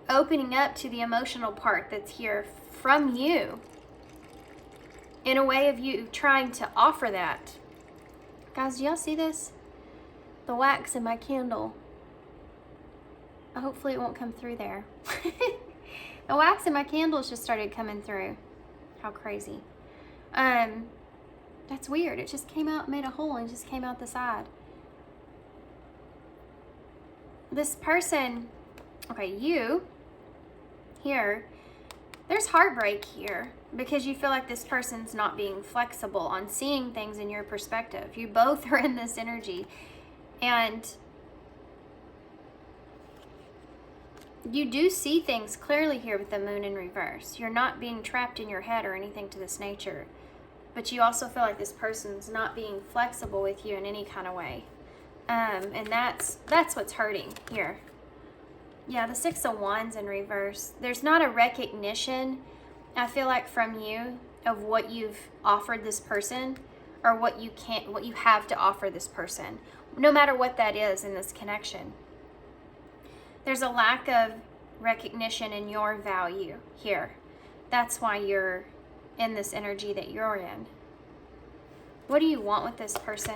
opening up to the emotional part that's here from you in a way of you trying to offer that. Guys, do y'all see this? The wax in my candle. Hopefully it won't come through there. The wax in my candles just started coming through. How crazy. That's weird. It just came out, made a hole, and just came out the side. This person, okay, you here, there's heartbreak here because you feel like this person's not being flexible on seeing things in your perspective. You both are in this energy, and you do see things clearly here with the Moon in reverse. You're not being trapped in your head or anything to this nature. But you also feel like this person's not being flexible with you in any kind of way. And that's what's hurting here. Yeah, the Six of Wands in reverse. There's not a recognition, I feel like, from you of what you've offered this person or what you have to offer this person. No matter what that is in this connection. There's a lack of recognition in your value here. That's why you're in this energy that you're in. What do you want with this person?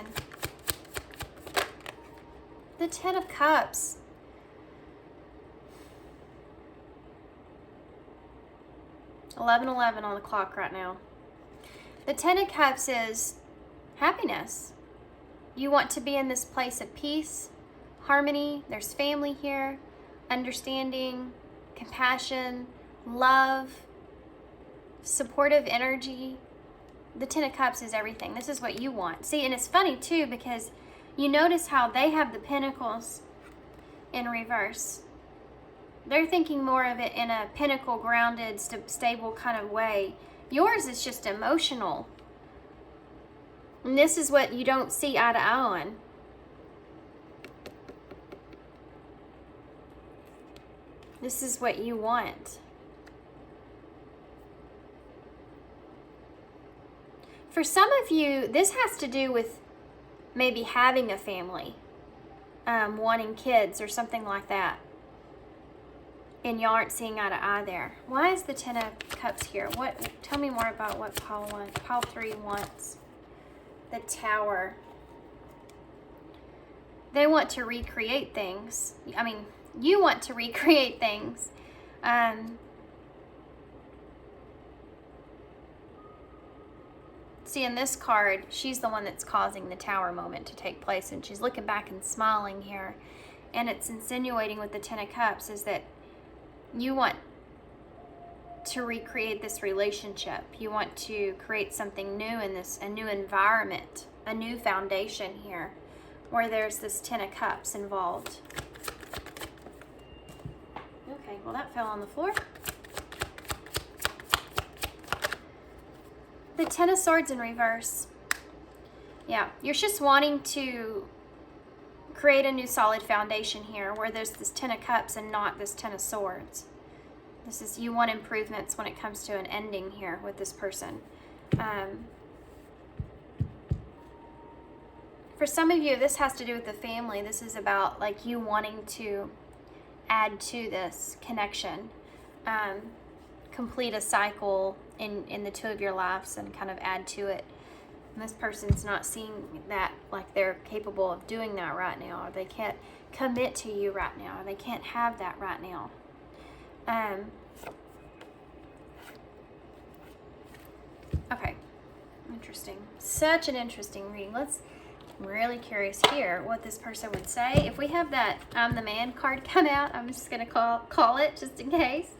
The Ten of Cups. (11:11) on the clock right now. The Ten of Cups is happiness. You want to be in this place of peace, harmony. There's family here. Understanding, compassion, love, supportive energy. The Ten of Cups is everything. This is what you want. See, and it's funny too because you notice how they have the Pentacles in reverse. They're thinking more of it in a pinnacle, grounded, stable kind of way. Yours is just emotional. And this is what you don't see eye to eye on. This is what you want. For some of you, this has to do with maybe having a family, wanting kids or something like that. And y'all aren't seeing eye to eye there. Why is the Ten of Cups here? Tell me more about what Pile 3 wants. The Tower. They want to recreate things. I mean, you want to recreate things. See, in this card, she's the one that's causing the Tower moment to take place, and she's looking back and smiling here. And it's insinuating with the Ten of Cups is that you want to recreate this relationship. You want to create something new in this, a new environment, a new foundation here where there's this Ten of Cups involved. Okay, well that fell on the floor. The Ten of Swords in reverse. Yeah, you're just wanting to create a new solid foundation here where there's this Ten of Cups and not this Ten of Swords. This is, you want improvements when it comes to an ending here with this person. For some of you, this has to do with the family. This is about like you wanting to add to this connection, complete a cycle in the two of your lives and kind of add to it. And this person's not seeing that like they're capable of doing that right now, or they can't commit to you right now, or they can't have that right now. Okay, interesting. Such an interesting reading. I'm really curious here what this person would say. If we have that I'm the Man card come out, I'm just going to call it just in case.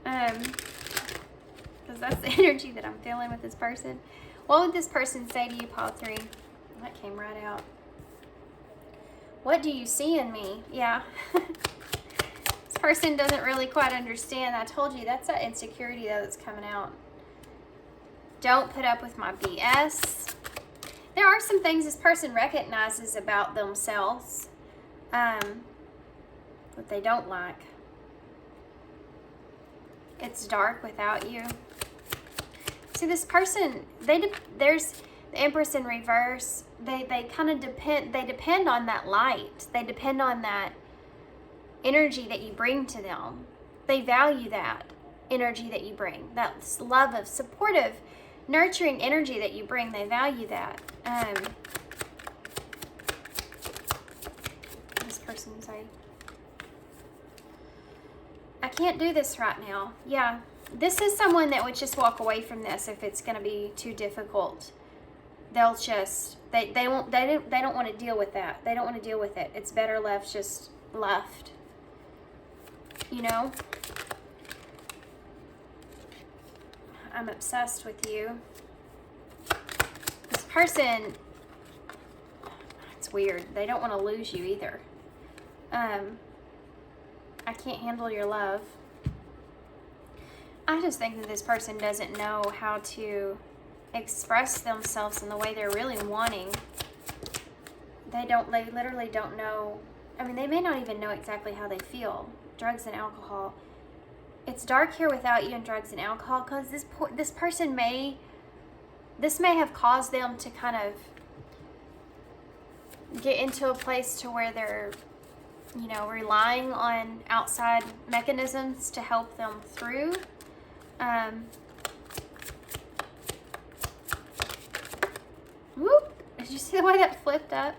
Because that's the energy that I'm feeling with this person. What would this person say to you, pile 3? That came right out. What do you see in me? Yeah. This person doesn't really quite understand. I told you, that's that insecurity though that's coming out. Don't put up with my BS. There are some things this person recognizes about themselves that they don't like. It's dark without you. See, this person, there's the Empress in reverse. They kind of depend on that light. They depend on that energy that you bring to them. They value that energy that you bring. That love of supportive, nurturing energy that you bring. They value that. This person say, I can't do this right now. Yeah. This is someone that would just walk away from this if it's going to be too difficult. They'll just they don't want to deal with that. They don't want to deal with it. It's better left just left. You know? I'm obsessed with you. This person, it's weird. They don't want to lose you either. I can't handle your love. I just think that this person doesn't know how to express themselves in the way they're really wanting. They literally don't know. I mean, they may not even know exactly how they feel. Drugs and alcohol. It's dark here without you and drugs and alcohol because this person may have caused them to kind of get into a place to where they're, you know, relying on outside mechanisms to help them through. Whoop! Did you see the way that flipped up?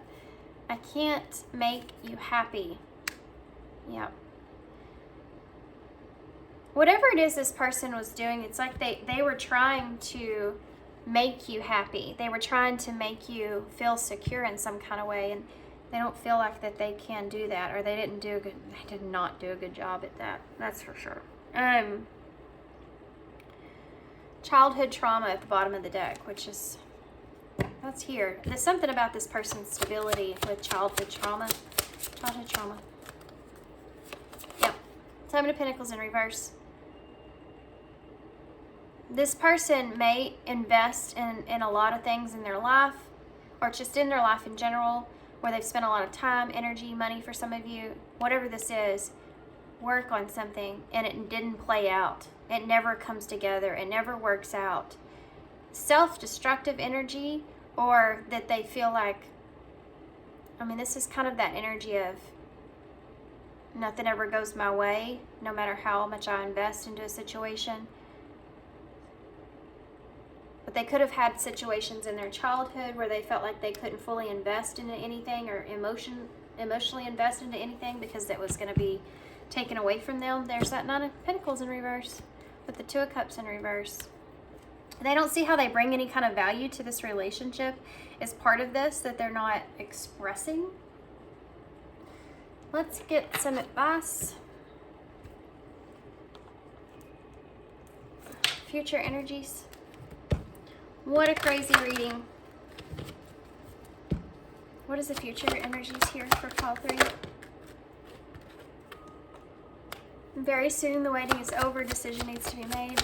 I can't make you happy. Yep. Whatever it is this person was doing, it's like they were trying to make you happy. They were trying to make you feel secure in some kind of way, and they don't feel like that they can do that, or they did not do a good job at that. That's for sure. Childhood trauma at the bottom of the deck, which is, that's here. There's something about this person's stability with childhood trauma. Childhood trauma. Yep. Seven of Pentacles in reverse. This person may invest in a lot of things in their life, or just in their life in general, where they've spent a lot of time, energy, money for some of you. Whatever this is, work on something and it didn't play out. It never comes together. It never works out. Self-destructive energy, or that they feel like, I mean, this is kind of that energy of nothing ever goes my way, no matter how much I invest into a situation. But they could have had situations in their childhood where they felt like they couldn't fully invest into anything, or emotionally invest into anything, because that was going to be taken away from them. There's that Nine of Pentacles in reverse with the Two of Cups in reverse. They don't see how they bring any kind of value to this relationship as part of this that they're not expressing. Let's get some advice. Future energies. What a crazy reading. What is the future energies here for pile 3? Very soon the waiting is over. Decision needs to be made.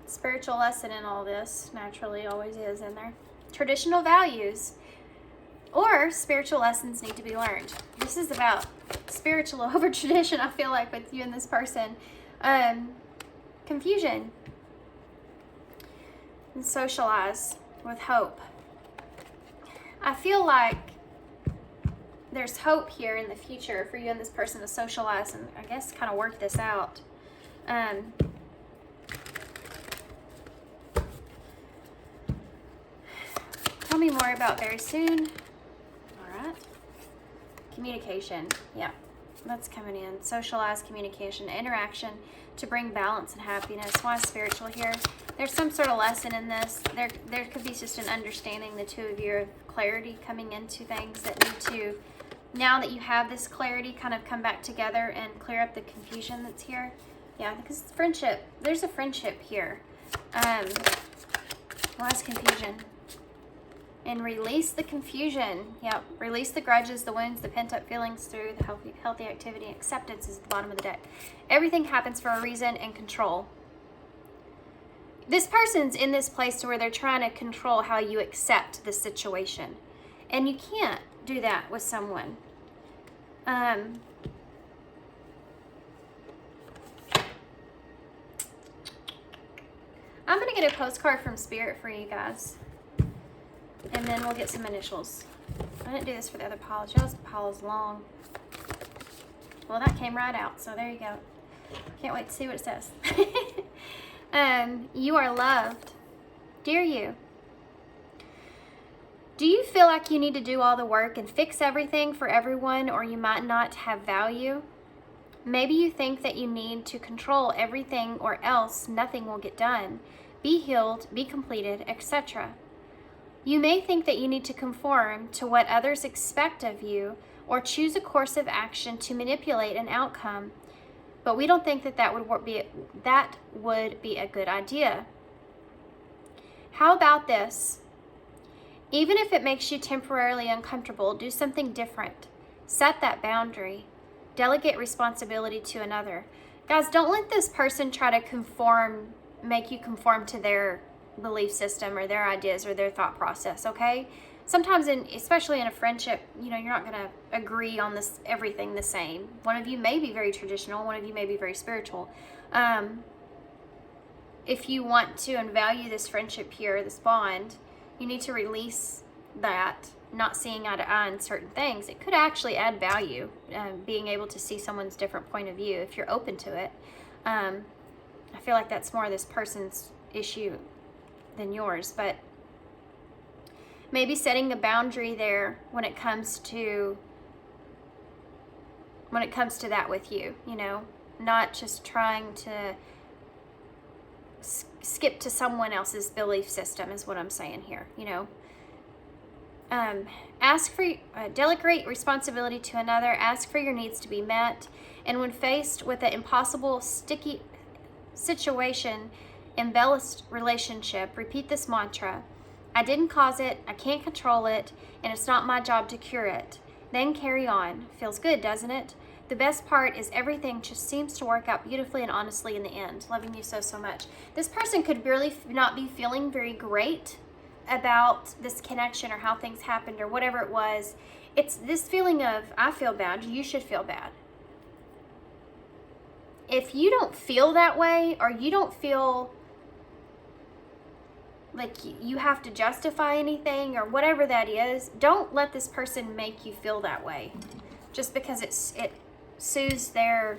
Spiritual lesson in all this, naturally, always is in there. Traditional values or spiritual lessons need to be learned. This is about spiritual over tradition, I feel like, with you and this person. Confusion. And socialize with hope. I feel like there's hope here in the future for you and this person to socialize and, I guess, kind of work this out. Tell me more about very soon. All right. Communication. Yeah, that's coming in. Socialize, communication, interaction to bring balance and happiness. Why spiritual here? There's some sort of lesson in this. There could be just an understanding, the two of you, of clarity coming into things that need to, now that you have this clarity, kind of come back together and clear up the confusion that's here. Yeah, because friendship, there's a friendship here. Why is confusion? And release the confusion. Yep. Release the grudges, the wounds, the pent-up feelings through the healthy activity. Acceptance is the bottom of the deck. Everything happens for a reason, and control. This person's in this place to where they're trying to control how you accept the situation. And you can't do that with someone. I'm going to get a postcard from Spirit for you guys. And then we'll get some initials. I didn't do this for the other pile. Y'all's pile is long. Well, that came right out, so there you go. Can't wait to see what it says. You are loved. Dear you. Do you feel like you need to do all the work and fix everything for everyone, or you might not have value? Maybe you think that you need to control everything or else nothing will get done. Be healed, be completed, etc. You may think that you need to conform to what others expect of you or choose a course of action to manipulate an outcome, but we don't think that would be a good idea. How about this? Even if it makes you temporarily uncomfortable, do something different. Set that boundary. Delegate responsibility to another. Guys, don't let this person try to make you conform to their belief system or their ideas or their thought process, okay? Sometimes, especially in a friendship, you're not going to agree on everything the same. One of you may be very traditional, one of you may be very spiritual. If you want to and value this friendship here, this bond, you need to release that, not seeing eye to eye on certain things. It could actually add value, being able to see someone's different point of view if you're open to it. I feel like that's more this person's issue than yours, but maybe setting a boundary there when it comes to that with you, not just trying to skip to someone else's belief system is what I'm saying here, delegate responsibility to another, ask for your needs to be met, and when faced with an impossible, sticky situation, embellished relationship, repeat this mantra: I didn't cause it, I can't control it, and it's not my job to cure it. Then carry on. Feels good, doesn't it? The best part is everything just seems to work out beautifully and honestly in the end. Loving you so, so much. This person could really not be feeling very great about this connection or how things happened or whatever it was. It's this feeling of, I feel bad, you should feel bad. If you don't feel that way, or you don't feel like you have to justify anything or whatever that is, don't let this person make you feel that way just because it soothes their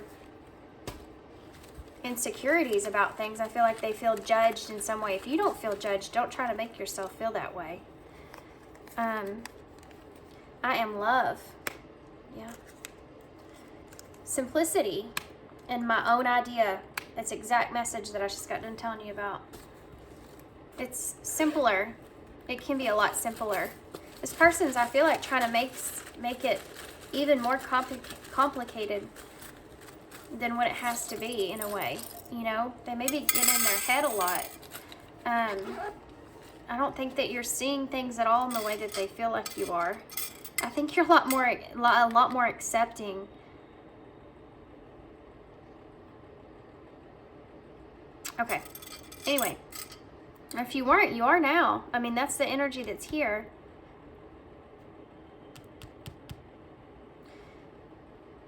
insecurities about things. I feel like they feel judged in some way. If you don't feel judged, don't try to make yourself feel that way. I am love. Yeah. Simplicity and my own idea. That's the exact message that I just got done telling you about. It's simpler. It can be a lot simpler. This person's, I feel like, trying to make it even more complicated than what it has to be in a way. They may be getting in their head a lot. I don't think that you're seeing things at all in the way that they feel like you are. I think you're a lot more accepting. Okay. Anyway, if you weren't, you are now. I mean, that's the energy that's here.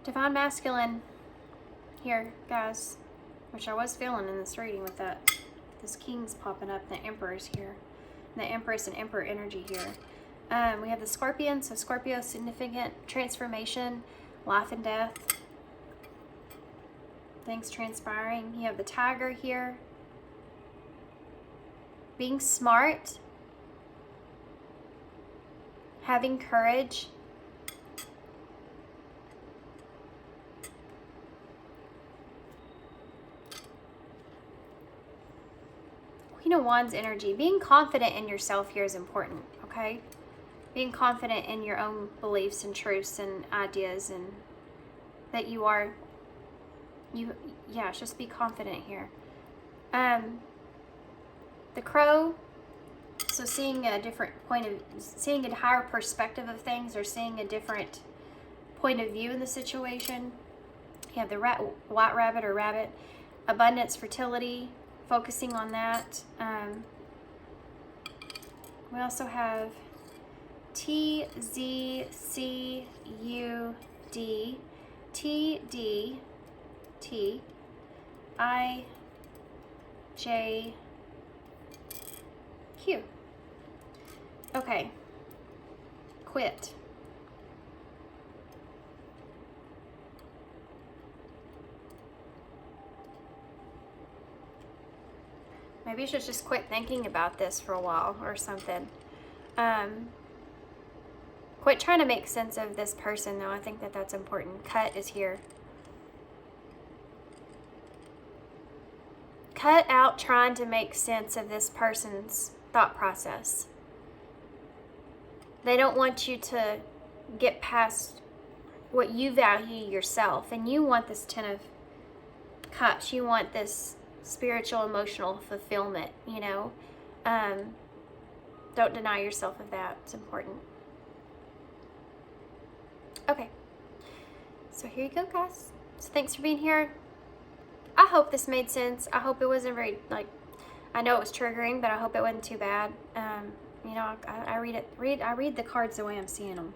Divine Masculine here, guys, which I was feeling in this reading with that. This King's popping up, the Emperor's here. And the Empress and Emperor energy here. We have the Scorpion, so Scorpio, significant transformation, life and death. Things transpiring. You have the Tiger here. Being smart. Having courage. Queen of Wands energy. Being confident in yourself here is important, okay? Being confident in your own beliefs and truths and ideas, and that you are, yeah, just be confident here. The Crow, so seeing a different seeing a higher perspective of things, or seeing a different point of view in the situation. You have the White Rabbit or Rabbit, abundance, fertility, focusing on that. We also have TZCUD, TDTIJQ. Okay. Quit. Maybe you should just quit thinking about this for a while or something. Quit trying to make sense of this person, though. I think that that's important. Cut is here. Cut out trying to make sense of this person's thought process. They don't want you to get past what you value yourself. And you want this 10 of Cups. You want this spiritual, emotional fulfillment, you know. Don't deny yourself of that. It's important. Okay. So here you go, guys. So thanks for being here. I hope this made sense. I hope it wasn't very, like, I know it was triggering, but I hope it wasn't too bad. You know, I read the cards the way I'm seeing them.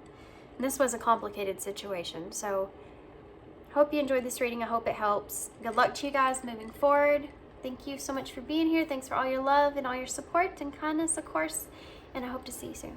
And this was a complicated situation. So hope you enjoyed this reading. I hope it helps. Good luck to you guys moving forward. Thank you so much for being here. Thanks for all your love and all your support and kindness, of course. And I hope to see you soon.